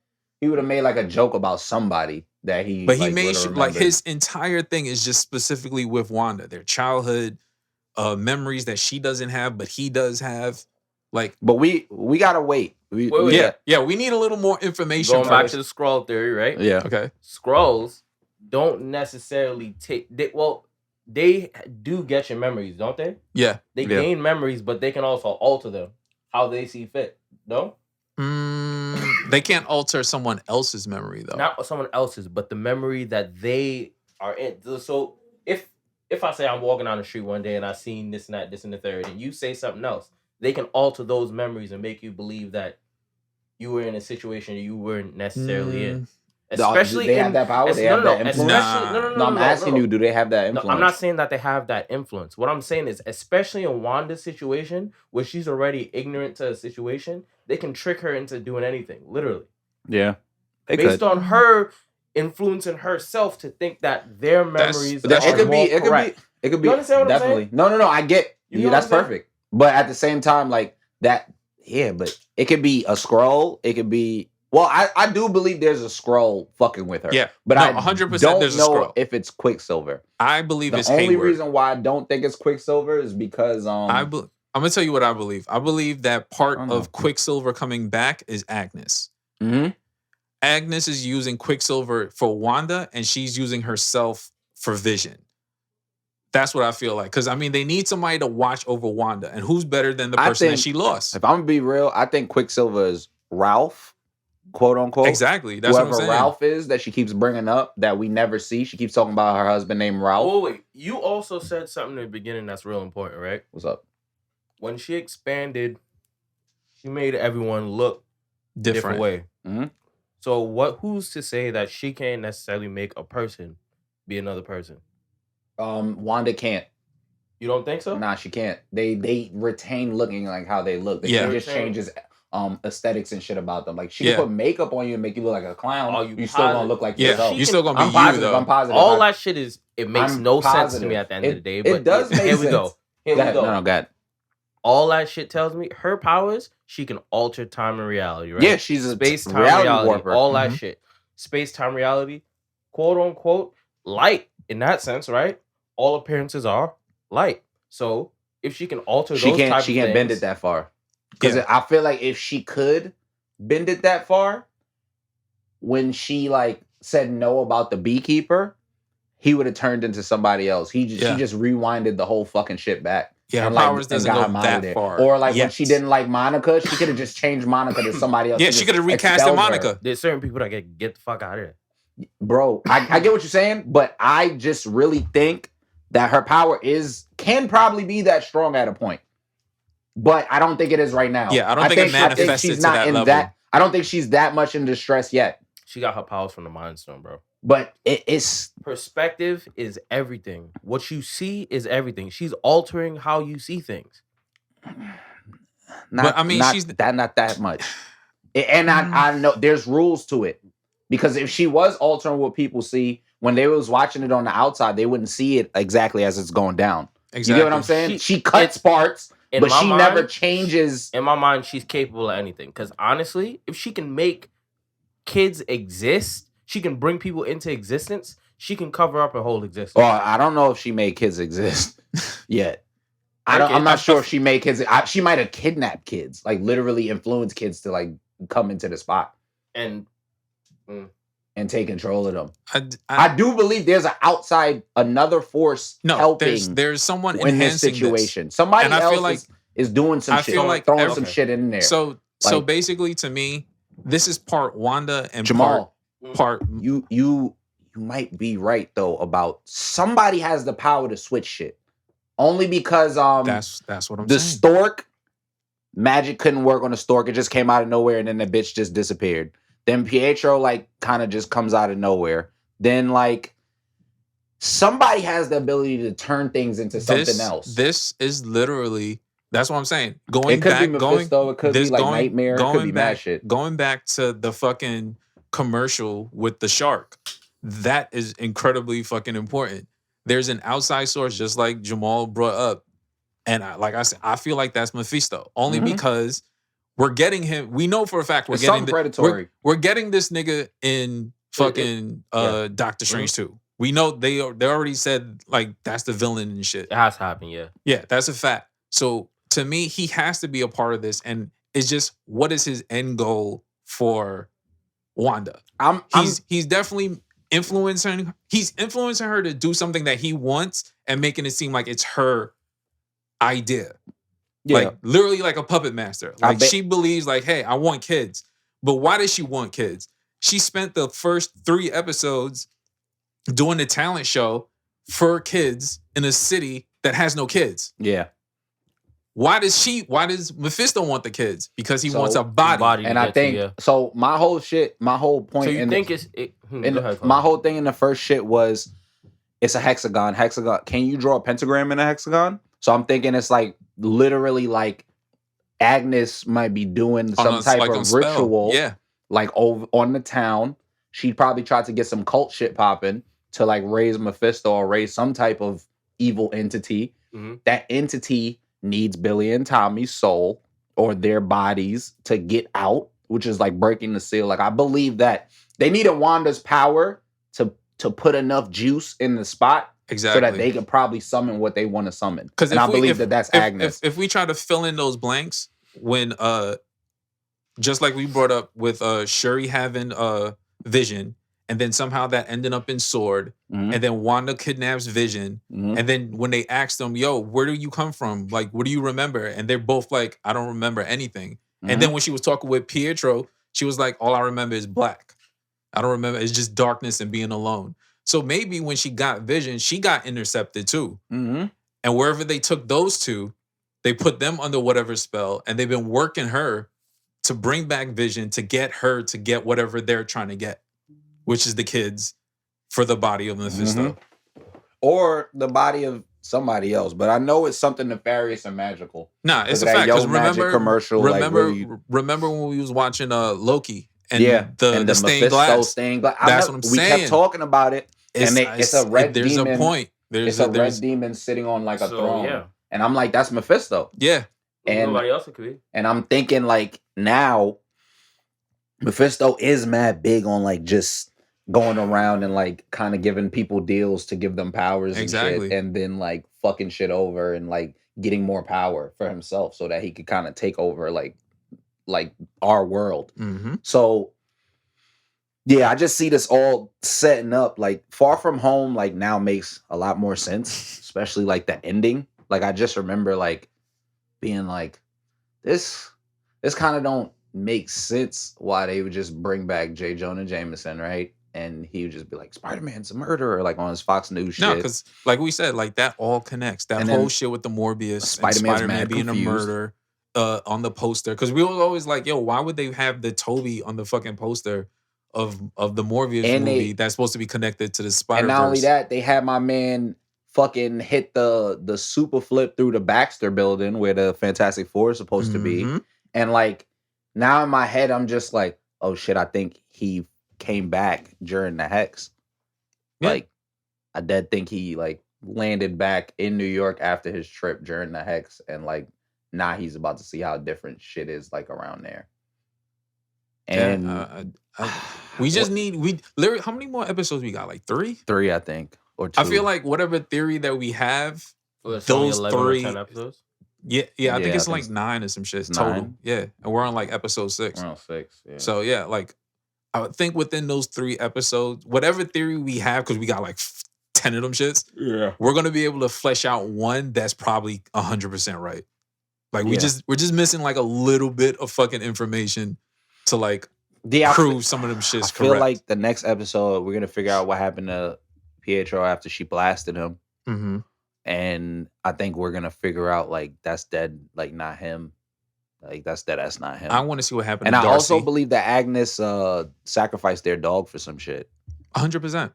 He would have made like a joke about somebody that he. But he like, made would've sure, like, remembered. his entire thing is just specifically with Wanda, their childhood memories that she doesn't have, but he does have. Like, But we gotta wait. Wait, yeah, we need a little more information. Going back first. to the Skrull theory, right? Yeah. Okay. Skrulls don't necessarily take. They do get your memories, don't they? Yeah. They Yeah. gain memories, but they can also alter them how they see fit. No, They can't alter someone else's memory though. not someone else's, but the memory that they are in. So if I say I'm walking down the street one day and I seen this and that, this and the third, and you say something else, they can alter those memories and make you believe that you were in a situation you weren't necessarily in. Especially they in, have that power. They have that influence. especially- No, I'm asking no. you. Do they have that No, influence? I'm not saying that they have that influence. What I'm saying is, especially in Wanda's situation, where she's already ignorant to a situation, they can trick her into doing anything, literally. Yeah. They Based could. on her influencing herself to think that their memories that's are It could more be. It could correct. be. It could be. You understand what I'm Definitely. saying? No. I get. You Yeah, know that's what I'm saying? perfect. But at the same time, like that. Yeah, but it could be a scroll. It could be. Well, I do believe there's a scroll fucking with her. Yeah. But No, I 100% don't there's a know Skrull. if it's Quicksilver. I believe The it's only Hayward. reason why I don't think it's Quicksilver is because I'm gonna tell you what I believe. I believe that part I don't know. of Quicksilver coming back is Agnes. Mhm. Agnes is using Quicksilver for Wanda, and she's using herself for Vision. That's what I feel like. Because I mean, they need somebody to watch over Wanda, and who's better than the I person that think- she lost? If I'm gonna be real, I think Quicksilver is Ralph, quote unquote. Exactly. That's what I'm Whoever saying. Ralph is that she keeps bringing up that we never see. She keeps talking about her husband named Ralph. Oh wait, you also said something in the beginning that's real important, right? What's up? When she expanded, she made everyone look different way. Mhm. So who's to say that she can't necessarily make a person be another person? Wanda can't. You don't think so? Nah, she can't. They retain looking like how they look. Yeah. She just changes aesthetics and shit about them. Like she Yeah. can put makeup on you and make you look like a clown. Oh, you you still gonna positive? look like Yeah, yourself. you're still gonna be I'm you positive. though. I'm positive. All that shit it makes I'm no sense to positive. me at the end of the day. It But does make here we go. sense. Here Go we ahead. go. No, go ahead. All that shit tells me her powers, she can alter time and reality, right? Yeah, she's a space time reality reality, warper. all that Mhm. shit. Space time reality, quote unquote, light in that sense, right? All appearances are light. So if she can alter She those can't. type She of can't bend things- it that far. Because Yeah. I feel like if she could bend it that far, when she like said no about the beekeeper, he would have turned into somebody else. She just rewinded the whole fucking shit back. Yeah, her and, like, powers and doesn't got go him out of that there. far. Or like when yet. she didn't like Monica, she could have just changed Monica to somebody else. Yeah, she could have recasted expelled her. Monica. There's certain people that get the fuck out of there. Bro, I get what you're saying, but I just really think that her power can probably be that strong at a point. But I don't think it is right now. Yeah, I don't think it manifested she's to not that in level. that. I don't think she's that much in distress yet. She got her powers from the Mind Stone, bro. But it's Perspective is everything. What you see is everything. She's altering how you see things. not. But, I mean, not she's- not that much. And I know there's rules to it, because if she was altering what people see when they was watching it on the outside, they wouldn't see it exactly as it's going down. Exactly. You get what I'm saying? She cuts it's- parts, in but my she mind- never changes. In my mind, she's capable of anything. Because honestly, if she can make kids exist, she can bring people into existence, she can cover up her whole existence. Well, I don't know if she made kids exist yet. I'm not sure if she made kids. She might have kidnapped kids, like literally influenced kids to like come into the spot And take control of them. I I do believe there's another force no, helping there's someone in this enhancing situation. Somebody And I feel else like- is doing some I shit, feel like throwing every- some shit in there. So Like- basically, to me, this is part Wanda and Jamal, part. you might be right though about somebody has the power to switch shit. Only because That's what I'm the saying. stork magic couldn't work on the stork. It just came out of nowhere, and then the bitch just disappeared. Then Pietro like kind of just comes out of nowhere. Then like somebody has the ability to turn things into something else. This is literally. That's what I'm saying. It Going could back, be Mephisto. It could be this like going- Nightmare. It could going be back, mad shit. Going back to the fucking commercial with the shark, that is incredibly fucking important. There's an outside source, just like Jamal brought up, and like I said, I feel like that's Mephisto, only Mhm. because we're getting him. We know for a fact we're It's getting something predatory. We're getting this nigga in fucking Doctor Strange too. We know they already said like that's the villain and shit. it has to happen, yeah. Yeah, that's a fact. So to me, he has to be a part of this, and it's just what is his end goal for Wanda? He's definitely influencing. He's influencing her to do something that he wants and making it seem like it's her idea. Yeah. Like literally like a puppet master. I Like bet- she believes like, hey, I want kids. But why does she want kids? She spent the first 3 episodes doing the talent show for kids in a city that has no kids. Yeah. Why does Mephisto want the kids? Because he So, wants a body. And I think so. My whole point. So you in think the, it's go in ahead, my Colton. whole thing in the first shit was it's a hexagon. Hexagon. Can you draw a pentagram in a hexagon? So I'm thinking it's like literally like Agnes might be doing some type like of on spell. ritual. Yeah. Like over on the town. She'd probably try to get some cult shit popping to like raise Mephisto or raise some type of evil entity. Mhm. That entity needs Billy and Tommy's soul or their bodies to get out, which is like breaking the seal. Like I believe that they needed Wanda's power to put enough juice in the spot Exactly. so that they could probably summon what they want to summon. 'Cause And if I we- believe if- that that's Agnes. If we try to fill in those blanks when just like we brought up with Shuri having Vision, and then somehow that ended up in Sword, Mhm. and then Wanda kidnaps Vision, Mhm. and then when they asked them, yo, where do you come from? Like, what do you remember? And they're both like, I don't remember anything. Mhm. And then when she was talking with Pietro, She was like, all I remember is black. I don't remember. It's just darkness and being alone. So maybe when she got Vision, she got intercepted too. Mm-hmm. And wherever they took those two, they put them under whatever spell, and they've been working her to bring back Vision to get her to get whatever they're trying to get, which is the kids for the body of Mephisto. Or the body of somebody else. But I know it's something nefarious and magical. Nah, it's a that fact. Yo Because Magic commercial, remember when we was watching Loki and and the stained glass? Stained glass. That's what I'm we saying. kept talking about it. It's a red there's demon. There's a point. It's a red demon sitting on like a throne. Yeah. And I'm like, that's Mephisto. Yeah. And nobody else it could be. And I'm thinking like now Mephisto is mad big on like just going around and like kind of giving people deals to give them powers and shit, and then like fucking shit over and like getting more power for himself so that he could kind of take over like our world. Mm-hmm. So yeah, I just see this all setting up. Like Far From Home like now makes a lot more sense, especially like the ending. Like I just remember like being like, this kind of don't make sense why they would just bring back J. Jonah Jameson, right? And he would just be like, Spider-Man's a murderer, like on his Fox News shit. No, because like we said, like that all connects. That whole shit with the Morbius, Spider-Man being confused. A murderer on the poster. Because we were always like, yo, why would they have the Toby on the fucking poster of the Morbius movie that's supposed to be connected to the Spider-Verse? And not only that, they had my man fucking hit the super flip through the Baxter building where the Fantastic Four is supposed to be. And like now in my head, I'm just like, oh shit, I think he came back during the Hex. Yeah. Like I did think he like landed back in New York after his trip during the Hex, and like now he's about to see how different shit is like around there. And we just need literally how many more episodes we got? Like 3? 3, I think. Or 2. I feel like whatever theory that we have, those 11 or 3 10 episodes. Yeah, I think it's like 9 or some shit total. 9? Yeah, and we're on like episode 6. We're on 6. Yeah. So yeah, like I would think within those 3 episodes, whatever theory we have, because we got like 10 of them shits, we're gonna be able to flesh out one that's probably 100% right. Like we're just missing like a little bit of fucking information to like prove some of them shits correct. I feel like the next episode we're gonna figure out what happened to Pietro after she blasted him. Mm-hmm. And I think we're gonna figure out like that's dead, like not him. Like that's not him. I want to see what happened. And to I Darcy. also believe that Agnes sacrificed their dog for some shit. 100%.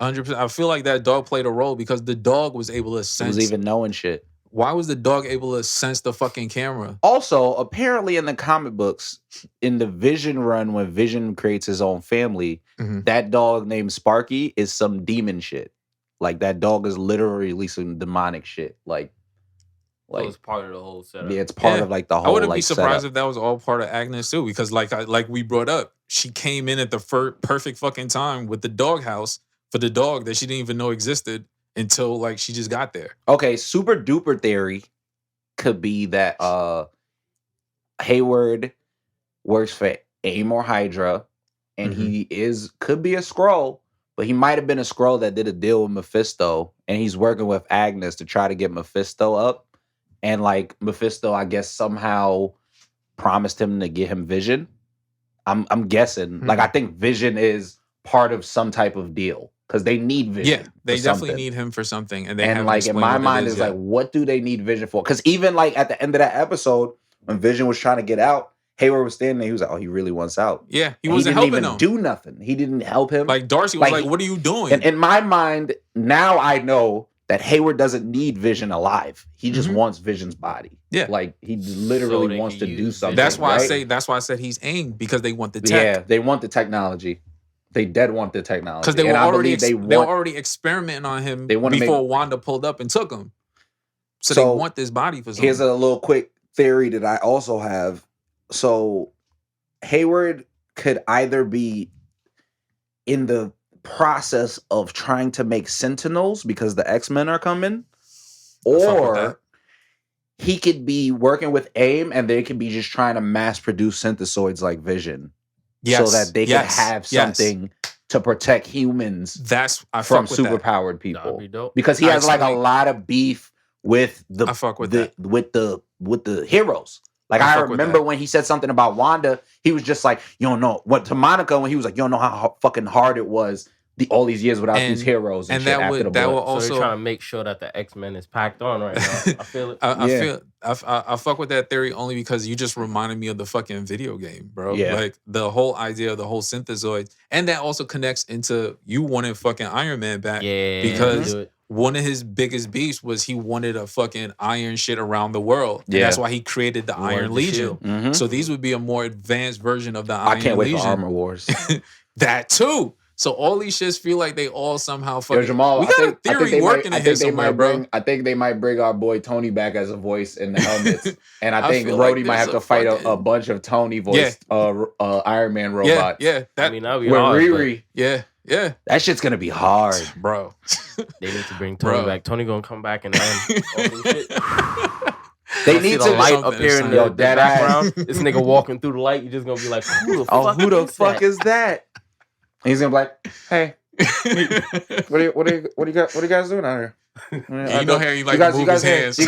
100%. I feel like that dog played a role because the dog was able to sense. He was even knowing shit. Why was the dog able to sense the fucking camera? Also, apparently in the comic books, in the Vision run, when Vision creates his own family, that dog named Sparky is some demon shit. Like that dog is literally some demonic shit. Like so it's part of the whole setup. Yeah, it's part of like the whole. I wouldn't like, be surprised setup. if that was all part of Agnes too, because like we brought up, she came in at the perfect fucking time with the doghouse for the dog that she didn't even know existed until like she just got there. Okay, super duper theory could be that Hayward works for AIM or Hydra, and he could be a Skrull, but he might have been a Skrull that did a deal with Mephisto, and he's working with Agnes to try to get Mephisto up. And like Mephisto, I guess somehow promised him to get him Vision. I'm guessing. Like I think Vision is part of some type of deal because they need Vision. Yeah, they definitely need him for something. And like in my mind is like, what do they need Vision for? Because even like at the end of that episode, when Vision was trying to get out, Hayward was standing there. He was like, "Oh, he really wants out." Yeah, he wasn't helping him. He didn't even do nothing. He didn't help him. Like Darcy was like, "What are you doing?" And in my mind, now I know that Hayward doesn't need Vision alive. He just wants Vision's body. Yeah, like he literally wants to do something. That's why right? That's why I said he's AIM, because they want the tech. Yeah, they want the technology. They dead want the technology because they were already experimenting on him before Wanda pulled up and took him. So they want this body for something. Here's a little quick theory that I also have. So Hayward could either be in the process of trying to make Sentinels because the X-Men are coming, or he could be working with AIM and they could be just trying to mass produce synthesoids like Vision, so that they can have something to protect humans from superpowered people. Because he has like a lot of beef with the heroes. Like I I fuck with remember that. when he said something about Wanda, he was just like, you don't know what to Monica when he was like, you don't know how fucking hard it was all these years without these And- heroes and, and shit that after would- the that book. would So also- they're trying to make sure that the X-Men is packed on right now. I feel it. I fuck with that theory only because you just reminded me of the fucking video game, bro. Yeah. Like the whole idea of the whole synthezoid, and that also connects into you wanting fucking Iron Man back. Yeah, because do it. one of his biggest beefs was he wanted a fucking iron shit around the world. And Yeah. that's why he created the He wanted Iron the Legion. shield. Mhm. So these would be a more advanced version of the I Iron can't wait Legion. for Armor Wars. That too. So all these shits feel like they all somehow Yo, fucking. Jamal, we got a theory working in here somewhere, bro. I think they might bring our boy Tony back as a voice in the helmets, and I I think feel like Rhodey might there's have to a fight a fucking- bunch of Tony voiced Iron Man robots. Yeah. I mean, that'd be With hard, Riri, Yeah. that shit's gonna be hard. Bro. but they need to bring Tony Bro. back. Tony gonna come back and end all this shit. They You'll see need the to light something appear in insane. the, Yo, the dead ass. background. This nigga walking through the light. You're just gonna be like, who the Oh, fuck? who the is fuck that? is that? And he's gonna be like, hey, what do you guys doing out here? Yeah, you know how he like you guys, move you guys, his hands.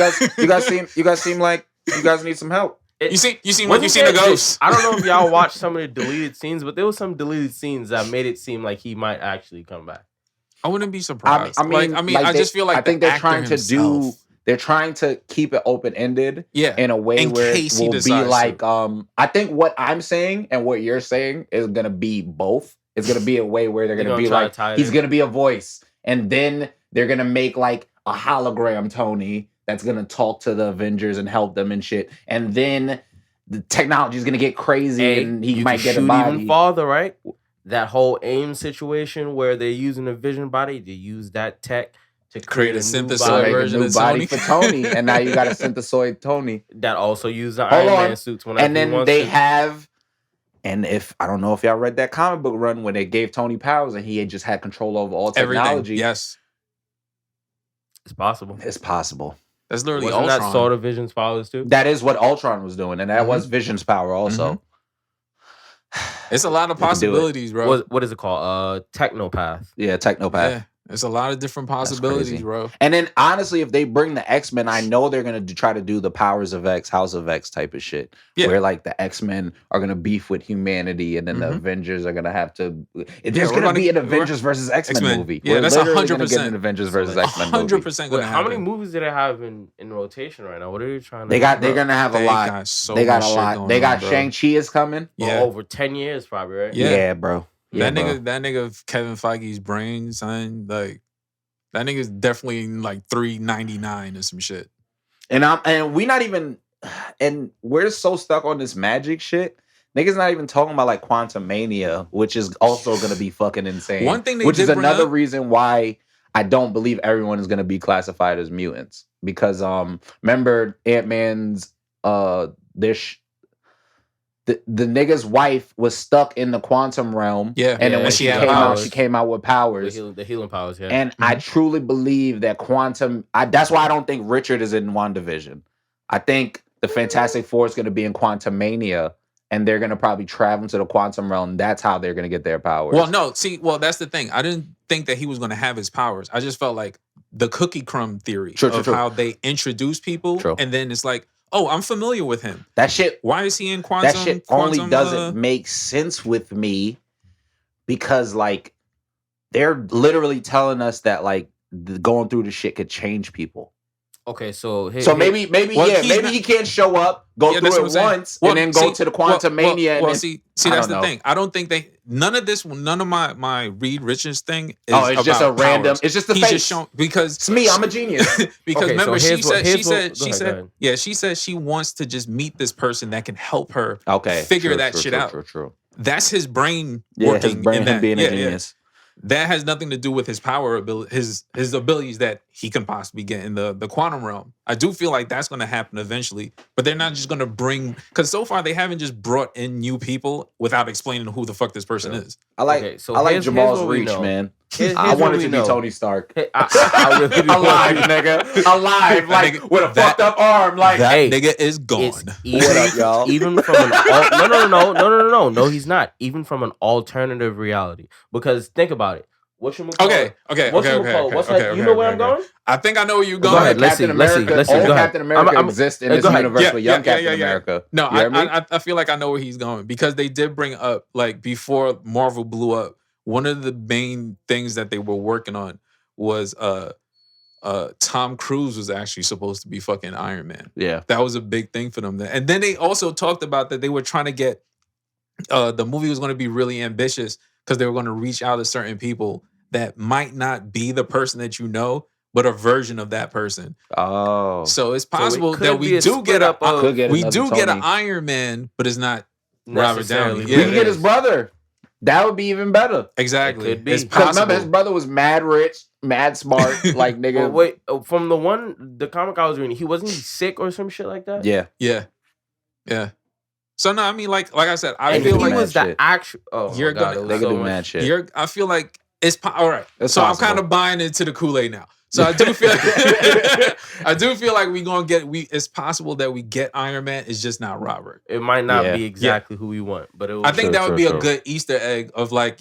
you guys seem like you guys need some help. You seem like you Wasn't seen the there- ghost. I don't know if y'all watched some of the deleted scenes, but there was some deleted scenes that made it seem like he might actually come back. I wouldn't be surprised. I mean, I just feel like I think the they're actor trying to do. himself- They're trying to keep it open ended Yeah. in a way In where it case he will be decides like. to. I think what I'm saying and what you're saying is gonna be both. It's gonna be a way where they're gonna be try to like tie it he's in. gonna be a voice, and then they're gonna make like a hologram Tony that's gonna talk to the Avengers and help them and shit, and then the technology is gonna get crazy Hey, and he you might can get a shoot body. even farther, right? That whole AIM situation where they're using a vision body, they use that tech to create a So new synthesoid make body a version new of body Tony. for Tony, and now you got a synthesoid Tony. that also use the Hold Iron on. Man suits. Whenever And he then wants they to. have, and if I don't know if y'all read that comic book run when they gave Tony powers and he had just had control over all technology. Everything. Yes. It's possible. It's possible. That's literally Wasn't Ultron. that sort of Vision's powers too? That is what Ultron was doing, and that Mhm. was Vision's power also. It's a lot of They can do it. possibilities, bro. What is it called? Technopath. Yeah, Technopath. Yeah. It's a lot of different That's possibilities, crazy. bro. And then honestly, if they bring the X-Men, I know they're gonna try to do the Powers of X, House of X type of shit. Yeah. Where like the X-Men are gonna beef with humanity, and then the Mhm. Avengers are gonna have to. There's we're gonna gonna- be an we're- Avengers versus X-Men X-Men. movie. Yeah, We're that's literally 100%. gonna get an Avengers versus So that's X-Men movie. 100% Wait, gonna how many happen. movies do they have in rotation right now? What are they trying to? They're gonna have a They lot. got so They got much a shit lot. going They got on, bro. Shang-Chi is coming. Yeah. over 10 years, probably, right? Yeah. Bro. Yeah, that bro. nigga Kevin Feige's brain, son, like that nigga's definitely in like $3.99 or some shit. And we not even, and we're so stuck on this magic shit. Niggas not even talking about like Quantum Mania, which is also gonna be fucking insane. One thing they which is did bring another up- reason why I don't believe everyone is gonna be classified as mutants. Because remember Ant-Man's the nigga's wife was stuck in the quantum realm. Yeah. And then when she she had came out, powers. she came out with powers. The healing powers, yeah. And I truly believe that that's why I don't think Richard is in WandaVision. I think the Fantastic Four is going to be in Quantum Mania, and they're going to probably travel to the quantum realm. That's how they're going to get their powers. Well, no, that's the thing. I didn't think that he was gonna have his powers. I just felt like the cookie crumb theory True, of true. how they introduce people, True. and then it's like, oh, I'm familiar with him. that shit Why is he in quantum? that shit only quantum, doesn't make sense with me because like they're literally telling us that like going through the shit could change people. Okay, so So maybe Well, he's maybe not- he can't show up, go Yeah, that's through what it I'm saying. once, Well, and then go to the quantum mania. Well, and then, see, I that's don't the know. thing. I don't think none of my Reed Richards thing is it's just a about random. powers. It's just the He's face. just shown because It's me. I'm a genius. because Okay, remember so she here's what- said here's what- go she ahead. said she said she wants to just meet this person that can help her Okay, figure true, that true, shit true, out. True. That's his brain Yeah, working his brain, in him that. being Yeah, a genius. That has nothing to do with his power ability, his abilities that he can possibly get in the quantum realm. I do feel like that's going to happen eventually, but they're not just going to bring, because so far they haven't just brought in new people without explaining who the fuck this person is. I like. Okay, so I like here's Jamal's what we reach, know. man. Here's I what wanted we to be know. Tony Stark. Hey, I really do Alive, want nigga. Alive, like nigga- with a that- fucked up arm. Like That Hey, nigga is gone. It's What up, y'all? even from an no, he's not. Even from an alternative reality, because think about it. Okay. You know where I'm going? I think I know where you're Go going. ahead, let's see. Old Go ahead. Captain America exists in this go ahead. universe with young Captain America. No, You hear me? I feel like I know where he's going because they did bring up, like, before Marvel blew up, one of the main things that they were working on was Tom Cruise was actually supposed to be fucking Iron Man. Yeah. That was a big thing for them. And then they also talked about that they were trying to get the movie was going to be really ambitious because they were going to reach out to certain people that might not be the person that you know, but a version of that person. Oh. So it's possible that we be a do get split up of- we do get an Tony. Iron Man, but it's not Robert Downey. Necessarily. We Yeah, can get his brother. That would be even better. exactly. It could be. It's Because possible. remember, his brother was mad rich, mad smart, like nigga. Well, wait, from the comic I was reading, he wasn't sick or some shit like that. Yeah. Yeah. So no, I mean, like I said, I And feel he like was the shit. actual. Oh, You're my God, gonna- it was They so can do much- mad shit. I feel like it's all right. It's so possible. I'm kind of buying into the Kool-Aid now. So I do feel like we gonna get it's possible that we get Iron Man. It's just not Robert. It might not Yeah. be exactly who we want, but it was I think that would true, be true. a good Easter egg of like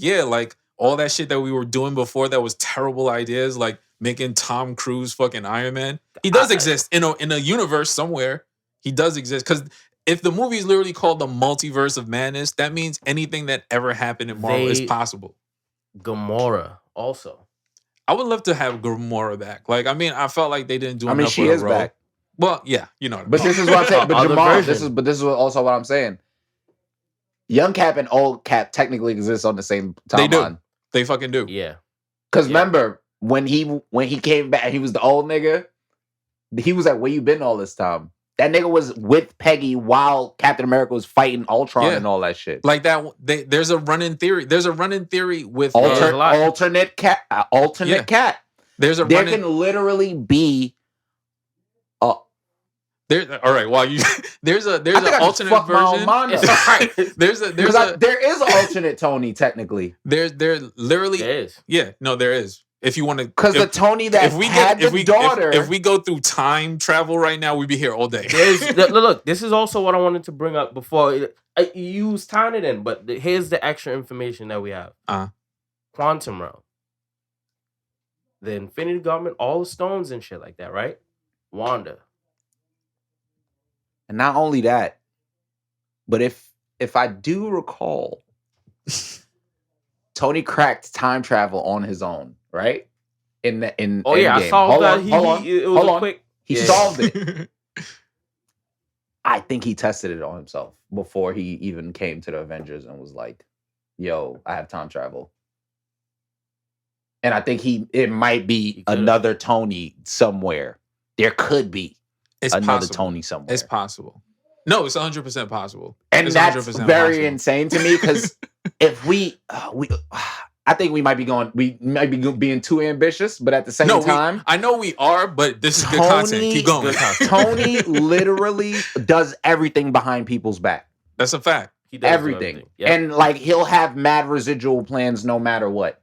all that shit that we were doing before that was terrible ideas, like making Tom Cruise fucking Iron Man. He does exist in a universe somewhere. He does exist because if the movie is literally called the Multiverse of Madness, that means anything that ever happened in Marvel is They- possible. Gamora also. I would love to have Gamora back. Like, I mean, I felt like they didn't do I mean, enough she with her is role. back. Well, yeah, you know. But this is what I'm saying. But Other Jamal, version. this is also what I'm saying. Young Cap and old Cap technically exist on the same They do. timeline. They fucking do. Yeah. Because Yeah. remember when he came back, he was the old nigga. He was like, "Where you been all this time?" That nigga was with Peggy while Captain America was fighting Ultron Yeah. and all that shit. Like that. There's a running theory. There's a running theory with. There's a lot. Alternate cat. Yeah. Cat. There's a There running. can literally be. There. All right. Well, you. There's I an think I just alternate fucked my own version. mind up. There is There is an alternate Tony technically. there literally. There is. Yeah. No, there is. If you want to. Because the Tony that had the daughter. If we go through time travel right now, we'd be here all day. Look, this is also what I wanted to bring up before. You was tying it in, but here's the extra information that we have. Quantum realm. The Infinity Gauntlet, all the stones and shit like that, right? Wanda. And not only that, but if I do recall, Tony cracked time travel on his own, right? Oh yeah, Endgame. I saw Hold that. on, hold on, It was hold a on. quick. He Yeah. solved it. I think he tested it on himself before he even came to the Avengers and was like, "Yo, I have time travel." And I think it might be He could've. another Tony somewhere. There could be It's another possible. Tony somewhere. It's possible. No, it's 100% possible. And It's that's 100% very possible. insane to me because if I think we might be being too ambitious, but at the same time, I know we are, but this is good content. Keep going. Good content. Tony literally does everything behind people's back. That's a fact. He does do Everything. Yep. And like he'll have mad residual plans no matter what.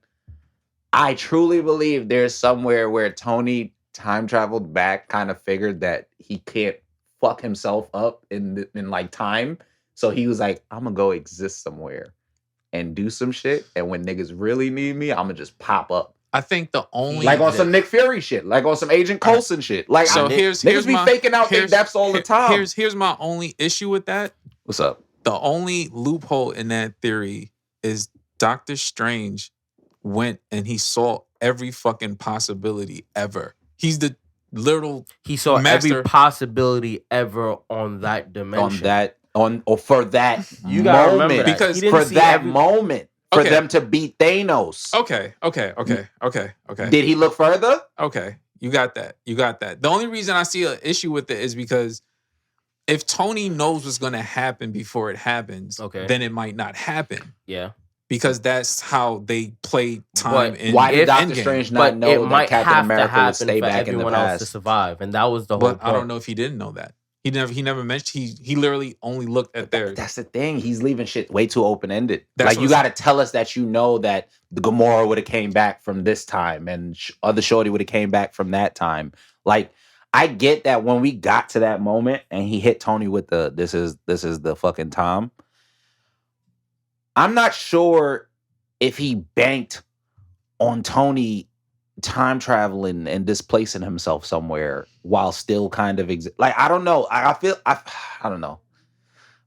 I truly believe there's somewhere where Tony time traveled back, kind of figured that he can't fuck himself up in like time. So he was like, I'm gonna go exist somewhere and do some shit. And when niggas really need me, I'm gonna just pop up. I think the only Like on some Nick Fury shit, like on some Agent Coulson shit. Like So niggas here's be my faking out their here's- deaths all the time. Here's my only issue with that. What's up? The only loophole in that theory is Doctor Strange went and he saw every fucking possibility ever. He's the literal He saw Master- every possibility ever on that dimension. For that You gotta remember moment. that. Because He didn't For see that every- moment. For Okay. them to beat Thanos. Okay. Did he look further? Okay. You got that. The only reason I see an issue with it is because if Tony knows what's going to happen before it happens, Okay. then it might not happen Yeah. because that's how they play time. But in Why did If- Doctor Endgame. Strange But not it know that might Captain have to America happen would stay for back in the everyone else to past? survive, and that was the whole But point. I don't know if he didn't know that. He never mentioned. He literally only looked at their. That's the thing. He's leaving shit way too open ended. That's Like you what's- got to tell us that you know that the Gamora would have came back from this time, and other Shorty would have came back from that time. Like I get that when we got to that moment and he hit Tony with the this is the fucking Tom. I'm not sure if he banked on Tony time traveling and displacing himself somewhere while still kind of like I don't know. I don't know.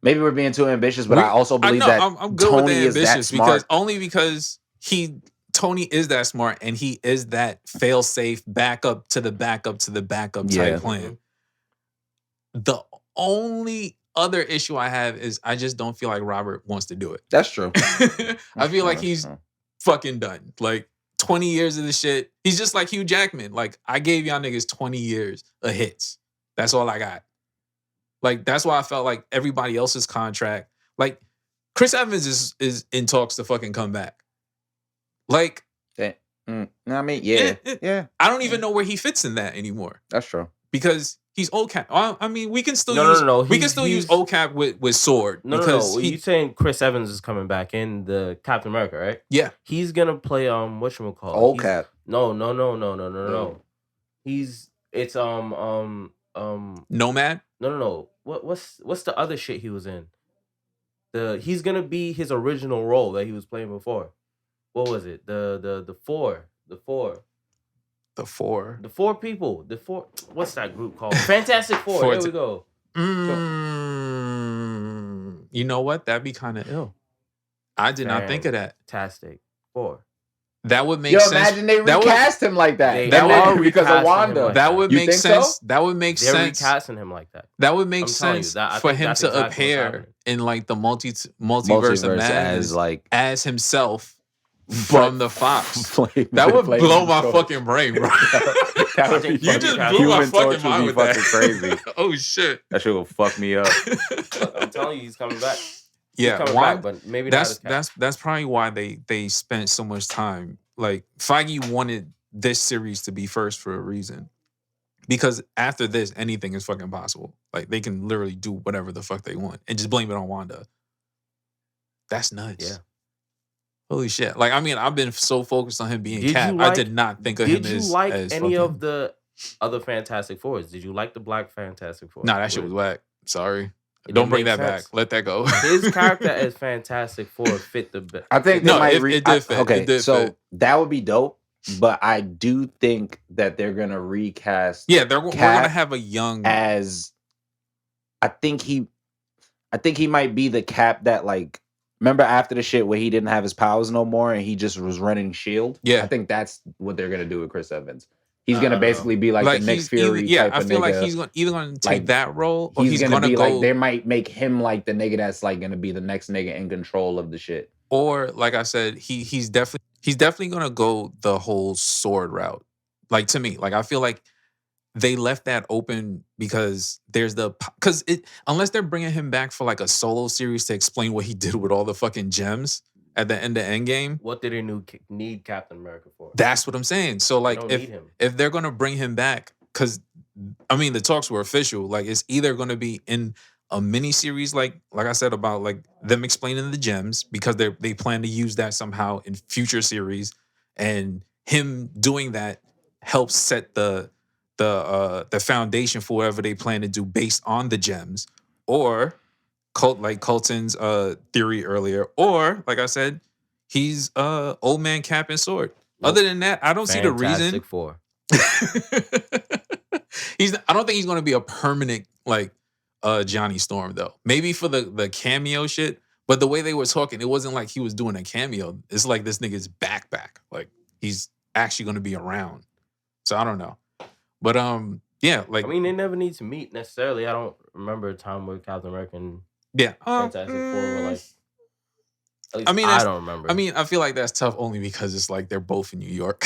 Maybe we're being too ambitious, but I also believe that I'm good Tony with the is that ambitious smart. because Tony is that smart and he is that fail-safe backup to the backup to the backup type plan. The only other issue I have is I just don't feel like Robert wants to do it. That's true. I feel like he's fucking done. Like 20 years of this shit. He's just like Hugh Jackman. Like, I gave y'all niggas 20 years of hits. That's all I got. Like, that's why I felt like everybody else's contract. Like, Chris Evans is in talks to fucking come back. Like, I mean, yeah. I don't even know where he fits in that anymore. That's true. Because he's old cap. I mean, we can still use old cap with Sword. No. You saying Chris Evans is coming back in the Captain America, right? Yeah. He's gonna play whatchamacallit? Old cap. No. It's Nomad? No. What's the other shit he was in? He's gonna be his original role that he was playing before. What was it? The four people. What's that group called? Fantastic Four. There we go. You know what? That'd be kind of ill. I did not think of that. Fantastic Four. That would make sense. Imagine they recast him like that. Because of Wanda. Like that would make sense. So? That would make sense. They're recasting him like that. That would make sense for him to appear in like the multiverse of madness as himself from the Fox. That would blow my fucking brain, bro. You just blew my fucking mind with that. Crazy. Oh shit. That shit will fuck me up. I'm telling you, he's coming back. Yeah, but maybe that's probably why they spent so much time. Like Feige wanted this series to be first for a reason, because after this, anything is fucking possible. Like they can literally do whatever the fuck they want and just blame it on Wanda. That's nuts. Yeah. Holy shit! Like I mean, I've been so focused on him being Cap. I did not think of him as. Did you like any of the other Fantastic Fours? Did you like the Black Fantastic Four? Nah, that shit was whack. Sorry. Don't bring that back. Let that go. His character as Fantastic Four fit the best. I think it did fit. Okay, so that would be dope. But I do think that they're gonna recast. Yeah, we're gonna have a young. As I think he might be the Cap that like. Remember after the shit where he didn't have his powers no more and he just was running S.H.I.E.L.D.? Yeah, I think that's what they're gonna do with Chris Evans. He's gonna basically be like the Nick Fury type of nigga. I feel like he's either gonna take that role or he's gonna be go. Like, they might make him like the nigga that's like gonna be the next nigga in control of the shit. Or like I said, he's definitely gonna go the whole Sword route. Like to me, like I feel like they left that open because unless they're bringing him back for like a solo series to explain what he did with all the fucking gems at the end of Endgame. What did they need Captain America for? That's what I'm saying. So like if they're gonna bring him back, because I mean the talks were official. Like it's either gonna be in a mini series, like I said about like them explaining the gems because they plan to use that somehow in future series, and him doing that helps set the foundation for whatever they plan to do based on the gems, or like Colton's theory earlier, or like I said, he's old man Cap and Sword. Nope. Other than that, I don't see the reason. Four. I don't think he's going to be a permanent like Johnny Storm though. Maybe for the cameo shit, but the way they were talking, it wasn't like he was doing a cameo. It's like this nigga's back. Like he's actually going to be around. So I don't know. But yeah, like I mean, they never need to meet necessarily. I don't remember a time where Captain America and Fantastic Four were like. At least I don't remember. I mean, I feel like that's tough only because it's like they're both in New York.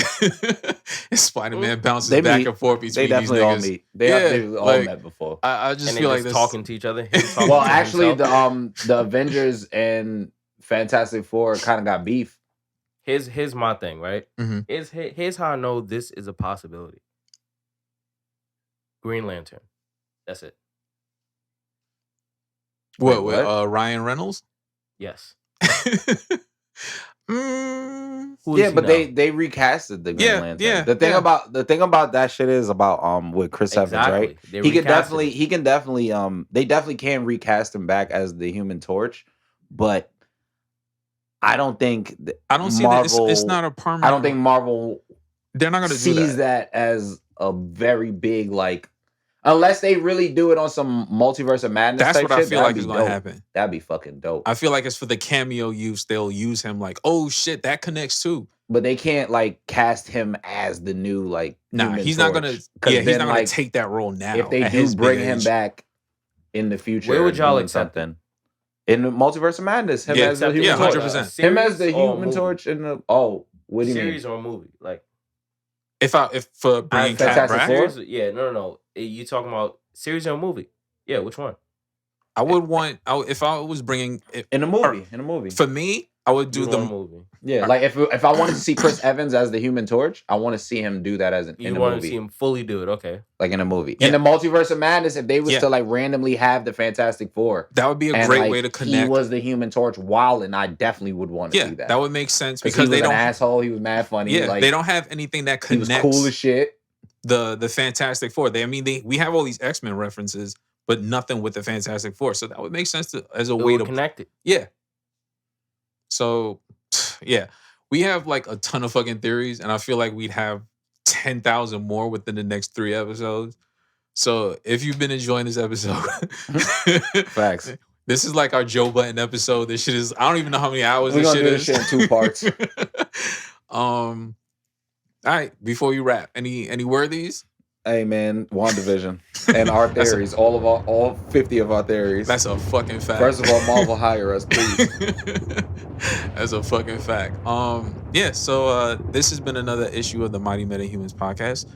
Spider-Man bounces back and forth between these niggas. All meet. They all met before. I just feel like they're talking to each other. Well, actually, the Avengers and Fantastic Four kind of got beef. Here's my thing, right? Mm-hmm. Here's how I know this is a possibility. Green Lantern. That's it. What? Ryan Reynolds? Yes. Yeah, but they recasted the Green Lantern. Yeah. The thing about that shit is about with Chris Evans, right? He can definitely they definitely can recast him back as the Human Torch, but I don't think I don't see Marvel, that. It's not a permanent. I don't think Marvel they're not going to do sees that as a very big like. Unless they really do it on some multiverse of madness. That's type what I shit, feel like that'd is be going to dope. happen. That'd be fucking dope. I feel like it's for the cameo use. They'll use him like, oh shit, that connects too. But they can't like cast him as the new like. Nah, Human he's not Torch. gonna. 'Cause Yeah, he's then, not gonna like, take that role now. If they at do his bring big him age. back in the future, Where would and y'all doing accept something in the multiverse of madness? Him Yeah, as the accept it. Human Yeah, Torch. 100%. Him as the Series or Human movie? Torch in the what do you Series mean? or a movie? Like if for bringing Cat Fantastic back, Four? series, yeah, no. You talking about series or a movie? Yeah, which one? I would want. If I was bringing In a movie. In a movie. for me, I would You do want a the. movie. Yeah, like if I wanted to see Chris Evans as the Human Torch, I want to see him do that as in You a want to movie. see him fully do it? Okay. Like in a movie. Yeah. In the multiverse of madness, if they was Yeah. to like randomly have the Fantastic Four. That would be a and, great like, way to connect. He was the Human Torch while, and I definitely would want to yeah, see that. that would make sense because because he was they don't. an asshole. He was mad funny. Yeah, like, they don't have anything that He was connects cool as shit. the Fantastic Four. We have all these X-Men references, but nothing with the Fantastic Four. So that would make sense as a It way would to connect it. Yeah. So, yeah, we have like a ton of fucking theories, and I feel like we'd have 10,000 more within the next 3 episodes. So, if you've been enjoying this episode, Facts. This is like our Joe Button episode. This shit is, I don't even know how many hours We're this gonna shit do is. this shit in 2 parts. All right, before you wrap, any worthies? Hey man, WandaVision and our theories, all 50 of our theories. That's a fucking fact. First of all, Marvel hire us, please. That's a fucking fact. Yeah, so this has been another issue of the Mighty Metahumans podcast,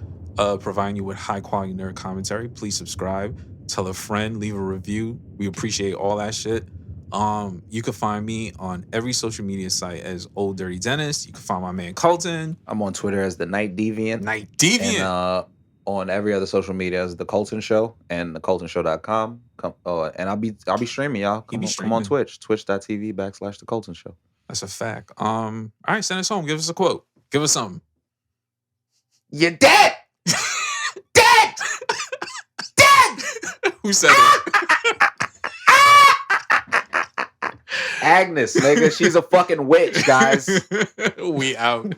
providing you with high quality nerd commentary. Please subscribe, tell a friend, leave a review. We appreciate all that shit. You can find me on every social media site as Old Dirty Dennis. You can find my man Colton. I'm on Twitter as the Night Deviant. Night Deviant. And on every other social media as the Colton Show and thecoltonshow.com. And I'll be streaming, y'all. Come on Twitch, twitch.tv/the Colton Show. That's a fact. All right, send us home. Give us a quote. Give us something. You're dead! Dead! Dead! Who said it? Agnes, nigga. She's a fucking witch, guys. We out.